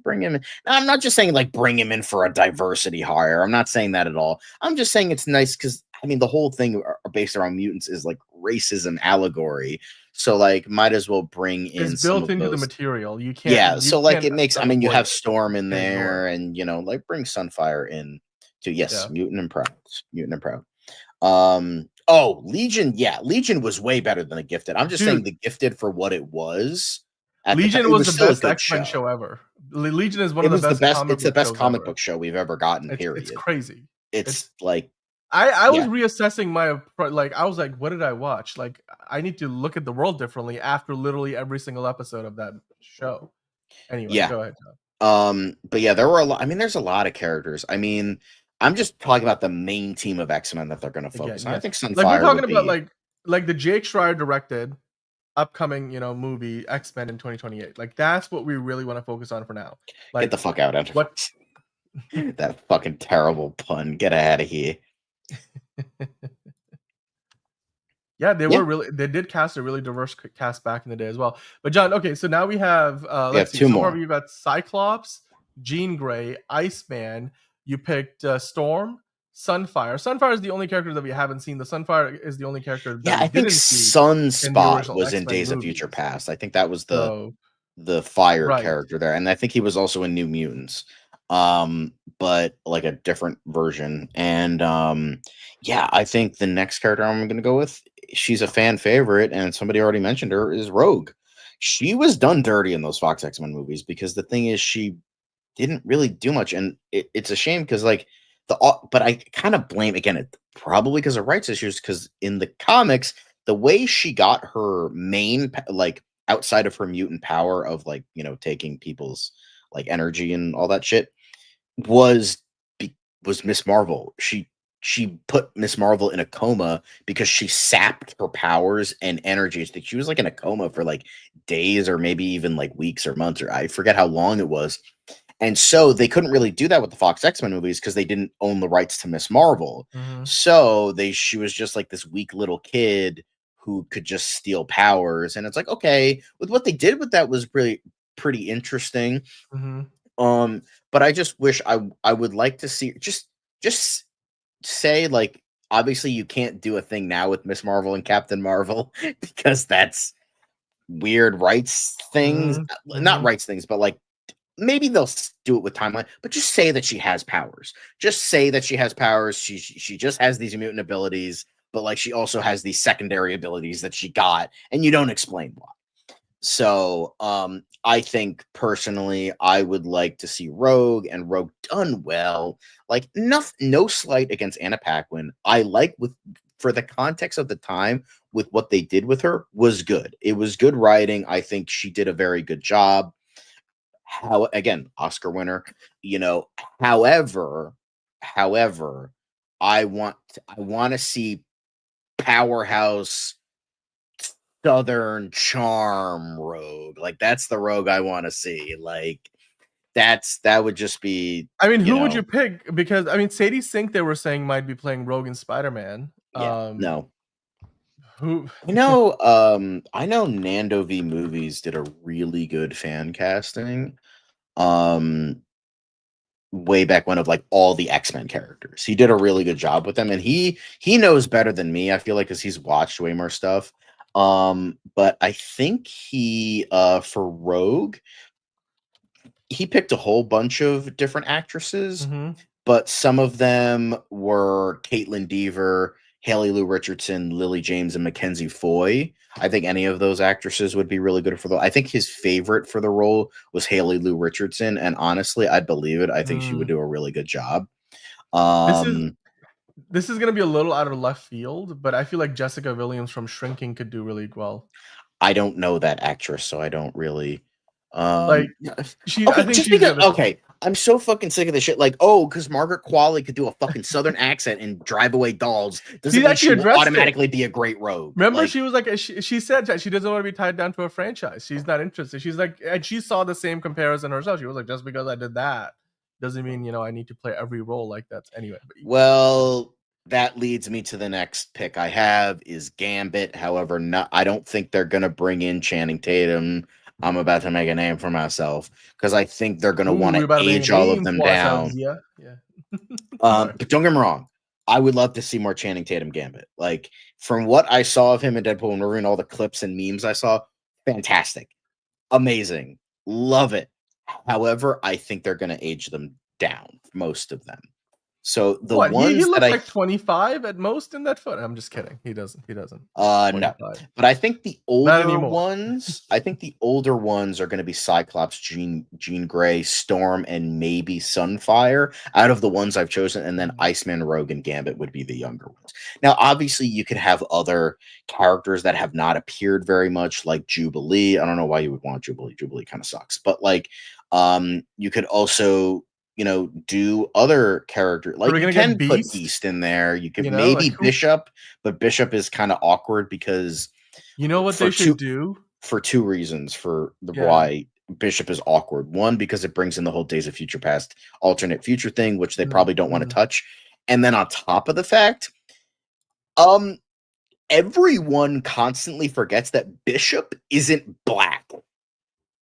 bring him in. Now, I'm not just saying like bring him in for a diversity hire. I'm not saying that at all. I'm just saying it's nice because the whole thing based around mutants is like racism allegory. So like, might as well bring in. It's built into the material. You can't. Yeah. So like, it makes. You have Storm in there, and like bring Sunfire in too. Yes, Mutant and Proud. Mutant and Proud. Legion. Yeah, Legion was way better than The Gifted. I'm just saying The Gifted for what it was. Legion was the best X-Men show ever. Legion is one of the best. It's the best comic book show we've ever gotten. Period. It's crazy. It's like. I was reassessing I was like, what did I watch? Like, I need to look at the world differently after literally every single episode of that show. Anyway, go ahead, Tom. But yeah, there were a lot. There's a lot of characters. I'm just talking about the main team of X-Men that they're going to focus on. I think Sunfire. Like, we're talking about like the Jake Schreier directed upcoming movie X-Men in 2028. Like, that's what we really want to focus on for now. Like, get the fuck out, Andrew. What? That fucking terrible pun. Get out of here. They did cast a really diverse cast back in the day as well. But John, okay, so now we have let's see, 2 more. You got Cyclops, Jean Grey, Iceman. You picked Storm, Sunfire. Sunfire is the only character that we haven't seen. The Sunfire is the only character that I think Sunspot was in Days of Future Past. I think that was the fire character there, and I think he was also in New Mutants. But like a different version. And I think the next character I'm going to go with, she's a fan favorite, and somebody already mentioned her, is Rogue. She was done dirty in those Fox X-Men movies because the thing is, she didn't really do much, and it's a shame because like but I kind of blame it probably because of rights issues, because in the comics, the way she got her main like outside of her mutant power of like taking people's like energy and all that shit was Miss Marvel. She put Miss Marvel in a coma because she sapped her powers and energy. She was like in a coma for like days or maybe even like weeks or months, or I forget how long it was. And so they couldn't really do that with the Fox X-Men movies because they didn't own the rights to Miss Marvel. Mm-hmm. So she was just like this weak little kid who could just steal powers. And it's like, okay, with what they did with that was really pretty interesting. Mm-hmm. But I just wish I would like to see just just say like, obviously you can't do a thing now with Miss Marvel and Captain Marvel because that's weird rights things, not rights things, but like maybe they'll do it with timeline, but just say that she has powers. Just say that she has powers. She just has these mutant abilities, but like she also has these secondary abilities that she got, and you don't explain why. So I think personally I would like to see Rogue and Rogue done well. Like no slight against Anna Paquin. I like for the context of the time with what they did with her was good. It was good writing. I think she did a very good job. How again, Oscar winner, you know, however, I want to see powerhouse Southern charm Rogue. Like that's the Rogue I want to see. Like that would just be. I mean, who would you pick? Because I mean, Sadie Sink they were saying might be playing Rogue in Spider-Man. Yeah, no. Who I know Nando V Movies did a really good fan casting. Way back when of like all the X-Men characters. He did a really good job with them, and he knows better than me, I feel like, because he's watched way more stuff. But I think he for Rogue, he picked a whole bunch of different actresses, but some of them were Caitlin Dever, Haley Lou Richardson, Lily James, and Mackenzie Foy. I think any of those actresses would be really good for the. I think his favorite for the role was Haley Lou Richardson, and honestly, I believe it. I think she would do a really good job. This is gonna be a little out of left field, but I feel like Jessica Williams from Shrinking could do really well. I don't know that actress, so I don't really. Like she, okay, I think just because. Okay, I'm so fucking sick of this shit. Like, oh, because Margaret Qualley could do a fucking Southern accent and drive away dolls doesn't mean she will automatically be a great Rogue. Remember, she was like, she said that she doesn't want to be tied down to a franchise. She's not interested. She's like, and she saw the same comparison herself. She was like, just because I did that doesn't mean I need to play every role like that. Anyway. Well, that leads me to the next pick I have is Gambit. However, I don't think they're gonna bring in Channing Tatum. I'm about to make a name for myself because I think they're going to want to age all of them down. Yeah. But don't get me wrong. I would love to see more Channing Tatum Gambit. Like from what I saw of him in Deadpool and Wolverine, all the clips and memes I saw, fantastic, amazing, love it. However, I think they're going to age them down, most of them. So the ones he looks that like 25 at most in that photo. I'm just kidding. He doesn't. No. But I think the older ones, are going to be Cyclops, Jean Grey, Storm, and maybe Sunfire out of the ones I've chosen, and then Iceman, Rogue, and Gambit would be the younger ones. Now, obviously, you could have other characters that have not appeared very much, like Jubilee. I don't know why you would want Jubilee. Jubilee kind of sucks, but like, you could also do other characters. Like you can put Beast in there. You could maybe like Bishop, but Bishop is kind of awkward because what they should do for two reasons for why Bishop is awkward. One, because it brings in the whole Days of Future Past alternate future thing, which they probably don't want to touch. And then on top of the fact, everyone constantly forgets that Bishop isn't black.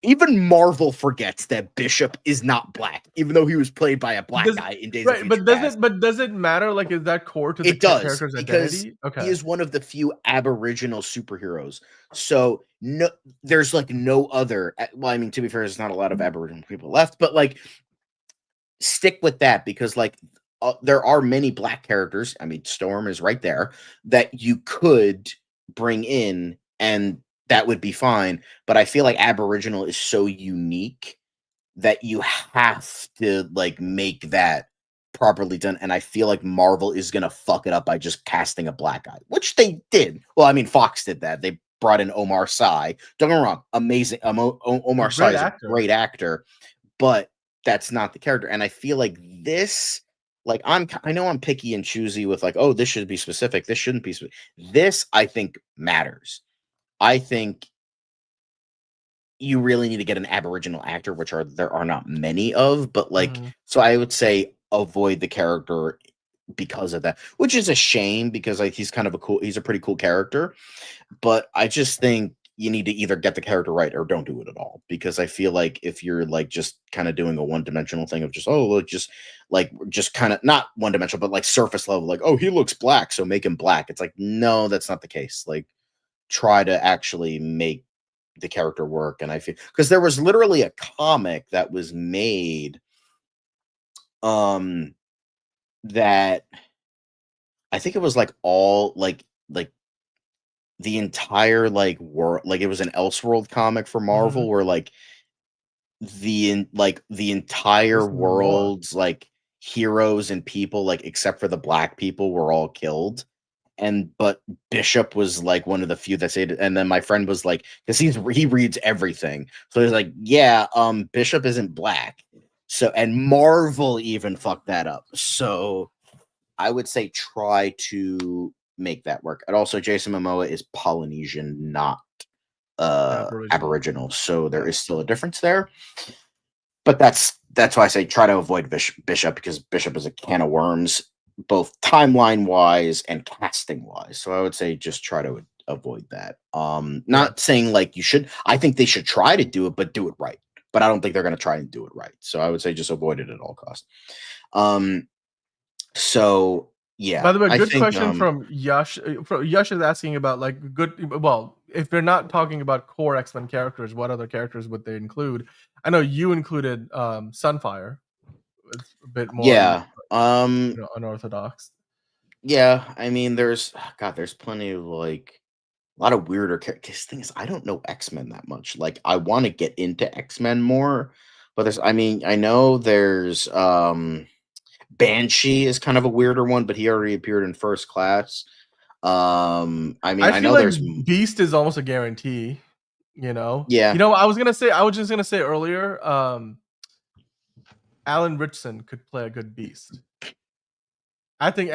Even Marvel forgets that Bishop is not black, even though he was played by a black guy in Days of Future Past. But does it matter? Like, is that core to the character's identity? Okay, he is one of the few Aboriginal superheroes. So no, there's like no other. Well, I mean, to be fair, there's not a lot of Aboriginal people left, but like, stick with that because like there are many black characters. I mean, Storm is right there that you could bring in and. That would be fine, but I feel like Aboriginal is so unique that you have to like make that properly done. And I feel like Marvel is gonna fuck it up by just casting a black guy, which they did. Well, I mean, Fox did that. They brought in Omar Sy. Don't get me wrong, amazing. Omar Sy is a great actor, but that's not the character. And I feel like this. Like I know I'm picky and choosy with like, oh, this should be specific. This shouldn't be specific. This I think matters. I think you really need to get an Aboriginal actor, which there are not many of, but like, so I would say avoid the character because of that, which is a shame because like he's a pretty cool character. But I just think, you need to either get the character right or don't do it at all. Because I feel like if you're like just kind of doing a one-dimensional thing of just look, just kind of not one-dimensional, but like surface level, like he looks black, so make him black. It's like no, that's not the case. Like try to actually make the character work. And I feel because there was literally a comic that was made that I think it was like all like the entire like world, like it was an Elseworld comic for Marvel where like the entire world's like heroes and people, like except for the black people, were all killed. But Bishop was like one of the few that said it. And then my friend was like, because he reads everything, so he's like, yeah, Bishop isn't black. So, and Marvel even fucked that up. So I would say try to make that work. And also Jason Momoa is Polynesian, not Aboriginal. So there is still a difference there. But that's why I say try to avoid Bishop, because Bishop is a can of worms, both timeline wise and casting wise. So I would say just try to avoid that. Not saying like you should. I think they should try to do it, but do it right. But I don't think they're going to try and do it right. So I would say just avoid it at all costs. So yeah. By the way, good question from Yash. Yash is asking about like good. Well, if they're not talking about core X-Men characters, what other characters would they include? I know you included Sunfire. It's a bit more unorthodox. Yeah, I mean, there's plenty of like a lot of weirder characters. Thing is, I don't know X-Men that much. Like, I want to get into X-Men more, but I know there's Banshee is kind of a weirder one, but he already appeared in First Class. I know like there's Beast is almost a guarantee. Yeah. I was just gonna say earlier, Alan Ritchson could play a good Beast. I think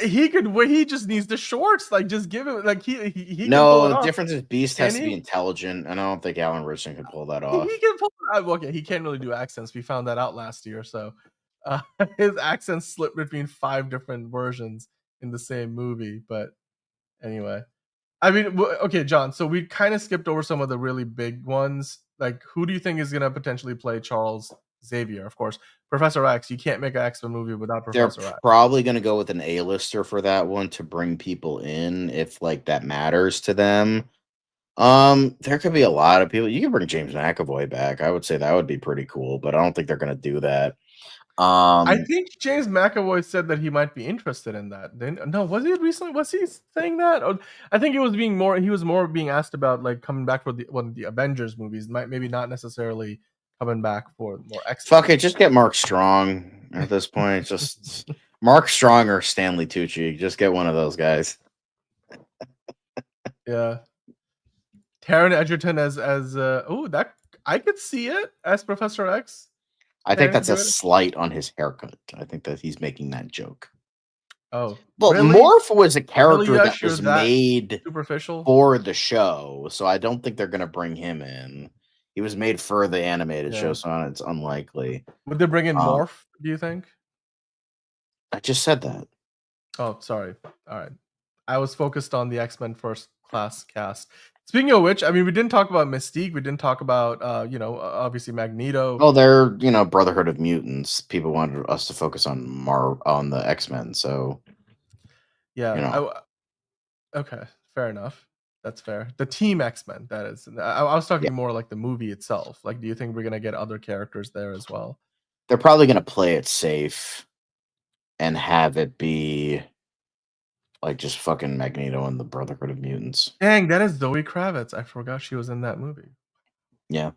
he could. He just needs the shorts. Like, just give him like he. No, the difference is Beast has to be intelligent, and I don't think Alan Ritchson could pull that off. He can pull it out. Okay, he can't really do accents. We found that out last year. So his accents slipped between 5 different versions in the same movie. But anyway, I mean, okay, John. So we kind of skipped over some of the really big ones. Like, who do you think is going to potentially play Charles Xavier? Of course, Professor X. You can't make an X-Men movie without Professor X. They're probably going to go with an A-lister for that one to bring people in if like that matters to them. There could be a lot of people. You can bring James McAvoy back. I would say that would be pretty cool, but I don't think they're going to do that. I think James McAvoy said that he might be interested in that. No, was he recently? Was he saying that? Or, I think he was more being asked about like coming back for one of the Avengers movies. Maybe not necessarily coming back for more X. Fuck it, just get Mark Strong at this point. Just Mark Strong or Stanley Tucci. Just get one of those guys. Yeah. Taron Egerton as that I could see it as Professor X. I think that's a slight on his haircut. I think that he's making that joke. Oh, well, really? Morph was a character Really, that was made superficial for the show, so I don't think they're going to bring him in. He was made for the animated show, so it's unlikely. Would they bring in Morph, do you think? I just said that. Oh, sorry. All right. I was focused on the X-Men First Class cast. Speaking of which, I mean, we didn't talk about Mystique. We didn't talk about, obviously Magneto. Oh, they're, Brotherhood of Mutants. People wanted us to focus on the X-Men, so. Yeah. Okay, fair enough. That's fair. The Team X-Men, that is. I was talking more like the movie itself. Like, do you think we're going to get other characters there as well? They're probably going to play it safe and have it be like just fucking Magneto and the Brotherhood of Mutants. Dang, that is Zoe Kravitz. I forgot she was in that movie. Yeah.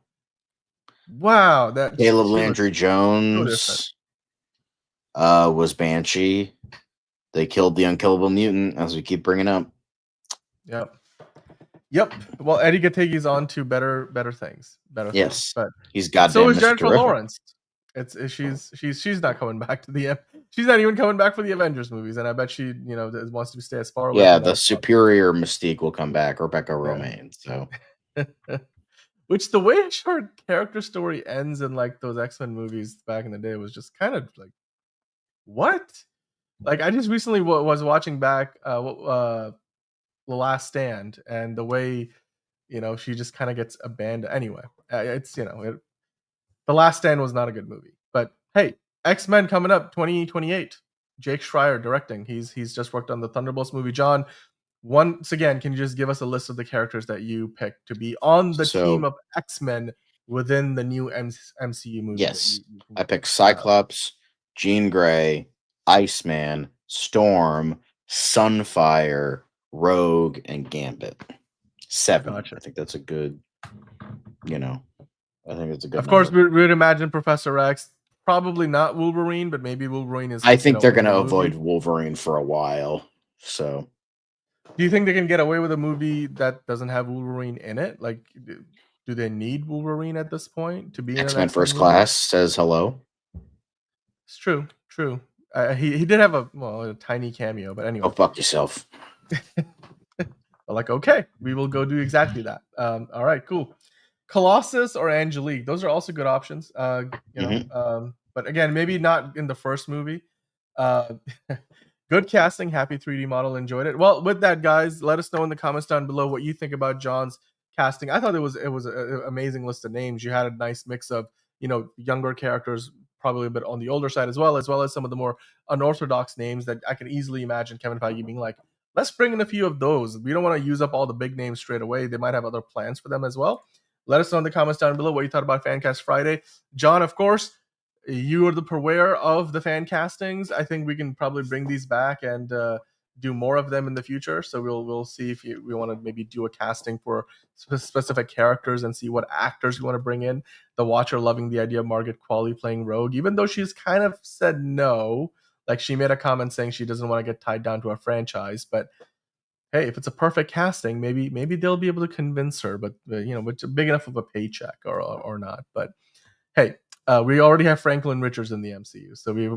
Wow. Caleb Landry Jones was Banshee. They killed the unkillable mutant, as we keep bringing up. Yep. Well, Eddie Gategi's on to better things. Yes, but he's goddamn. So is Mr. Jennifer Terrific. Lawrence. She's not coming back to she's not even coming back for the Avengers movies, and I bet she wants to stay as far away. Yeah, the superior Mystique will come back, Rebecca Romaine. So, which the way her character story ends in like those X-Men movies back in the day was just kind of like, what? Like, I just recently was watching back The Last Stand, and the way she just kind of gets abandoned. Anyway, it's The Last Stand was not a good movie, but hey, X-Men coming up 2028. Jake Schreier directing. He's just worked on the Thunderbolts movie. John, once again, can you just give us a list of the characters that you picked to be on the team of X-Men within the new MCU movie? Yes, I picked Cyclops, Jean Grey, Iceman, Storm, Sunfire, Rogue, and Gambit. 7. Gotcha. I think that's a good, I think it's a good. Of course, we would imagine Professor X. Probably not Wolverine, but maybe Wolverine is. I think they're going to avoid Wolverine for a while. So, do you think they can get away with a movie that doesn't have Wolverine in it? Like, do they need Wolverine at this point to be in X-Men First Class says hello? It's true. He did have a tiny cameo, but anyway. Oh, fuck yourself. Like, okay, we will go do exactly that. All right, cool. Colossus or Angelique, those are also good options. But again, maybe not in the first movie. Good casting, happy 3D model, enjoyed it. Well, with that, guys, let us know in the comments down below what you think about John's casting. I thought it was an amazing list of names. You had a nice mix of younger characters, probably a bit on the older side as well as some of the more unorthodox names that I can easily imagine Kevin Feige being like, let's bring in a few of those. We don't want to use up all the big names straight away. They might have other plans for them as well. Let us know in the comments down below what you thought about Fancast Friday. John, of course, you are the purveyor of the fan castings. I think we can probably bring these back and do more of them in the future. So we'll see if we want to maybe do a casting for specific characters and see what actors we want to bring in. The Watcher loving the idea of Margaret Qualley playing Rogue, even though she's kind of said no. Like, she made a comment saying she doesn't want to get tied down to a franchise, but hey, if it's a perfect casting, maybe they'll be able to convince her. But it's big enough of a paycheck or not. But hey, we already have Franklin Richards in the MCU, so we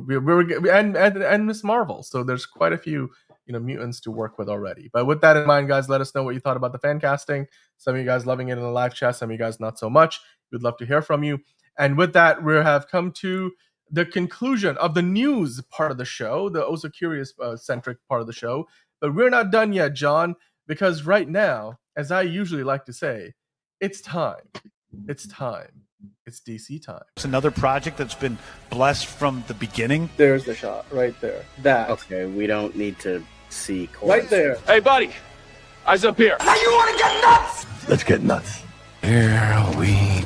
and Miss Marvel. So there's quite a few mutants to work with already. But with that in mind, guys, let us know what you thought about the fan casting. Some of you guys loving it in the live chat, some of you guys not so much. We'd love to hear from you. And with that, we have come to the conclusion of the news part of the show, the Also Curious centric part of the show. But we're not done yet, John, because right now, as I usually like to say, it's time. It's time. It's DC time. It's another project that's been blessed from the beginning. There's the shot right there. That. Okay, we don't need to see. Right there. Hey, buddy. Eyes up here. Now you want to get nuts? Let's get nuts. Here we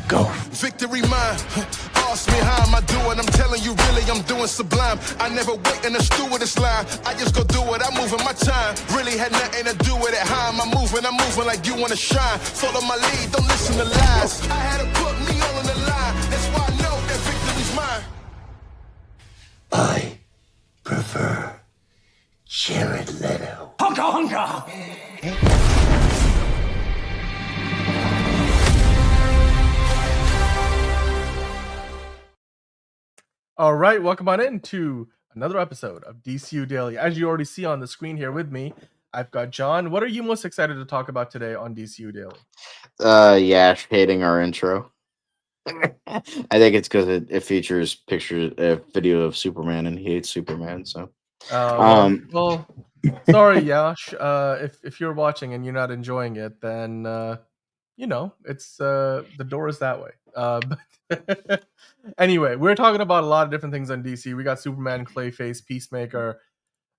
go. Victory mine. Ask me how am I doing? I'm telling you, really, I'm doing sublime. I never wait in a stewardess line. I just go do it. I'm moving my time. Really had nothing to do with it. How am I moving? I'm moving like you want to shine. Follow my lead. Don't listen to lies. I had to put me all on the line. That's why I know that victory's mine. I prefer Jared Leto. Hunka, hunka. All right, welcome on in to another episode of DCU Daily. As you already see on the screen here with me, I've got John. What are you most excited to talk about today on DCU Daily? Yash hating our intro. I think it's because it features video of Superman, and he hates Superman. So, well, sorry, Yash. If you're watching and you're not enjoying it, then it's the door is that way. But anyway, we're talking about a lot of different things on DC. We got Superman, Clayface, Peacemaker.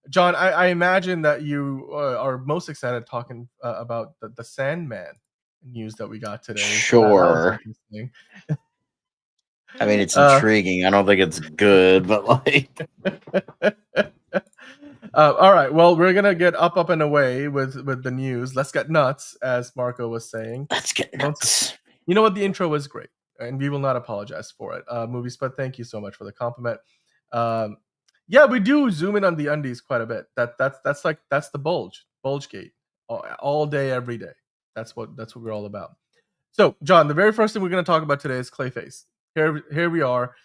John, I imagine that you are most excited talking about the Sandman news that we got today. Sure. I mean, it's intriguing. I don't think it's good, but like. All right. Well, we're gonna get up and away with the news. Let's get nuts, as Marco was saying. Let's get nuts. You know what? The intro was great, and we will not apologize for it. Movies, but thank you so much for the compliment. Yeah, we do zoom in on the undies quite a bit. That's the bulge gate, all day, every day. That's what we're all about. So, John, the very first thing we're going to talk about today is Clayface. Here we are.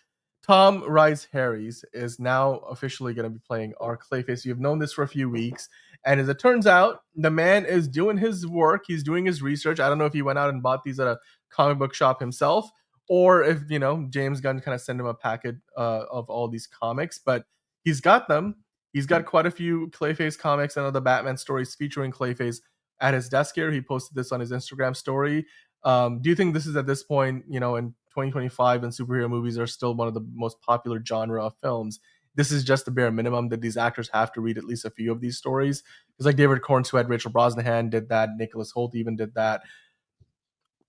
Tom Rice Harries is now officially going to be playing our Clayface. You've known this for a few weeks, and as it turns out, the man is doing his work. He's doing his research. I don't know if he went out and bought these at a comic book shop himself, or if James Gunn kind of sent him a packet of all these comics, but he's got them. He's got quite a few Clayface comics and other Batman stories featuring Clayface at his desk here. He posted this on his Instagram story. Do you think this is at this point, in 2025, and superhero movies are still one of the most popular genre of films, this is just the bare minimum that these actors have to read at least a few of these stories? Because like David Cornsweet, Rachel Brosnahan did that, Nicholas Hoult even did that.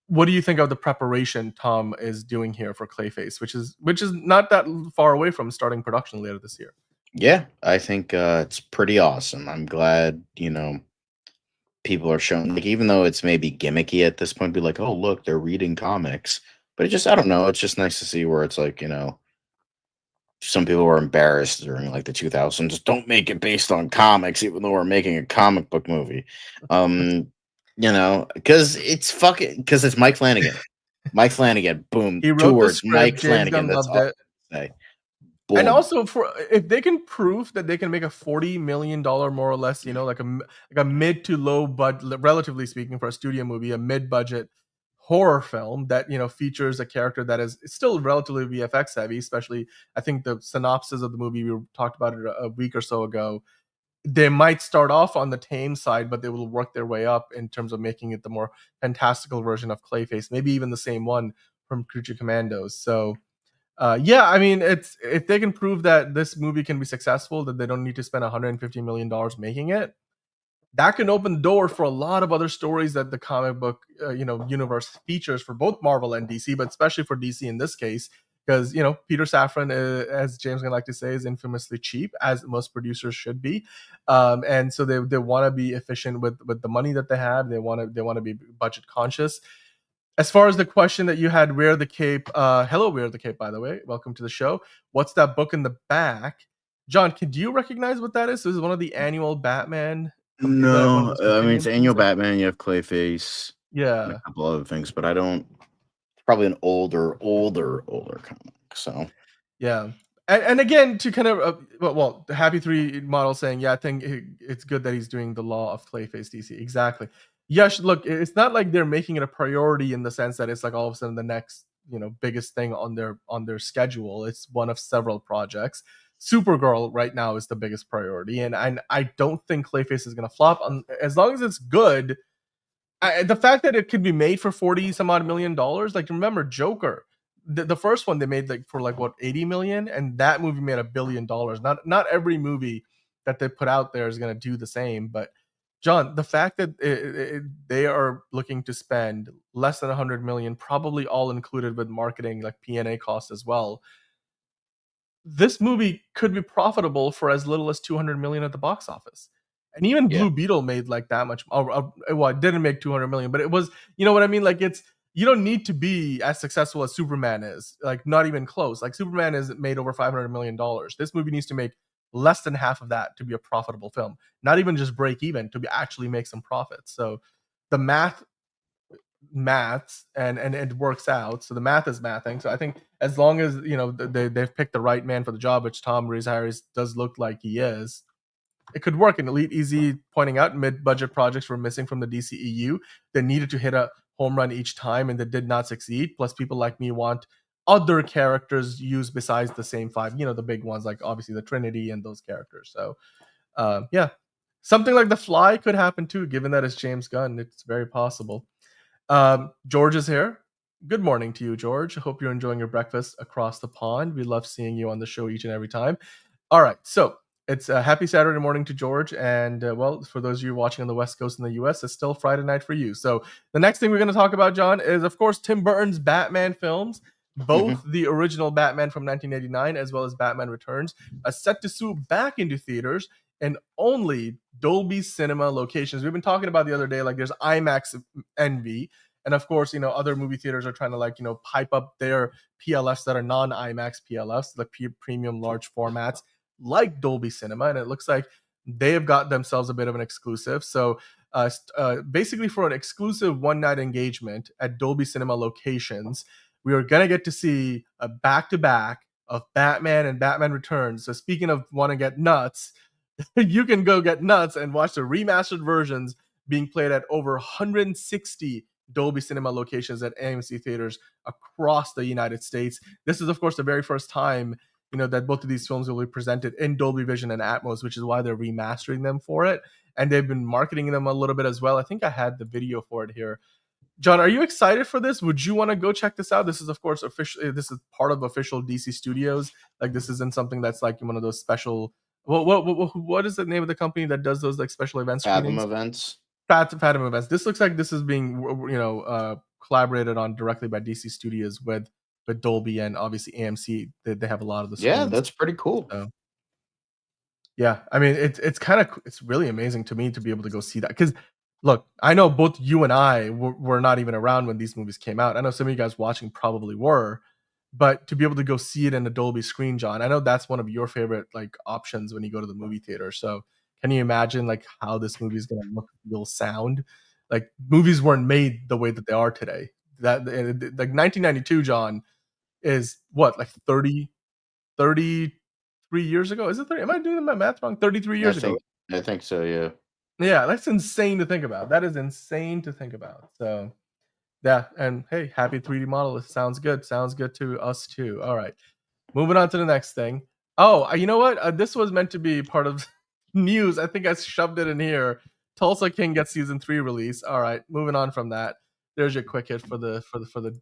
What do you think of the preparation Tom is doing here for Clayface, which is not that far away from starting production later this year? Yeah, I think it's pretty awesome. I'm glad, people are showing, like, even though it's maybe gimmicky at this point, be like, oh, look, they're reading comics. But it just, I don't know, it's just nice to see where it's like, some people were embarrassed during like the 2000s. Don't make it based on comics, even though we're making a comic book movie. Because it's Mike Flanagan. Mike Flanagan, boom, He wrote 2 the words, script, Mike James Flanagan. Gunn That's loved all I it. say. And Boom. also, if they can prove that they can make a $40 million more or less, like a mid to low budget, relatively speaking, for a studio movie, a mid-budget horror film that features a character that is still relatively VFX heavy, especially I think the synopsis of the movie, we talked about it a week or so ago. They might start off on the tame side, but they will work their way up in terms of making it the more fantastical version of Clayface, maybe even the same one from Creature Commandos. So yeah, I mean, it's if they can prove that this movie can be successful, that they don't need to spend $150 million making it, that can open the door for a lot of other stories that the comic book universe features for both Marvel and DC, but especially for DC in this case, because Peter Safran, as James Gunn like to say, is infamously cheap, as most producers should be, and so they want to be efficient with the money that they have. They want to be budget conscious. As far as the question that you had, Wear the Cape, hello, Wear the Cape, by the way. Welcome to the show. What's that book in the back? John, do you recognize what that is? This is one of the annual Batman. No, I mean, it's annual Batman. You have Clayface. Yeah. And a couple other things, but I don't. It's probably an older comic. So. Yeah. And again, to kind of, the Happy 3 model saying, yeah, I think it's good that he's doing the law of Clayface DC. Exactly. Yes, look, it's not like they're making it a priority in the sense that it's like all of a sudden the next, biggest thing on their schedule. It's one of several projects. Supergirl right now is the biggest priority, and I don't think Clayface is going to flop. As long as it's good, the fact that it could be made for 40 some odd million dollars, like remember Joker, the first one they made for 80 million, and that movie made $1 billion. Not every movie that they put out there is going to do the same, but John, the fact that they are looking to spend less than 100 million, probably all included with marketing, like P&A costs as well, this movie could be profitable for as little as 200 million at the box office. And even Blue Beetle made like that much. Well, it didn't make 200 million, but it was, you know what I mean? Like you don't need to be as successful as Superman is, like not even close. Like Superman has made over $500 million. This movie needs to make less than half of that to be a profitable film. Not even just break even, to be actually make some profits. So the maths and it works out. So the math is mathing. So I think as long as they've picked the right man for the job, which Tom Rhys Harris does look like he is, it could work. And Elite Easy pointing out mid-budget projects were missing from the DCEU. They needed to hit a home run each time, and they did not succeed. Plus, people like me want other characters used besides the same 5, the big ones, like obviously the Trinity and those characters. So, yeah, something like The Fly could happen too, given that it's James Gunn. It's very possible. George is here. Good morning to you, George. I hope you're enjoying your breakfast across the pond. We love seeing you on the show each and every time. All right, so it's a happy Saturday morning to George. And for those of you watching on the West Coast in the US, it's still Friday night for you. So the next thing we're going to talk about, John, is, of course, Tim Burton's Batman films. Both the original Batman from 1989 as well as Batman Returns are set to swoop back into theaters and only Dolby Cinema locations. We've been talking about the other day, like there's IMAX envy. And of course, other movie theaters are trying to pipe up their PLFs that are non-IMAX PLFs, like premium large formats like Dolby Cinema. And it looks like they have got themselves a bit of an exclusive. So basically for an exclusive one-night engagement at Dolby Cinema locations, we are going to get to see a back-to-back of Batman and Batman Returns. So speaking of want to get nuts, you can go get nuts and watch the remastered versions being played at over 160 Dolby Cinema locations at AMC theaters across the United States. This is, of course, the very first time, that both of these films will be presented in Dolby Vision and Atmos, which is why they're remastering them for it. And they've been marketing them a little bit as well. I think I had the video for it here. John, are you excited for this? Would you want to go check this out? This is, of course, official. This is part of official DC Studios. Like, this isn't something that's like one of those special. What is the name of the company that does those like special events? Fathom events. Fathom events. This looks like this is being collaborated on directly by DC Studios with Dolby and obviously AMC. They have a lot of the screens. Yeah, that's pretty cool. So, yeah, I mean it's really amazing to me to be able to go see that, because look, I know both you and I were not even around when these movies came out. I know some of you guys watching probably were, but to be able to go see it in a Dolby screen, John, I know that's one of your favorite like options when you go to the movie theater. So can you imagine like how this movie is going to look, feel, sound? Like, movies weren't made the way that they are today. That like 1992, John, is what, like 33 years ago? Is it 30? Am I doing my math wrong? 33 years ago. I think so, yeah. Yeah, that's insane to think about. That is insane to think about. So, yeah, and hey, happy 3D model. Sounds good. Sounds good to us too. All right, moving on to the next thing. Oh, you know what? This was meant to be part of news. I think I shoved it in here. Tulsa King gets season 3 release. All right, moving on from that. There's your quick hit for the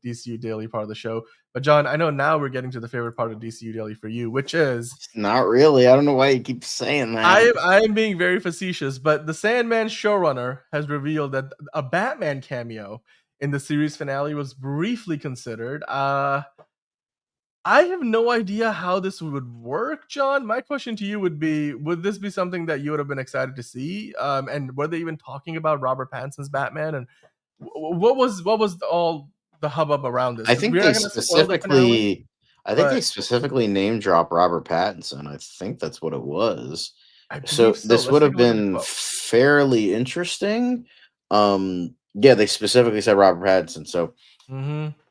DCU Daily part of the show. But John, I know now we're getting to the favorite part of DCU Daily for you, which is not really. I don't know why you keep saying that. I am being very facetious, but the Sandman showrunner has revealed that a Batman cameo in the series finale was briefly considered. I have no idea how this would work, John. My question to you would be: would this be something that you would have been excited to see? And were they even talking about Robert Pattinson's Batman? And what was all the hubbub around this? I think they specifically name drop Robert Pattinson. I think that's what it was. So this would have been fairly interesting. Yeah, they specifically said Robert Pattinson. So,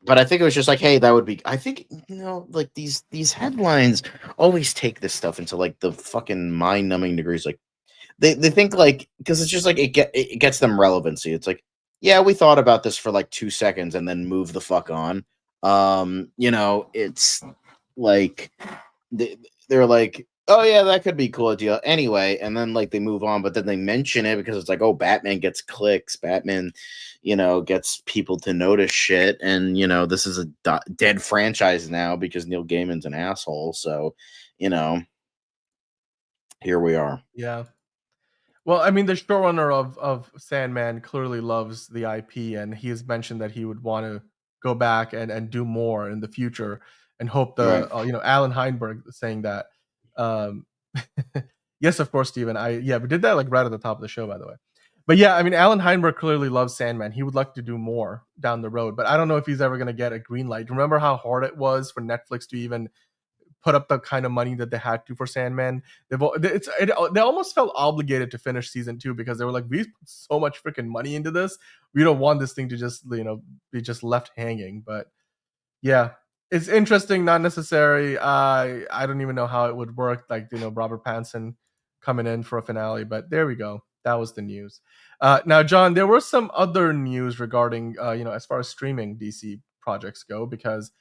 but I think it was just like, hey, that would be. I think like these headlines always take this stuff into like the fucking mind-numbing degrees. Like they think like, because it's just like it gets them relevancy. It's like, yeah, we thought about this for like 2 seconds and then move the fuck on. It's like they're like, oh yeah, that could be a cool deal anyway, and then like they move on, but then they mention it because it's like, oh, Batman gets clicks, Batman, gets people to notice shit, and this is a dead franchise now because Neil Gaiman's an asshole. So, here we are. Yeah. Well, I mean, the showrunner of Sandman clearly loves the IP, and he has mentioned that he would want to go back and do more in the future, and hope Alan Heinberg saying that. Yes, of course, Steven. We did that like right at the top of the show, by the way. But yeah, I mean, Alan Heinberg clearly loves Sandman. He would like to do more down the road, but I don't know if he's ever going to get a green light. Remember how hard it was for Netflix to even put up the kind of money that they had to for Sandman? They almost felt obligated to finish season 2 because they were like, we put so much freaking money into this. We don't want this thing to just be just left hanging. But yeah, it's interesting, not necessary. I don't even know how it would work. Like, Robert Pattinson coming in for a finale, but there we go. That was the news. Now, John, there were some other news regarding, as far as streaming DC projects go, because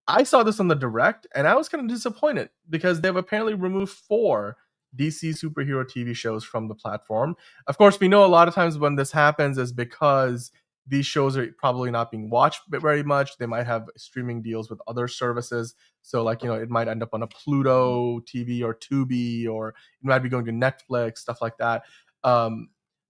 I saw this on the Direct, and I was kind of disappointed because they've apparently removed 4 DC superhero TV shows from the platform. Of course, we know a lot of times when this happens is because these shows are probably not being watched very much. They might have streaming deals with other services. So, like, it might end up on a Pluto TV or Tubi, or it might be going to Netflix, stuff like that.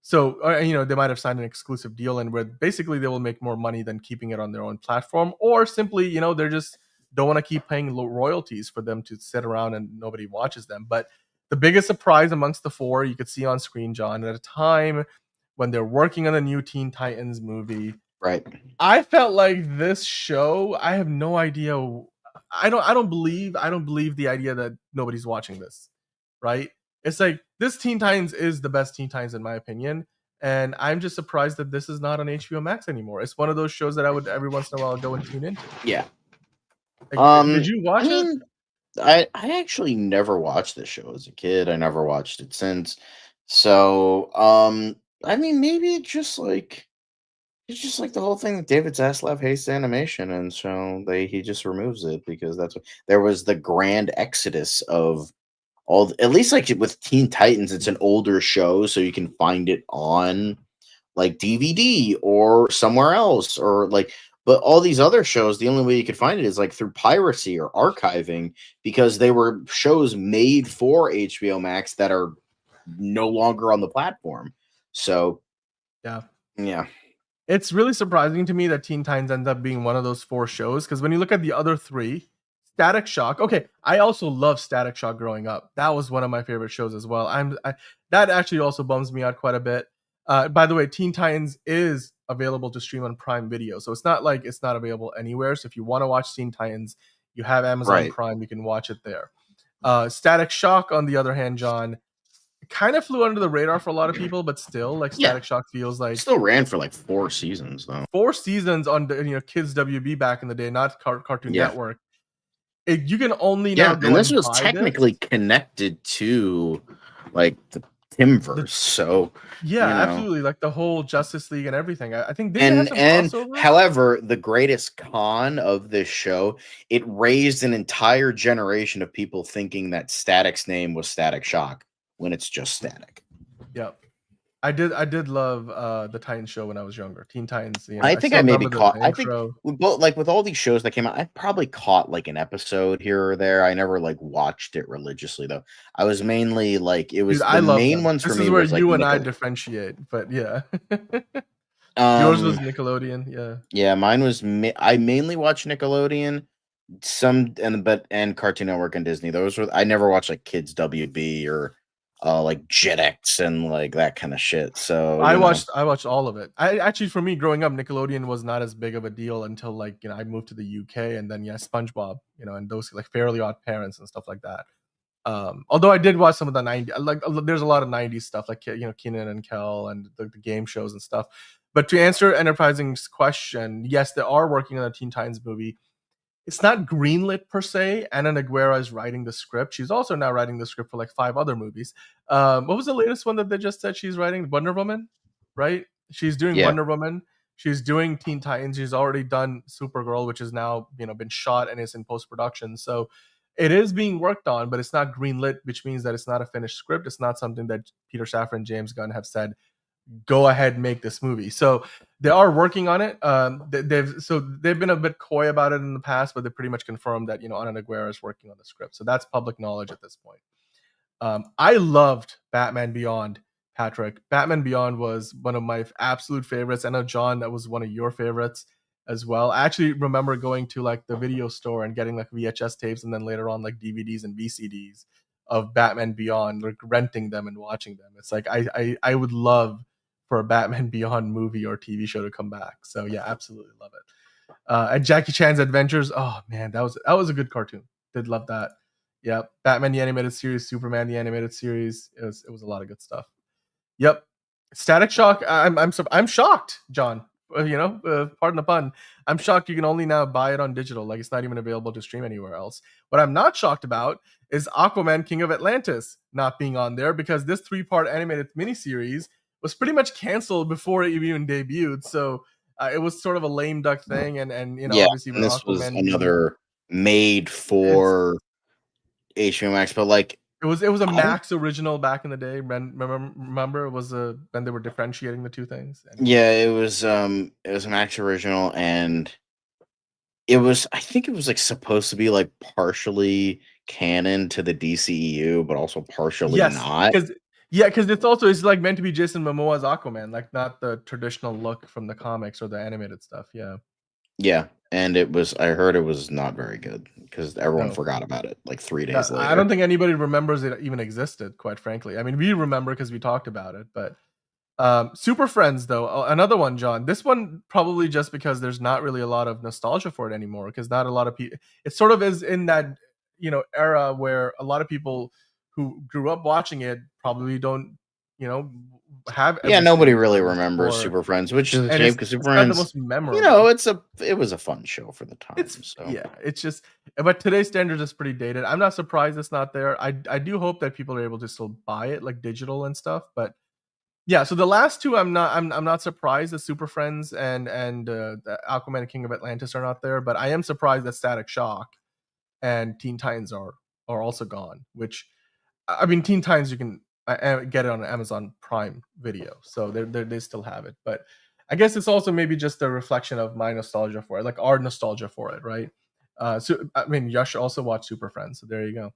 So, they might have signed an exclusive deal, and where basically they will make more money than keeping it on their own platform, or simply, they're just don't want to keep paying low royalties for them to sit around and nobody watches them. But the biggest surprise amongst the 4 you could see on screen, John, at a time when they're working on a new Teen Titans movie, right? I felt like this show, I have no idea. I don't believe the idea that nobody's watching this, right? It's like, this Teen Titans is the best Teen Titans in my opinion, and I'm just surprised that this is not on HBO Max anymore. It's one of those shows that I would every once in a while go and tune into. Yeah. Like, did you watch it? I actually never watched this show as a kid. I never watched it since. So, I mean, maybe it just like It's just like the whole thing that David Zaslav hates animation, and so he just removes it because that's what there was the grand exodus of at least like with Teen Titans, it's an older show, so you can find it on like DVD or somewhere else, or like, but all these other shows, the only way you could find it is like through piracy or archiving, because they were shows made for HBO Max that are no longer on the platform. So yeah. It's really surprising to me that Teen Titans ends up being one of those 4 shows, because when you look at the other 3, Static Shock. Okay, I also love Static Shock growing up. That was one of my favorite shows as well. That actually also bums me out quite a bit. By the way, Teen Titans is available to stream on Prime Video, so it's not like it's not available anywhere. So if you want to watch Teen Titans, you have Amazon Prime, you can watch it there. Static Shock, on the other hand, John, kind of flew under the radar for a lot of people, but still, like, Static Shock feels like still ran for like 4 seasons though. 4 seasons on the Kids WB back in the day, not Cartoon Network. You can only now go and this and was buy technically connected to like the Timverse, so absolutely, like the whole Justice League and everything. I think however, the greatest con of this show, it raised an entire generation of people thinking that Static's name was Static Shock when it's just Static. Yep. I did love the Titans show when I was younger. Teen Titans. I think I maybe caught. I think with all these shows that came out, I probably caught like an episode here or there. I never like watched it religiously though. I was mainly like it was the main ones for me. This is where was, you like, and I differentiate, but yeah. Yours was Nickelodeon, yeah. Yeah, mine was. I mainly watched Nickelodeon, and Cartoon Network and Disney. Those were. I never watched like Kids WB or like Jetix and like that kind of shit. So I watched all of it. I actually, for me growing up, Nickelodeon was not as big of a deal until like I moved to the UK, and then SpongeBob, and those like Fairly Odd Parents and stuff like that. Although I did watch some of the 90s, like there's a lot of 90s stuff like Kenan and Kel and the game shows and stuff. But to answer Enterprising's question, yes, they are working on a Teen Titans movie. It's not greenlit per se. Anna Naguera is writing the script. She's also now writing the script for like 5 other movies. What was the latest one that they just said she's writing? Wonder Woman, right? She's doing Wonder Woman. She's doing Teen Titans. She's already done Supergirl, which is now been shot and is in post production. So it is being worked on, but it's not greenlit, which means that it's not a finished script. It's not something that Peter Safran and James Gunn have said, go ahead and make this movie. So they are working on it. They've been a bit coy about it in the past, but they pretty much confirmed that Anna Naguera is working on the script. So that's public knowledge at this point. I loved Batman Beyond, Patrick. Batman Beyond was one of my absolute favorites. I know, John, that was one of your favorites as well. I actually remember going to like the video store and getting like VHS tapes, and then later on like DVDs and VCDs of Batman Beyond, like renting them and watching them. It's like I would love for a Batman Beyond movie or TV show to come back. So yeah, absolutely love it. And Jackie Chan's Adventures. Oh man, that was a good cartoon. Did love that. Yep. Batman the Animated Series, Superman the Animated Series. It was a lot of good stuff. Yep. Static Shock. I'm shocked, John. Pardon the pun. I'm shocked you can only now buy it on digital. Like it's not even available to stream anywhere else. What I'm not shocked about is Aquaman King of Atlantis not being on there, because this 3-part animated miniseries was pretty much canceled before it even debuted. So it was sort of a lame duck thing. And obviously and this Aquaman was another made for HBO Max, but like it was a Max original back in the day. Remember it was when they were differentiating the two things. It was a Max original, and I think it was like supposed to be like partially canon to the DCU, but also partially not. Because it's like meant to be Jason Momoa's Aquaman, like not the traditional look from the comics or the animated stuff. Yeah, and I heard it was not very good because everyone forgot about it like 3 days later. I don't think anybody remembers it even existed, quite frankly. I mean, we remember because we talked about it, but Super Friends, though, another one, John. This one probably just because there's not really a lot of nostalgia for it anymore, because not a lot of people. It sort of is in that era where a lot of people who grew up watching it probably don't have. Nobody really remembers Super Friends, which is a shame because Super Friends, the most memorable. It was a fun show for the time. It's just, but today's standards is pretty dated. I'm not surprised it's not there. I do hope that people are able to still buy it like digital and stuff, but Yeah, so the last two, I'm not surprised that Super Friends and the Aquaman and King of Atlantis are not there, but I am surprised that Static Shock and Teen Titans are also gone. Which, I mean, Teen Titans you can get it on Amazon Prime Video, so they still have it. But I guess it's also maybe just a reflection of my nostalgia for it, like our nostalgia for it, right? So I mean, Yash also watched Super Friends, so there you go.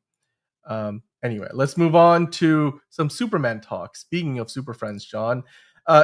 Anyway, let's move on to some Superman talk. Speaking of Super Friends, John,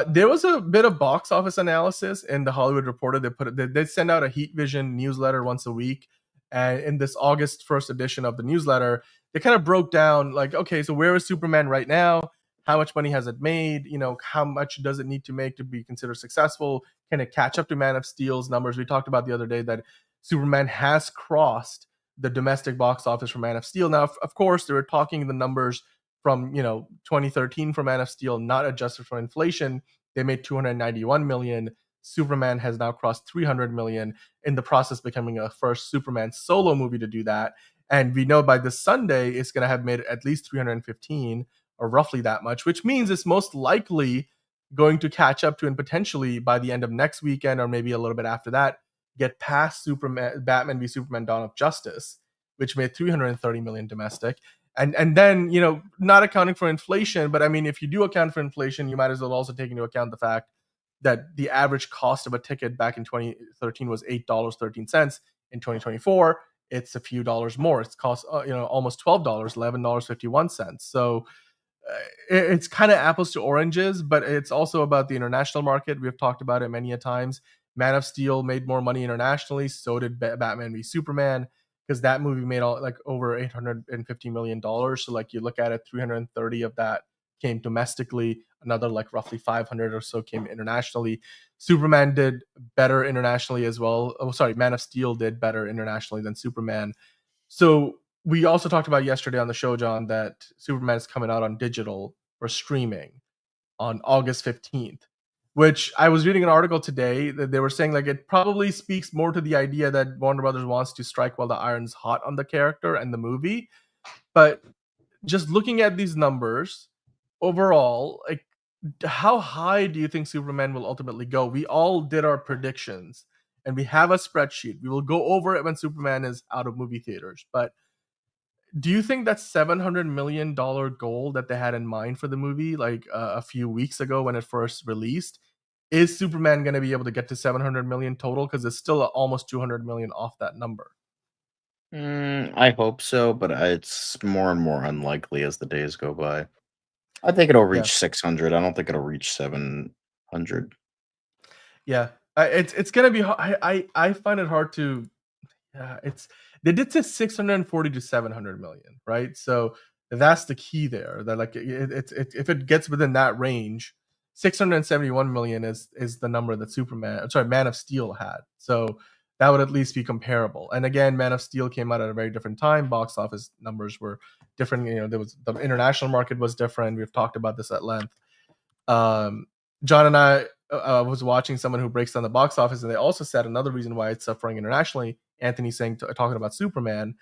there was a bit of box office analysis in the Hollywood Reporter. They send out a Heat Vision newsletter once a week, and in this August 1st edition of the newsletter, they kind of broke down like, okay, so where is Superman right now? How much money has it made? You know, how much does it need to make to be considered successful? Can it catch up to Man of Steel's numbers? We talked about the other day that Superman has crossed the domestic box office for Man of Steel. Now, of course, they were talking the numbers from 2013 for Man of Steel, not adjusted for inflation. They made 291 million. Superman has now crossed 300 million, in the process becoming a first Superman solo movie to do that. And we know by this Sunday it's going to have made at least 315, or roughly that much, which means it's most likely going to catch up to, and potentially by the end of next weekend or maybe a little bit after that, get past Batman v Superman: Dawn of Justice, which made 330 million domestic. And then, not accounting for inflation, but I mean, if you do account for inflation, you might as well also take into account the fact that the average cost of a ticket back in 2013 was $8.13. In 2024, it's a few dollars more. It's cost almost $12, $11.51. So it's kind of apples to oranges, but it's also about the international market. We've talked about it many a times. Man of Steel made more money internationally. So did Batman v Superman, because that movie made over $850 million. So like, you look at it, 330 of that came domestically. Another roughly 500 or so came internationally. Superman did better internationally as well. Oh, sorry, Man of Steel did better internationally than Superman. So we also talked about yesterday on the show, John, that Superman is coming out on digital or streaming on August 15th, which I was reading an article today that they were saying it probably speaks more to the idea that Warner Brothers wants to strike while the iron's hot on the character and the movie. But just looking at these numbers overall, how high do you think Superman will ultimately go? We all did our predictions and we have a spreadsheet. We will go over it when Superman is out of movie theaters. But do you think that $700 million goal that they had in mind for the movie, a few weeks ago when it first released, is Superman going to be able to get to 700 million total? Because it's still almost 200 million off that number. I hope so, but it's more and more unlikely as the days go by. I think it'll reach 600. I don't think it'll reach 700. Yeah, it's gonna be. I find it hard to. They did say 640 to 700 million, right? So that's the key there. That if it gets within that range, 671 million is the number that Man of Steel had. So that would at least be comparable. And again, Man of Steel came out at a very different time. Box office numbers were different. There was the international market was different. We've talked about this at length. John and I was watching someone who breaks down the box office, and they also said another reason why it's suffering internationally. Anthony talking about Superman,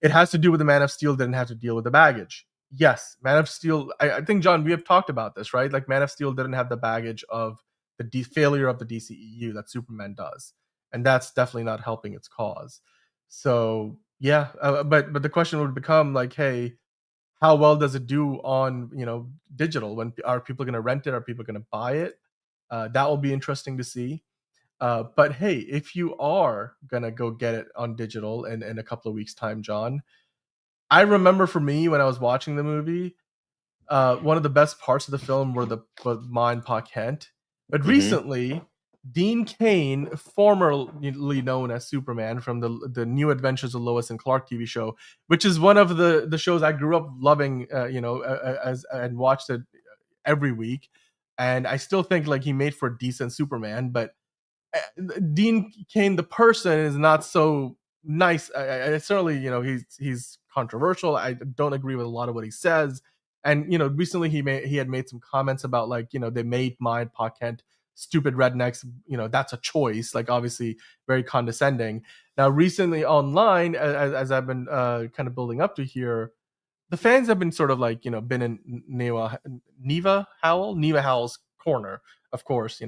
it has to do with the Man of Steel didn't have to deal with the baggage. Yes, Man of Steel. I think, John, we have talked about this, right? Man of Steel didn't have the baggage of the failure of the DCEU that Superman does, and that's definitely not helping its cause. So yeah, but the question would become hey, how well does it do on digital? When are people going to rent it? Are people going to buy it? That will be interesting to see. But hey, if you are gonna go get it on digital in a couple of weeks' time, John, I remember for me when I was watching the movie, one of the best parts of the film were Ma and Pa Kent. But recently, Dean Cain, formerly known as Superman from the New Adventures of Lois and Clark TV show, which is one of the shows I grew up loving, and watched it every week, and I still think he made for a decent Superman, but Dean Cain, the person, is not so nice. I certainly, he's controversial. I don't agree with a lot of what he says. And recently he had made some comments about they made Ma and Pa Kent stupid rednecks. That's a choice. Obviously very condescending. Now recently online, as I've been kind of building up to here, the fans have been sort of like, been in Neva Howell's corner, of course.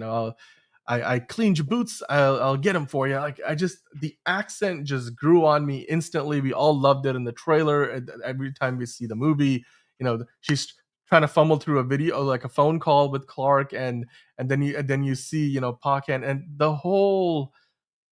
I cleaned your boots. I'll get them for you. Like, the accent just grew on me instantly. We all loved it in the trailer. Every time we see the movie, she's trying to fumble through a video, like a phone call with Clark, and then you see, Pa Kent, and the whole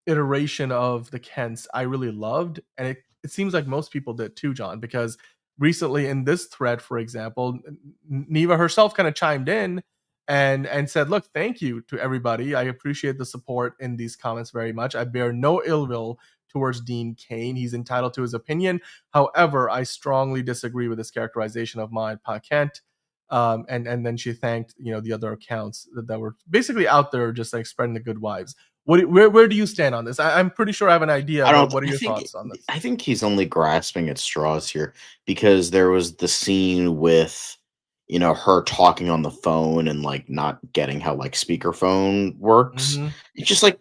iteration of the Kents I really loved, and it seems like most people did too, John, because recently in this thread, for example, Neva herself kind of chimed in and said, look, thank you to everybody. I appreciate the support in these comments very much. I bear no ill will towards Dean Cain. He's entitled to his opinion. However, I strongly disagree with his characterization of my Pa Kent. And then she thanked, the other accounts that were basically out there just like spreading the good vibes. Where do you stand on this? I'm pretty sure I have an idea. But what are your thoughts on this? I think he's only grasping at straws here, because there was the scene with, her talking on the phone and like not getting how like speakerphone works. Mm-hmm. It's just like,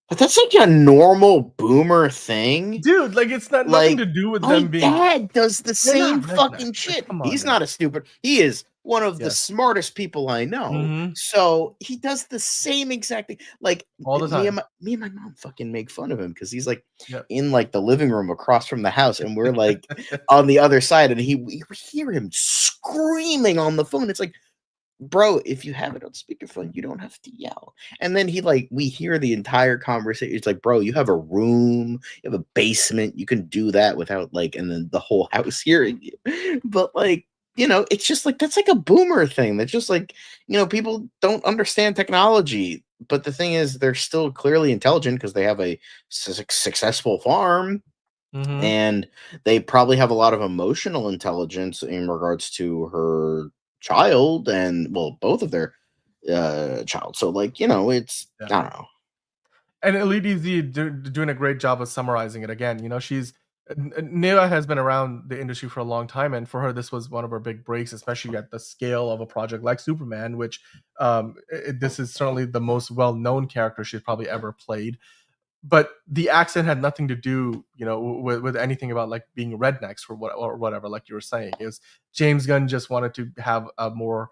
but that's like a normal boomer thing, dude. Like, it's not nothing to do with them being. My dad does the same fucking shit. Like, he's not a stupid. He is one of the smartest people I know. Mm-hmm. So he does the same exact thing. Like, all the time. Me and my mom fucking make fun of him because he's like in like the living room across from the house, and we're like on the other side, and we hear him screaming on the phone. It's like, bro, if you have it on speakerphone, you don't have to yell. And then we hear the entire conversation. It's like, bro, you have a room, you have a basement, you can do that without and then the whole house hearing you. But it's just like, that's like a boomer thing. That's just like, people don't understand technology. But the thing is, they're still clearly intelligent because they have a successful farm. Mm-hmm. And they probably have a lot of emotional intelligence in regards to her child, and both of their child. So it's I don't know. And Elite Z doing a great job of summarizing it again. Neva has been around the industry for a long time, and for her, this was one of her big breaks, especially at the scale of a project like Superman, which this is certainly the most well-known character she's probably ever played. But the accent had nothing to do, with anything about like being rednecks or whatever, like you were saying. It was James Gunn just wanted to have a more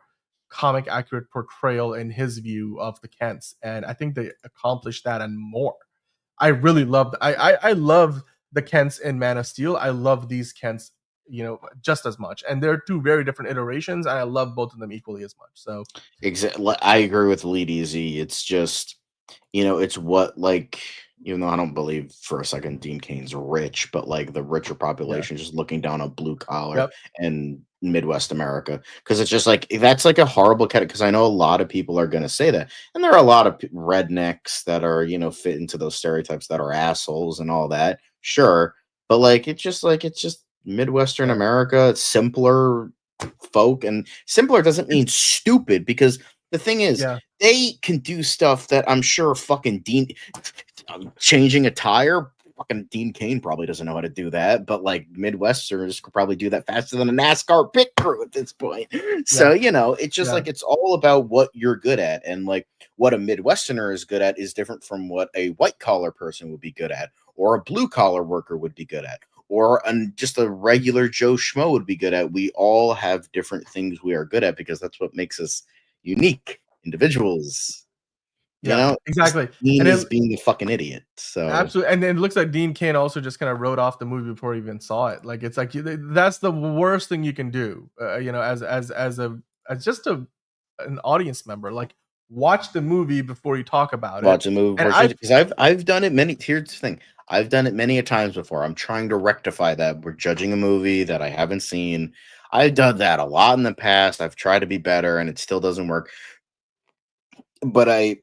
comic accurate portrayal in his view of the Kents, and I think they accomplished that and more. I really loved. I love the Kents in Man of Steel. I love these Kents, just as much, and they're two very different iterations, and I love both of them equally as much. So exactly, I agree with Lady Z. It's just, it's what even though I don't believe for a second Dean Cain's rich, but the richer population just looking down on blue collar and Midwest America, because it's just that's a horrible category. Because I know a lot of people are going to say that, and there are a lot of rednecks that are fit into those stereotypes that are assholes and all that. Sure, but it's just Midwestern America. It's simpler folk, and simpler doesn't mean stupid, because the thing is, they can do stuff that I'm sure fucking changing a tire. Fucking Dean Cain probably doesn't know how to do that, but Midwesterners could probably do that faster than a NASCAR pit crew at this point. So, it's just it's all about what you're good at. And what a Midwesterner is good at is different from what a white collar person would be good at, or a blue collar worker would be good at, or just a regular Joe Schmo would be good at. We all have different things we are good at, because that's what makes us unique individuals. Exactly. Dean is being a fucking idiot. So absolutely, and it looks like Dean Cain also just kind of wrote off the movie before he even saw it. It's like that's the worst thing you can do. As just an audience member, watch the movie before you talk about it. Watch the movie because I've done it many. Here's the thing: I've done it many a times before. I'm trying to rectify that. We're judging a movie that I haven't seen. I've done that a lot in the past. I've tried to be better, and it still doesn't work. But I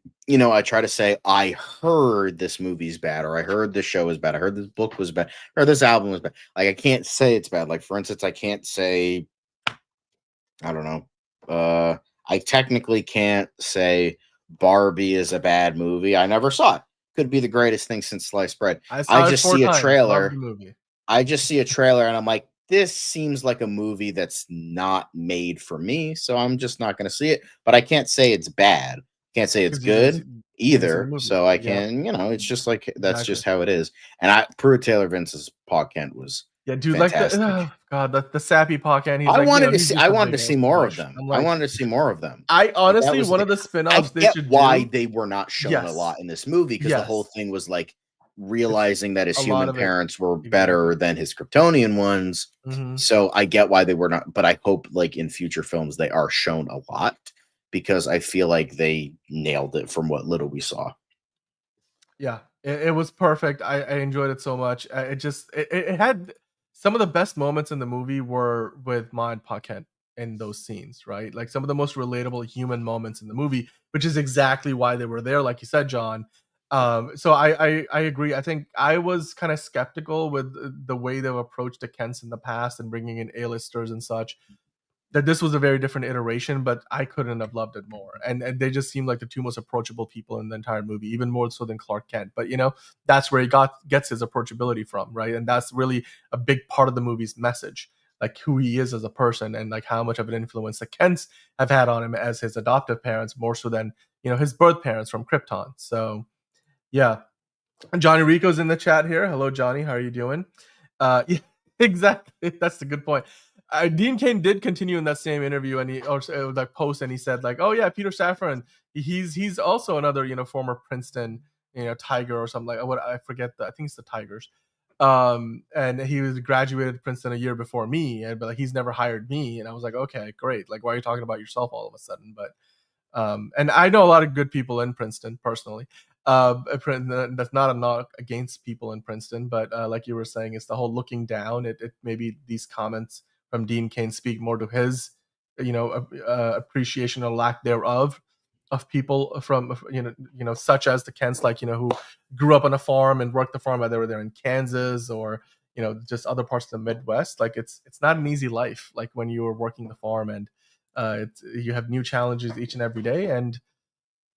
try to say, I heard this movie's bad, or I heard this show is bad, I heard this book was bad, or this album was bad. I can't say it's bad. For instance, I can't say, I don't know. I technically can't say Barbie is a bad movie. I never saw it. Could be the greatest thing since sliced bread. I just see a trailer. I just see a trailer, and I'm like, this seems like a movie that's not made for me, so I'm just not going to see it. But I can't say it's bad. Can't say it's good either. So I can, it's just that's just how it is. And Pruitt Taylor Vince's Pa Kent was Yeah, dude, fantastic. the sappy Pac, and he's I like, wanted you know, to he's see. just I a wanted to big see ass more bush. of them. I'm I like, wanted to see more of them. I That honestly, was one the of the thing. I spin-offs they get should why do. they were not shown a Yes. lot in this movie, because the whole Yes. thing was like realizing that his A lot human of it. parents were Exactly. better than his Kryptonian ones. Mhm. So I get why they were not, but I hope like in future films they are shown a lot, because I feel like they nailed it from what little we saw. Yeah, it was perfect. I enjoyed it so much. It had some of the best moments in the movie were with Ma and Pa Kent in those scenes, right? Like some of the most relatable human moments in the movie, which is exactly why they were there, like you said, John. So I agree. I think I was kind of skeptical with the way they've approached the Kents in the past and bringing in A-listers and such, that this was a very different iteration, but I couldn't have loved it more. And they just seemed like the two most approachable people in the entire movie, even more so than Clark Kent. But you know, that's where he gets his approachability from, right? And that's really a big part of the movie's message, like who he is as a person and like how much of an influence the Kents have had on him as his adoptive parents, more so than, you know, his birth parents from Krypton. So yeah. Johnny Rico's in the chat here. Hello, Johnny. How are you doing? Yeah, exactly. That's the good point. Dean Cain did continue in that same interview, and that post, and he said like, "Oh yeah, Peter Safran, he's also another, you know, former Princeton, you know, Tiger or something like what I forget. I think it's the Tigers. And he was graduated Princeton a year before me, but like he's never hired me, and I was like, okay, great. Like, why are you talking about yourself all of a sudden? But and I know a lot of good people in Princeton personally. That's not a knock against people in Princeton, but like you were saying, it's the whole looking down. It maybe these comments from Dean Cain speak more to his, you know, appreciation or lack thereof of people from, you know, such as the Kents, like, you know, who grew up on a farm and worked the farm, whether they're in Kansas or, you know, just other parts of the Midwest. Like it's not an easy life. Like when you were working the farm, and you have new challenges each and every day. And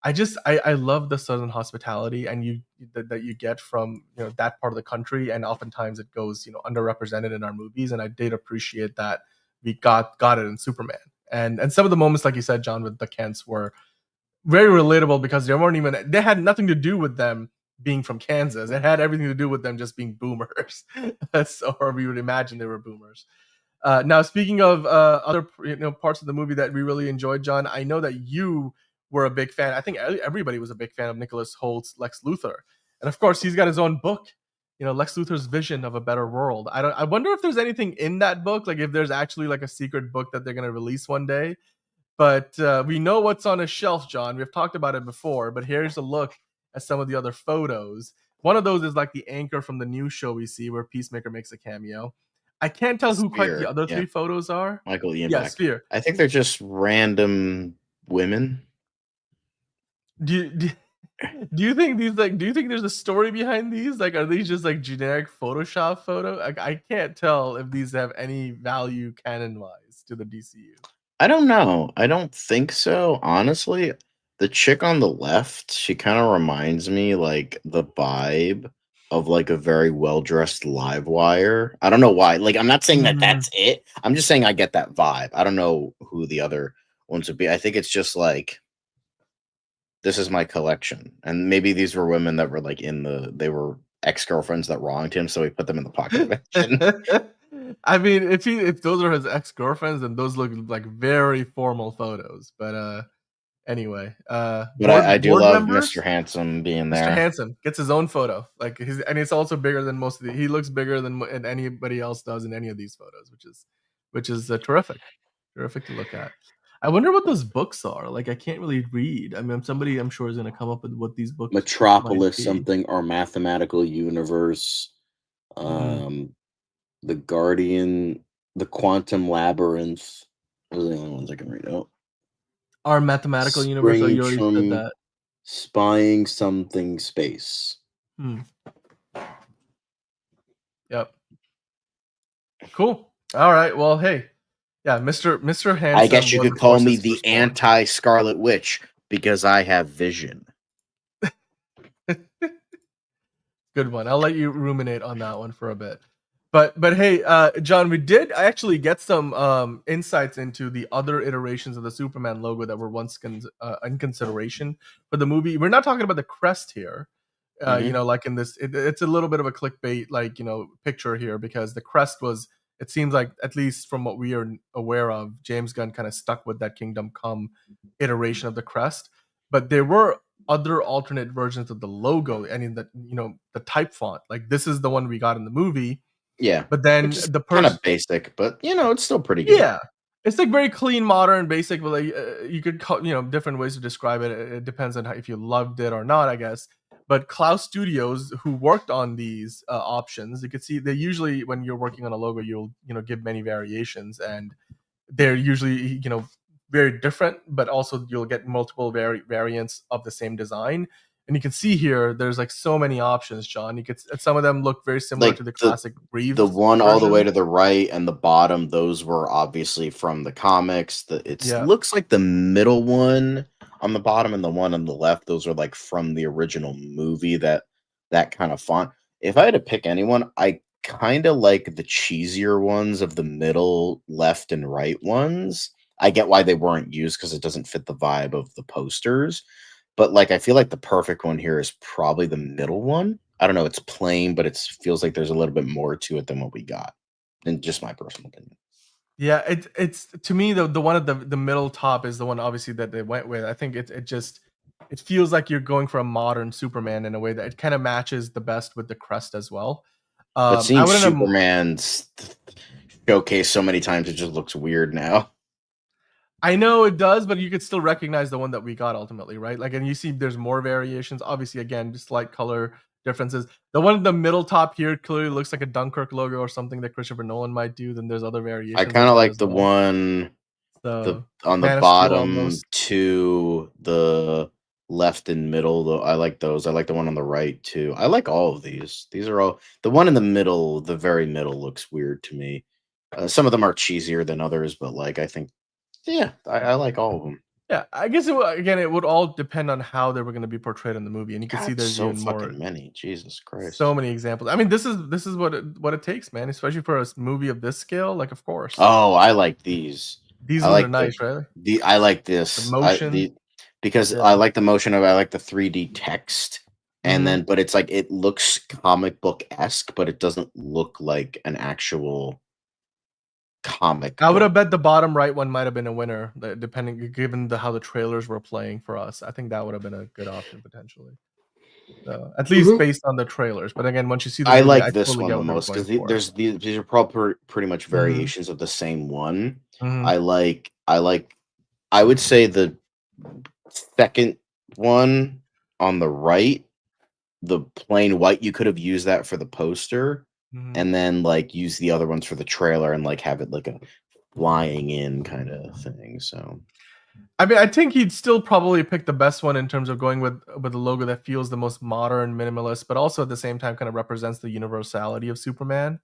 I love the Southern hospitality and that you get from, you know, that part of the country, and oftentimes it goes, you know, underrepresented in our movies, and I did appreciate that we got it in Superman. And some of the moments, like you said, John, with the Kents were very relatable because they had nothing to do with them being from Kansas. It had everything to do with them just being boomers. Or we would imagine they were boomers. Now, speaking of other, you know, parts of the movie that we really enjoyed, John, I know that you were a big fan. I think everybody was a big fan of Nicholas Holt's Lex Luthor, and of course, he's got his own book. You know, Lex Luthor's Vision of a Better World. I wonder if there's anything in that book, like if there's actually like a secret book that they're gonna release one day. But we know what's on his shelf, John. We've talked about it before, but here's a look at some of the other photos. One of those is like the anchor from the new show we see where Peacemaker makes a cameo. I can't tell who quite the other three photos are. Michael Ian Yeah, Beck. Sphere. I think they're just random women. Do you think these do you think there's a story behind these? Like, are these just like generic Photoshop photo? Like, I can't tell if these have any value canon wise to the DCU. I don't know. I don't think so. Honestly, the chick on the left, she kind of reminds me like the vibe of like a very well-dressed live wire. I don't know why. Like, I'm not saying that that's it. I'm just saying I get that vibe. I don't know who the other ones would be. I think it's just like, this is my collection. And maybe these were women that were like they were ex-girlfriends that wronged him, so he put them in the pocket dimension. I mean, if those are his ex-girlfriends, then those look like very formal photos. But anyway, but I do love Mr. Handsome being there. Mr. Handsome gets his own photo, like and it's also bigger than most of the. He looks bigger than anybody else does in any of these photos, which is terrific to look at. I wonder what those books are. Like, I can't really read. I mean, somebody I'm sure is going to come up with what these books. Metropolis something, or Mathematical Universe, The Guardian, The Quantum Labyrinth. Those are the only ones I can read out. Our Mathematical Universe. Oh, you already said that. Spying Something Space. Yep. Cool. All right. Well, hey. Yeah, Mr. Handsome. I guess you could call me the anti-Scarlet Witch because I have vision. Good one. I'll let you ruminate on that one for a bit. But hey, John, we did actually get some insights into the other iterations of the Superman logo that were once in consideration for the movie. We're not talking about the crest here, You know, like in this, it's a little bit of a clickbait, like, you know, picture here, because the crest was, it seems like, at least from what we are aware of, James Gunn kind of stuck with that Kingdom Come iteration of the crest. But there were other alternate versions of the logo, and in the, you know, the type font. Like, this is the one we got in the movie. Yeah. But then Which is the kind person, of basic, but you know, it's still pretty good. yeah, it's like very clean, modern, basic. But like, you could call, you know, different ways to describe it. It depends on how, if you loved it or not, I guess. But Cloud Studios, who worked on these options, you could see they usually, when you're working on a logo, you'll, you know, give many variations, and they're usually, you know, very different, but also you'll get multiple variants of the same design. And you can see here, there's like so many options, John. You could, some of them look very similar Like to the classic Reeves. The one all the way version. to the right and the bottom, those were obviously from the comics. It Yeah. looks like the middle one on the bottom and the one on the left, those are like from the original movie, that kind of font. If I had to pick anyone, I kind of like the cheesier ones of the middle, left, and right ones. I get why they weren't used because it doesn't fit the vibe of the posters. But like, I feel like the perfect one here is probably the middle one. I don't know. It's plain, but it feels like there's a little bit more to it than what we got. In just my personal opinion. Yeah, it's to me, the one at the middle top is the one obviously that they went with. I think it feels like you're going for a modern Superman in a way that it kind of matches the best with the crest as well. But I seeing wouldn't have. Superman's showcased so many times, it just looks weird now. I know it does, but you could still recognize the one that we got ultimately, right? Like, and you see there's more variations. Obviously, again, just slight color differences. The one in the middle top here clearly looks like a Dunkirk logo or something that Christopher Nolan might do. Then there's other variations. I kind of like the one So, on the Man of Steel bottom almost. to the left and middle, though. I like those. I like the one on the right too. I like all of these. These are all, the one in the middle, the very middle, looks weird to me. Some of them are cheesier than others, but like, I think, yeah, I like all of them. Yeah, I guess it would all depend on how they were going to be portrayed in the movie, and you can see God, there's so even more, fucking many. Jesus Christ. so many examples. I mean, this is what it takes, man. Especially for a movie of this scale, like, of course. Oh, I like these. These I ones are like nice, right? I like this. The motion. Because Yeah. I like the motion of, I like the 3D text. And Mhm. then, but it's like, it looks comic book-esque, but it doesn't look like an actual comic I would book. have bet the bottom right one might have been a winner, depending, given how the trailers were playing for us. I think that would have been a good option potentially. So, at least based on the trailers. But again, once you see the I movie, like I this totally one get the what they're most going because for. there's these are probably pretty much Mhm. variations of the same one. Mhm. I would say the second one on the right, the plain white, you could have used that for the poster, Mhm. and then like use the other ones for the trailer and like have it like a flying in kind of thing. So I mean, I think he'd still probably pick the best one in terms of going with a logo that feels the most modern, minimalist, but also at the same time kind of represents the universality of Superman.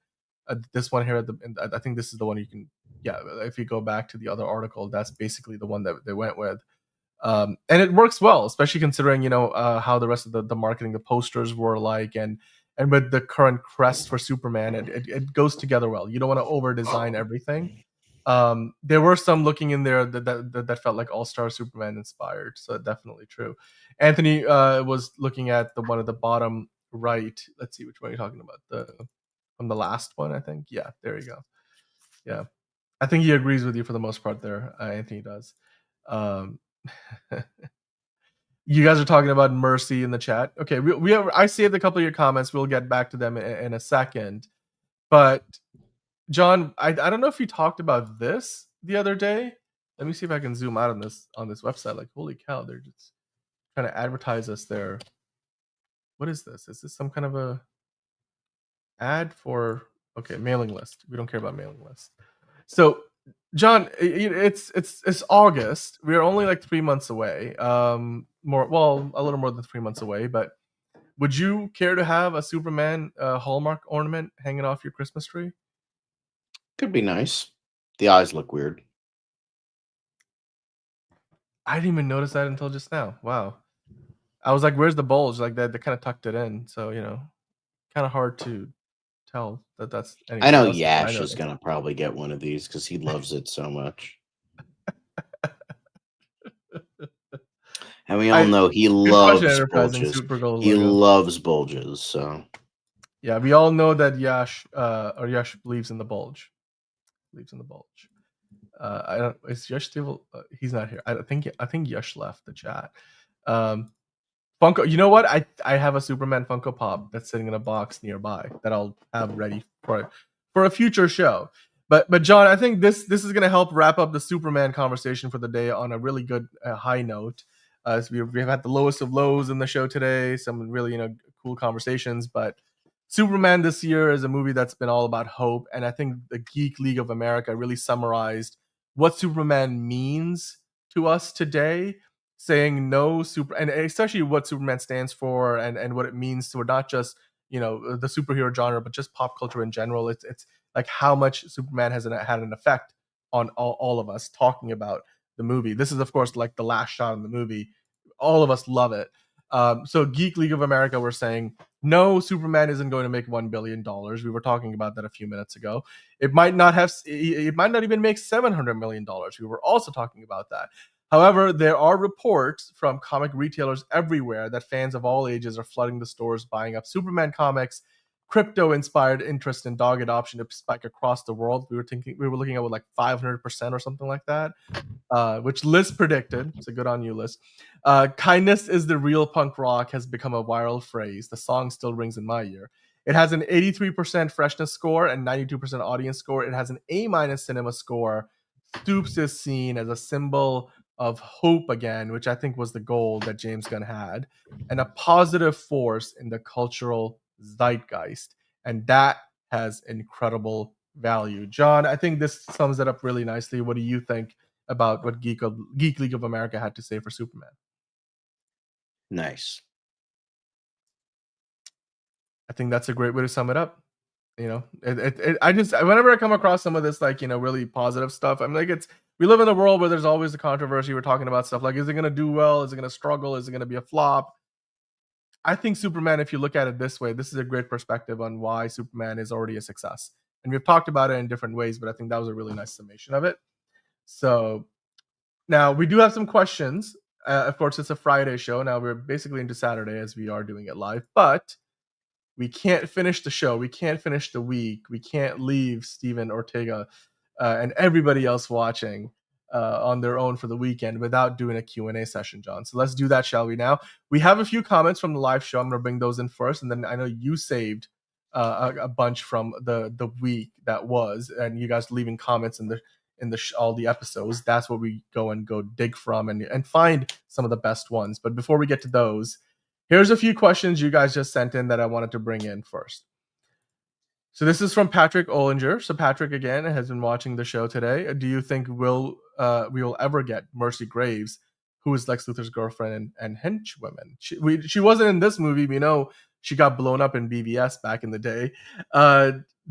This one here, I think this is the one you can. Yeah, if you go back to the other article, that's basically the one that they went with, and it works well, especially considering, you know, how the rest of the marketing, the posters were like, and with the current crest for Superman, it goes together well. You don't want to over design everything. There were some looking in there that felt like All-Star Superman inspired, so definitely true. Anthony was looking at the one at the bottom right. Let's see, which one are you talking about? From the last one, I think. Yeah, there you go. Yeah, I think he agrees with you for the most part there. Anthony does. Um, you guys are talking about Mercy in the chat. Okay, we have, I saved a couple of your comments. We'll get back to them in a second. But John, I don't know if you talked about this the other day. Let me see if I can zoom out on this website. Like, holy cow, they're just trying to advertise us there. What is this? Is this some kind of a ad for, okay, mailing list? We don't care about mailing lists. So, John, it's August. We're only like 3 months away. A little more than 3 months away. But would you care to have a Superman Hallmark ornament hanging off your Christmas tree? could be nice. The eyes look weird. I didn't even notice that until just now. Wow. I was like, where's the bulge? Like that, they kind of tucked it in. So, you know, kind of hard to tell that's anything I know else. Yash is gonna probably get one of these because he loves it so much. And we all know he Good loves question, Enterprising bulges. Supergirl He logo. loves bulges. So Yeah, we all know that Yash believes in the bulge. Believes in the bulge. I don't. Is Yash still? He's not here. I think Yash left the chat. Funko. You know what? I have a Superman Funko Pop that's sitting in a box nearby that I'll have ready for a future show. But John, I think this is going to help wrap up the Superman conversation for the day on a really good high note. So we've had the lowest of lows in the show today. Some really cool conversations, but Superman this year is a movie that's been all about hope, and I think the Geek League of America really summarized what Superman means to us today, saying no super, and especially what Superman stands for, and what it means to not just the superhero genre, but just pop culture in general. It's like how much Superman has had an effect on all of us talking about the movie. This is of course like the last shot in the movie. All of us love it. So Geek League of America, we're saying no, Superman isn't going to make $1 billion. We were talking about that a few minutes ago. It might not even make $700 million. We were also talking about that. However, there are reports from comic retailers everywhere that fans of all ages are flooding the stores buying up Superman comics. Crypto-inspired interest in dog adoption to spike across the world. We were looking at like 500% or something like that, which Liz predicted. So good on you, Liz. Kindness is the real punk rock has become a viral phrase. The song still rings in my ear. It has an 83% freshness score and 92% audience score. It has an A- cinema score. Stoops is seen as a symbol of hope again, which I think was the goal that James Gunn had, and a positive force in the cultural zeitgeist. And that has incredible value. John, I think this sums it up really nicely. What do you think about what Geek League of America had to say for Superman? Nice. I think that's a great way to sum it up. I just whenever I come across some of this really positive stuff, I'm like, we live in a world where there's always the controversy. We're talking about stuff like, is it going to do well? Is it going to struggle? Is it going to be a flop? I think Superman, if you look at it this way, this is a great perspective on why Superman is already a success. And we've talked about it in different ways, but I think that was a really nice summation of it. So now we do have some questions. Of course, it's a Friday show. Now we're basically into Saturday as we are doing it live, but we can't finish the show. We can't finish the week. We can't leave Steven Ortega and everybody else watching on their own for the weekend without doing a Q&A session, John. So let's do that, shall we now? We have a few comments from the live show. I'm going to bring those in first, and then I know you saved a bunch from the week that was, and you guys leaving comments in all the episodes. That's what we go dig from and find some of the best ones. But before we get to those, here's a few questions you guys just sent in that I wanted to bring in first. So this is from Patrick Ollinger. So Patrick, again, has been watching the show today. Do you think we will ever get Mercy Graves, who is Lex Luthor's girlfriend and henchwoman? She wasn't in this movie. We know she got blown up in BVS back in the day.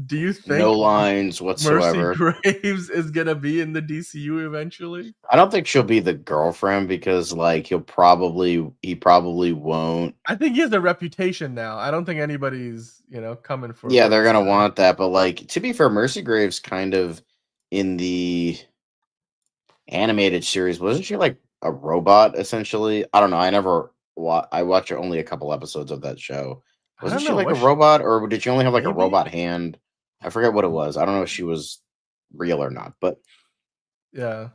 Do you think no lines whatsoever? Mercy Graves is gonna be in the DCU eventually? I don't think she'll be the girlfriend because he probably won't. I think he has a reputation now. I don't think anybody's coming for. Yeah, they're gonna want that. But to be fair, Mercy Graves kind of in the animated series wasn't she like a robot essentially? I don't know. I watched only a couple episodes of that show. Wasn't she like a robot, or did she only have a robot hand? I forget what it was. I don't know if she was real or not, but yeah,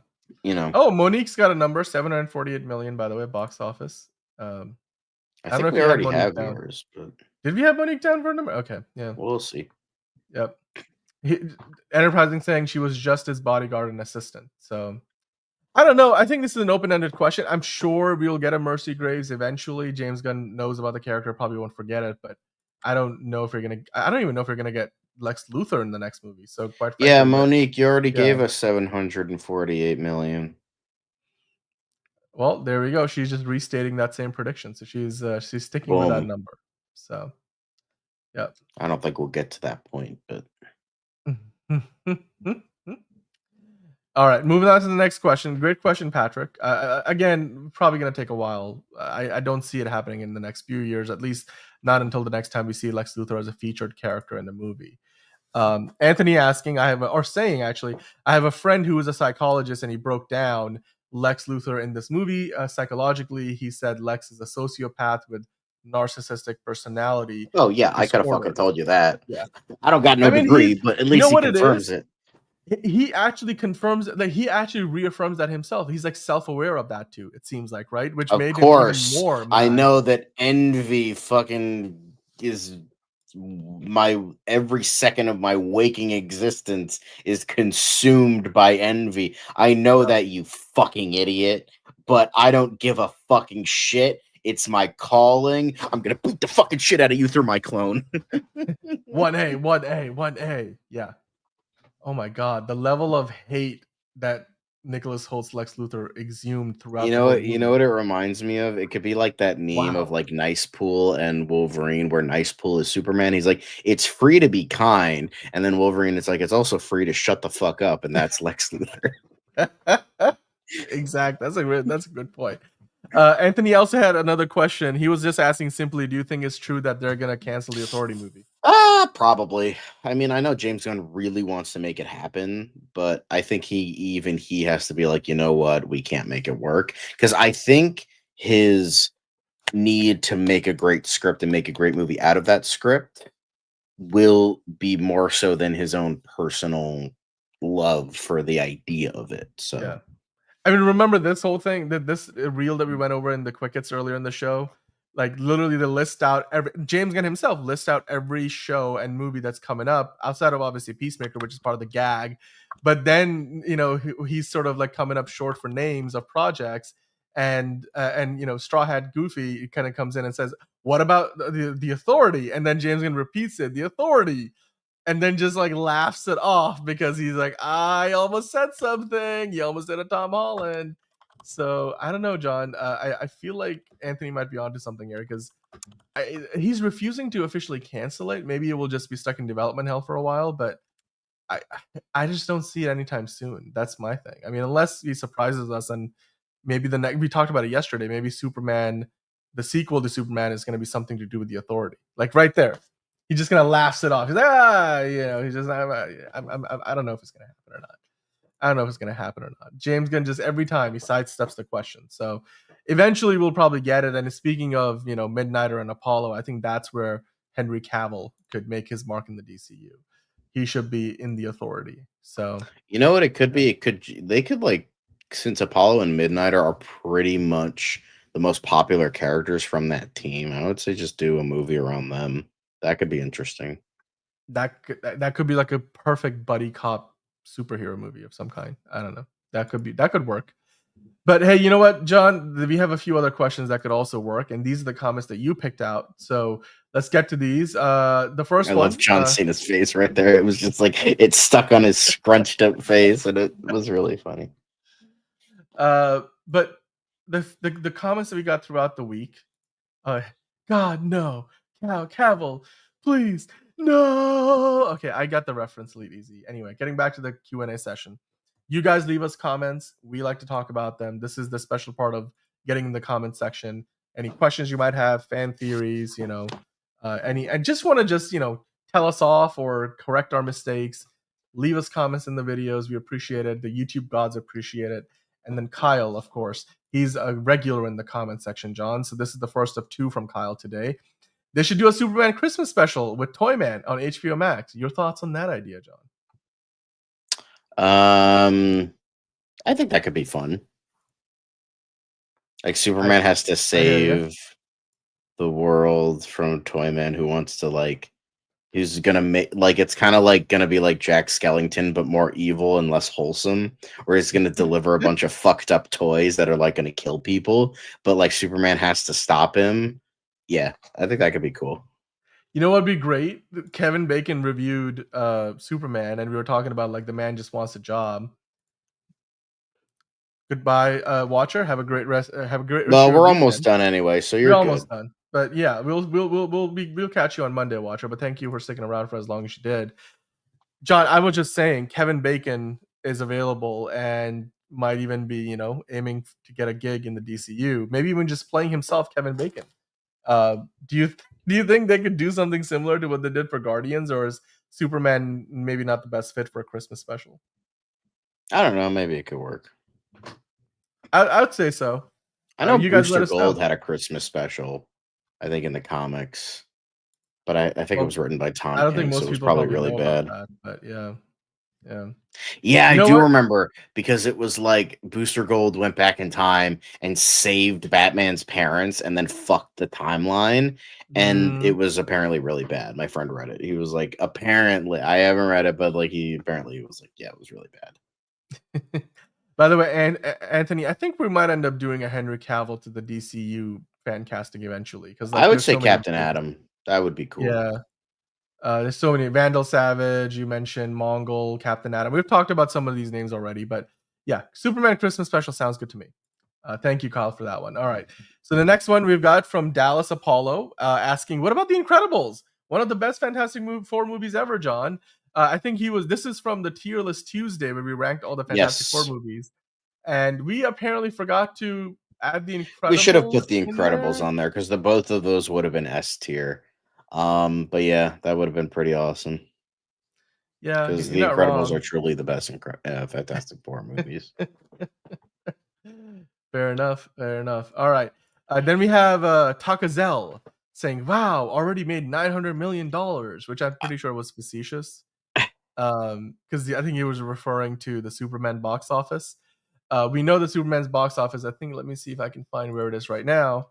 Oh, Monique's got a number, 748 million, by the way, box office. I think we already have yours, but did we have Monique down for a number? Okay, yeah, we'll see. Yep. Enterprising saying she was just his bodyguard and assistant. So I don't know. I think this is an open-ended question. I'm sure we'll get a Mercy Graves eventually. James Gunn knows about the character, probably won't forget it, but I don't even know if you're gonna get Lex Luthor in the next movie. So quite frankly, yeah, Monique, you already gave us 748 million. Well, there we go. She's just restating that same prediction. So she's sticking with that number. So yeah. I don't think we'll get to that point, but all right, moving on to the next question. Great question, Patrick. Again, probably going to take a while. I don't see it happening in the next few years, at least not until the next time we see Lex Luthor as a featured character in the movie. Anthony asking, I have a friend who is a psychologist, and he broke down Lex Luthor in this movie. Psychologically, he said Lex is a sociopath with narcissistic personality. Oh yeah, I could have fucking disorders. told you that. Yeah. I don't got no I mean, degree, but at you least know he what it confirms is? it. He actually confirms that, he actually reaffirms that himself. He's like self-aware of that too, it seems like, right? Which Of made course, him even more I mad. know that envy fucking is my every second of my waking existence is consumed by envy. I know that, you fucking idiot, but I don't give a fucking shit. It's my calling. I'm gonna beat the fucking shit out of you through my clone. 1A. Yeah. Oh my god, the level of hate that Nicholas Holt's Lex Luthor exhumed throughout the whole movie. You know what it reminds me of? It could be like that meme of like Nice Pool and Wolverine, where Nice Pool is Superman. He's like, it's free to be kind, and then Wolverine is like, it's also free to shut the fuck up, and that's Lex Luthor. Exact. That's a good point. Anthony also had another question. He was just asking simply, do you think it's true that they're gonna cancel the Authority movie? Probably. I mean, I know James Gunn really wants to make it happen, but I think he has to be like, you know what, we can't make it work. Because I think his need to make a great script and make a great movie out of that script will be more so than his own personal love for the idea of it. So yeah. I mean, remember this whole thing, that this reel that we went over in the quick hits earlier in the show, like literally they list out James Gunn himself lists out every show and movie that's coming up outside of obviously Peacemaker, which is part of the gag. But then, he's sort of like coming up short for names of projects, and Straw Hat Goofy kind of comes in and says, what about the Authority? And then James Gunn repeats it, the Authority. And then just like laughs it off because he's like, I almost said something. You almost did a Tom Holland. So I don't know, John. I feel like Anthony might be onto something here because he's refusing to officially cancel it. Maybe it will just be stuck in development hell for a while, but I just don't see it anytime soon. That's my thing. I mean, unless he surprises us and maybe we talked about it yesterday. Maybe Superman, the sequel to Superman, is going to be something to do with the Authority. Like right there. He's just gonna laugh it off. He's like, he's just, I don't know if it's gonna happen or not. James Gunn just every time he sidesteps the question. So eventually we'll probably get it. And speaking of, Midnighter and Apollo, I think that's where Henry Cavill could make his mark in the DCU. He should be in the Authority. So you know what it could be? They could like, since Apollo and Midnighter are pretty much the most popular characters from that team, I would say just do a movie around them. That could be interesting. That could be like a perfect buddy cop superhero movie of some kind. I don't know. That could work. But hey, you know what, John? We have a few other questions that could also work, and these are the comments that you picked out. So let's get to these. The first one. I love John Cena's face right there. It was just like it stuck on his scrunched up face, and it was really funny. But the comments that we got throughout the week. God no. Cavill, please, no. Okay, I got the reference lead easy. Anyway, getting back to the Q&A session. You guys leave us comments. We like to talk about them. This is the special part of getting in the comment section. Any questions you might have, fan theories, and just want to tell us off or correct our mistakes. Leave us comments in the videos. We appreciate it. The YouTube gods appreciate it. And then Kyle, of course, he's a regular in the comment section, John. So this is the first of 2 from Kyle today. They should do a Superman Christmas special with Toyman on HBO Max. Your thoughts on that idea, John? I think that could be fun. Like Superman has to save the world from Toyman, who wants to who's gonna make it's kind of like gonna be like Jack Skellington, but more evil and less wholesome, where he's gonna deliver a bunch of fucked up toys that are gonna kill people, but Superman has to stop him. Yeah, I think that could be cool. You know what would be great? Kevin Bacon reviewed Superman, and we were talking about the man just wants a job. Goodbye, watcher. Have a great rest. Have a great. Well, we're almost done anyway, so you're almost done. But yeah, we'll catch you on Monday, watcher. But thank you for sticking around for as long as you did, John. I was just saying, Kevin Bacon is available and might even be aiming to get a gig in the DCU. Maybe even just playing himself, Kevin Bacon. Do you think they could do something similar to what they did for Guardians, or is Superman maybe not the best fit for a Christmas special? I don't know. Maybe it could work. I would say so. I know You guys let Booster us Gold know. had a Christmas special, I think in the comics, but I think it Well, was written by Tom I don't think King, so most it was people probably probably really know about bad. that, but yeah. Yeah, You I know do what? remember because it was like Booster Gold went back in time and saved Batman's parents and then fucked the timeline. And it Mm, was apparently really bad. My friend read it. He was like, apparently, I haven't read it, but like he apparently was like, yeah, it was really bad. by the way, Anthony, I think we might end up doing a Henry Cavill to the DCU fan casting eventually because I like would there's say so many. Captain Atom. That would be cool. Yeah. There's so many. Vandal Savage, you mentioned Mongol, Captain Atom. We've talked about some of these names already, but yeah, Superman Christmas special sounds good to me. Thank you, Kyle, for that one. All right. So the next one we've got from Dallas Apollo asking, what about The Incredibles? One of the best Fantastic Four movies ever, John. I think this is from the Tier List Tuesday where we ranked all the Fantastic Four Yes. movies. And we apparently forgot to add The Incredibles. We should have put The in Incredibles there. on there because both of those would have been S tier. But yeah, that would have been pretty awesome. Yeah, Because you're The not Incredibles wrong. are truly the best Fantastic Four movies. Fair enough. Fair enough. All right. Then we have Takazel saying, "Wow, already made $900 million," which I'm pretty sure was facetious. Because I think he was referring to the Superman box office. We know the Superman's box office. I think. Let me see if I can find where it is right now.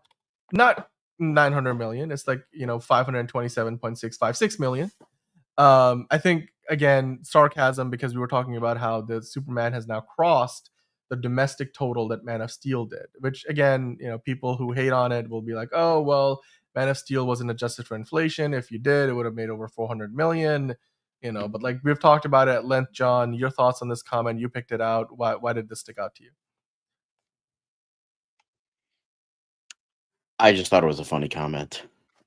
Not 900 million. It's like 527.656 million. I think again sarcasm because we were talking about how the Superman has now crossed the domestic total that Man of Steel did, which again, people who hate on it will be like, oh well, Man of Steel wasn't adjusted for inflation. If you did, it would have made over 400 million. But like we've talked about it at length, John. Your thoughts on this comment? You picked it out. Why did this stick out to you? I just thought it was a funny comment.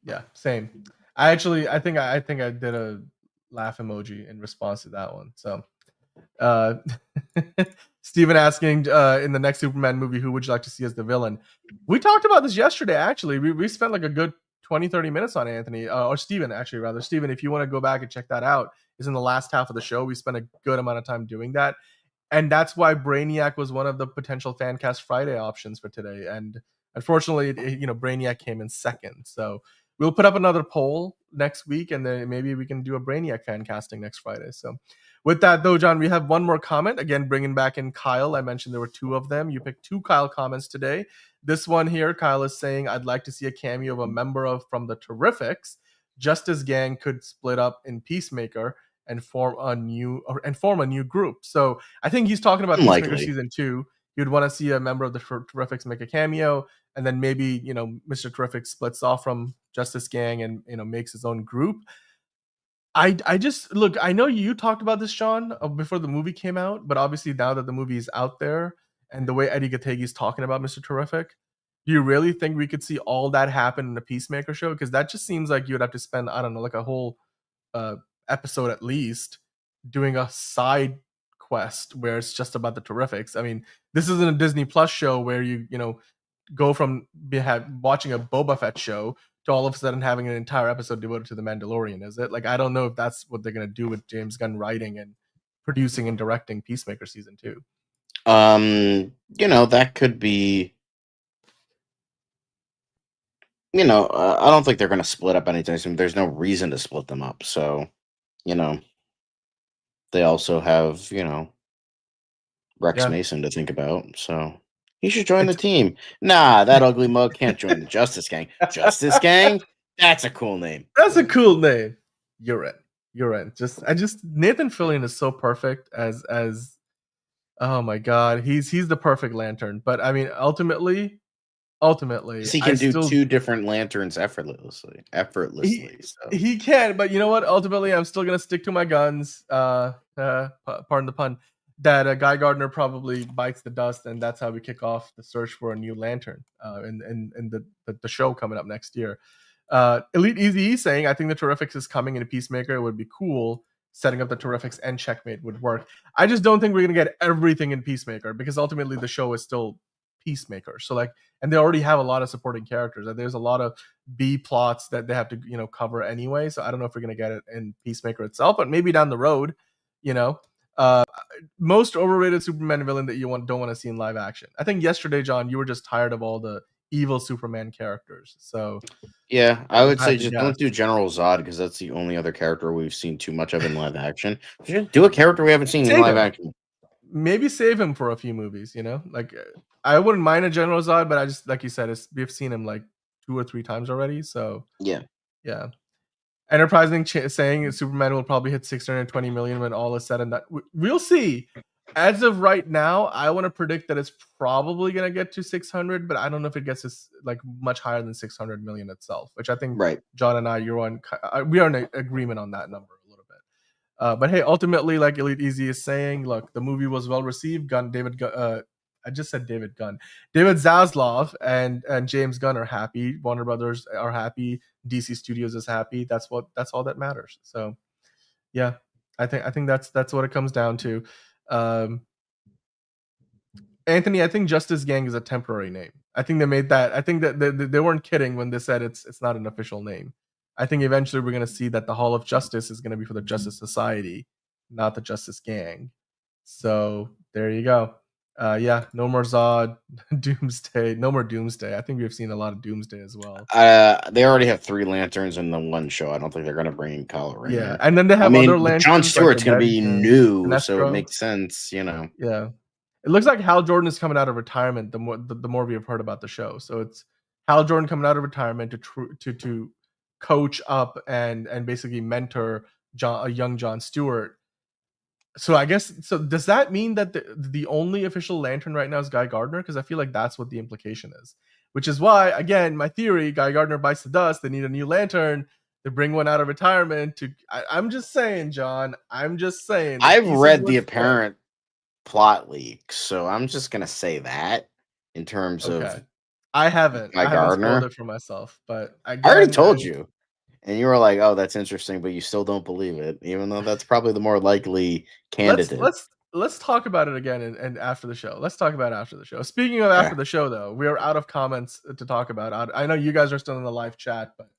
Yeah, same. I think I did a laugh emoji in response to that one. So Uh, Steven asking in the next Superman movie, who would you like to see as the villain? We talked about this yesterday, actually. We spent like a good 20-30 minutes on Anthony, or Steven, actually, rather. Steven, if you want to go back and check that out, is in the last half of the show. We spent a good amount of time doing that. And that's why Brainiac was one of the potential Fancast Friday options for today. And unfortunately, Brainiac came in second. So we'll put up another poll next week, and then maybe we can do a Brainiac fan casting next Friday. So with that, though, John, we have one more comment. Again, bringing back in Kyle. I mentioned there were two of them. You picked two Kyle comments today. This one here, Kyle is saying, I'd like to see a cameo of a member from the Terrifics. Justice Gang could split up in Peacemaker and form a new group. So I think he's talking about Peacemaker Unlikely. season 2. You'd want to see a member of the Terrifics make a cameo, and then maybe Mr. Terrific splits off from Justice Gang and makes his own group. I just look. I know you talked about this, Sean, before the movie came out, but obviously now that the movie is out there and the way Eddie Gategi's talking about Mr. Terrific, do you really think we could see all that happen in a Peacemaker show? Because that just seems like you would have to spend, I don't know, like a whole episode at least doing a side quest where it's just about the Terrifics. I mean, this isn't a Disney Plus show where you go from watching a Boba Fett show to all of a sudden having an entire episode devoted to the Mandalorian, is it? Like, I don't know if that's what they're going to do with James Gunn writing and producing and directing Peacemaker season 2. That could be. I don't think they're going to split up anytime soon. There's no reason to split them up. So, they also have, Rex Mason to think about. So he should join the team. Nah, that ugly mug can't join the Justice Gang. Justice Gang? That's a cool name. That's a cool name. You're right. Nathan Fillion is so perfect as oh my god, he's the perfect Lantern. But I mean, ultimately, he can do two different lanterns effortlessly. He can, but you know what? Ultimately, I'm still gonna stick to my guns. Pardon the pun. That Guy Gardner probably bites the dust, and that's how we kick off the search for a new Lantern in the show coming up next year. Elite Easy saying, I think the Terrifics is coming in a Peacemaker. It would be cool. Setting up the Terrifics and Checkmate would work. I just don't think we're gonna get everything in Peacemaker because ultimately the show is still Peacemaker. So and they already have a lot of supporting characters. There's a lot of B plots that they have to cover anyway. So I don't know if we're gonna get it in Peacemaker itself, but maybe down the road. most overrated Superman villain that you don't want to see in live action. I think yesterday, John, you were just tired of all the evil Superman characters. So yeah, I would say had to just guess. don't do General Zod because that's the only other character we've seen too much of in live action. Just do a character we haven't seen in Save live him. action. Maybe save him for a few movies. You know, like I wouldn't mind a General Zod, but I just like you said, we've seen him like 2 or 3 times already. So Yeah. Enterprising saying Superman will probably hit 620 million when all is said and done. We'll see. As of right now, I want to predict that it's probably going to get to 600, but I don't know if it gets this like much higher than 600 million itself, which I think John and I, we are in agreement on that number a little bit. But hey, ultimately, like Elite Easy is saying, look, the movie was well received. I just said David Gunn. David Zaslav and James Gunn are happy. Warner Brothers are happy. DC Studios is happy. That's all that matters. So, yeah, I think that's what it comes down to. Anthony, I think Justice Gang is a temporary name. I think they made that. I think that they weren't kidding when they said it's not an official name. I think eventually we're going to see that the Hall of Justice is going to be for the Justice Society, not the Justice Gang. So there you go. No more Zod, Doomsday, no more Doomsday. I think we've seen a lot of Doomsday as well. They already have 3 lanterns in the one show. I don't think they're going to bring in Kylo Ren. Yeah, and then they have other lanterns. John Stewart's going to be new, Sinestro. so it makes sense, you know. Yeah, it looks like Hal Jordan is coming out of retirement. The more we have heard about the show, so it's Hal Jordan coming out of retirement to coach up and basically mentor a young John Stewart. So I guess does that mean that the only official lantern right now is Guy Gardner? Because I feel like that's what the implication is. Which is why, again, my theory: Guy Gardner bites the dust. They need a new lantern. They bring one out of retirement. I'm just saying, John. I'm just saying. I've read the apparent plot leak, so I'm just gonna say that in terms of. I haven't. Guy I haven't Gardner. spoiled it for myself, but I already told you. And you were like, "Oh, that's interesting," but you still don't believe it, even though that's probably the more likely candidate. Let's talk about it again and after the show. Let's talk about it after the show. Speaking of after the show, though, we are out of comments to talk about. I know you guys are still in the live chat, but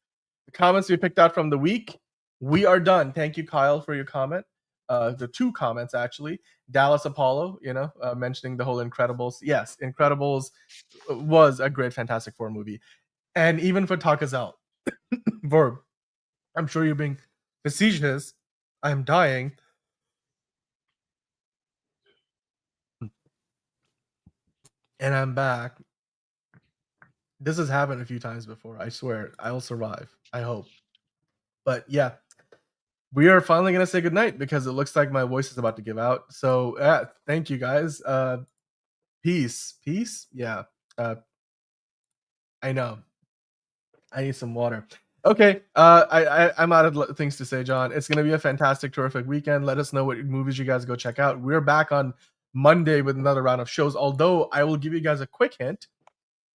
the comments we picked out from the week, we are done. Thank you, Kyle, for your comment. The 2 comments actually. Dallas Apollo, mentioning the whole Incredibles. Yes, Incredibles was a great Fantastic Four movie, and even for Takazel, Verb. I'm sure you're being facetious. I'm dying. And I'm back. This has happened a few times before. I swear. I will survive. I hope. But yeah, we are finally going to say goodnight because it looks like my voice is about to give out. So thank you guys. Peace. Peace? Yeah. I know. I need some water. Okay, I'm out of things to say, John. It's going to be a fantastic, terrific weekend. Let us know what movies you guys go check out. We're back on Monday with another round of shows, although I will give you guys a quick hint.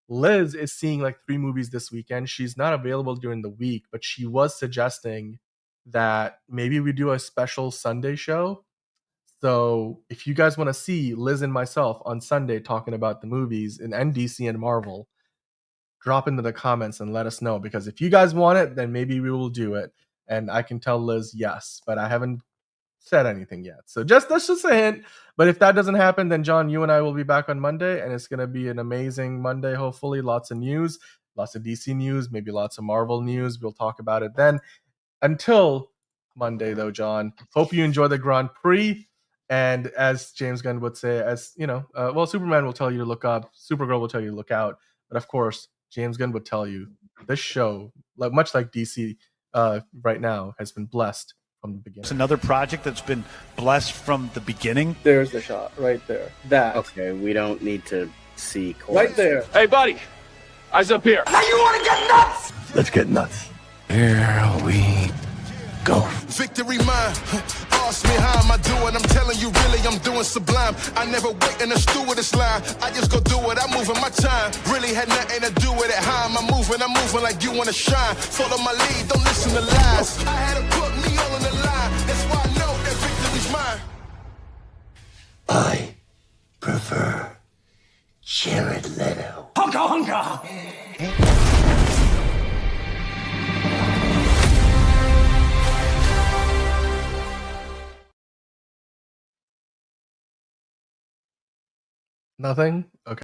Liz is seeing like 3 movies this weekend. She's not available during the week, but she was suggesting that maybe we do a special Sunday show. So if you guys want to see Liz and myself on Sunday talking about the movies in DC and Marvel, drop into the comments and let us know, because if you guys want it, then maybe we will do it. And I can tell Liz yes, but I haven't said anything yet. So that's just a hint. But if that doesn't happen, then John, you and I will be back on Monday, and it's going to be an amazing Monday, hopefully. Lots of news, lots of DC news, maybe lots of Marvel news. We'll talk about it then. Until Monday, though, John, hope you enjoy the Grand Prix. And as James Gunn would say, Superman will tell you to look up, Supergirl will tell you to look out. But of course, James Gunn would tell you this show, much like DC right now, has been blessed from the beginning. It's another project that's been blessed from the beginning. There's the shot right there. That. Okay, we don't need to see. Right there. Hey, buddy. Eyes up here. Now you want to get nuts? Let's get nuts. Here we go. Victory mine. Ask me how am I doing? I'm telling you really I'm doing sublime. I never wait in a stewardess line. I just go do it. I'm moving my time. Really had nothing to do with it. How am I moving? I'm moving like you want to shine. Follow my lead. Don't listen to lies. I had to put me all on the line. That's why I know that victory's mine. I prefer Jared Leto. Hunka hunka. Nothing? Okay.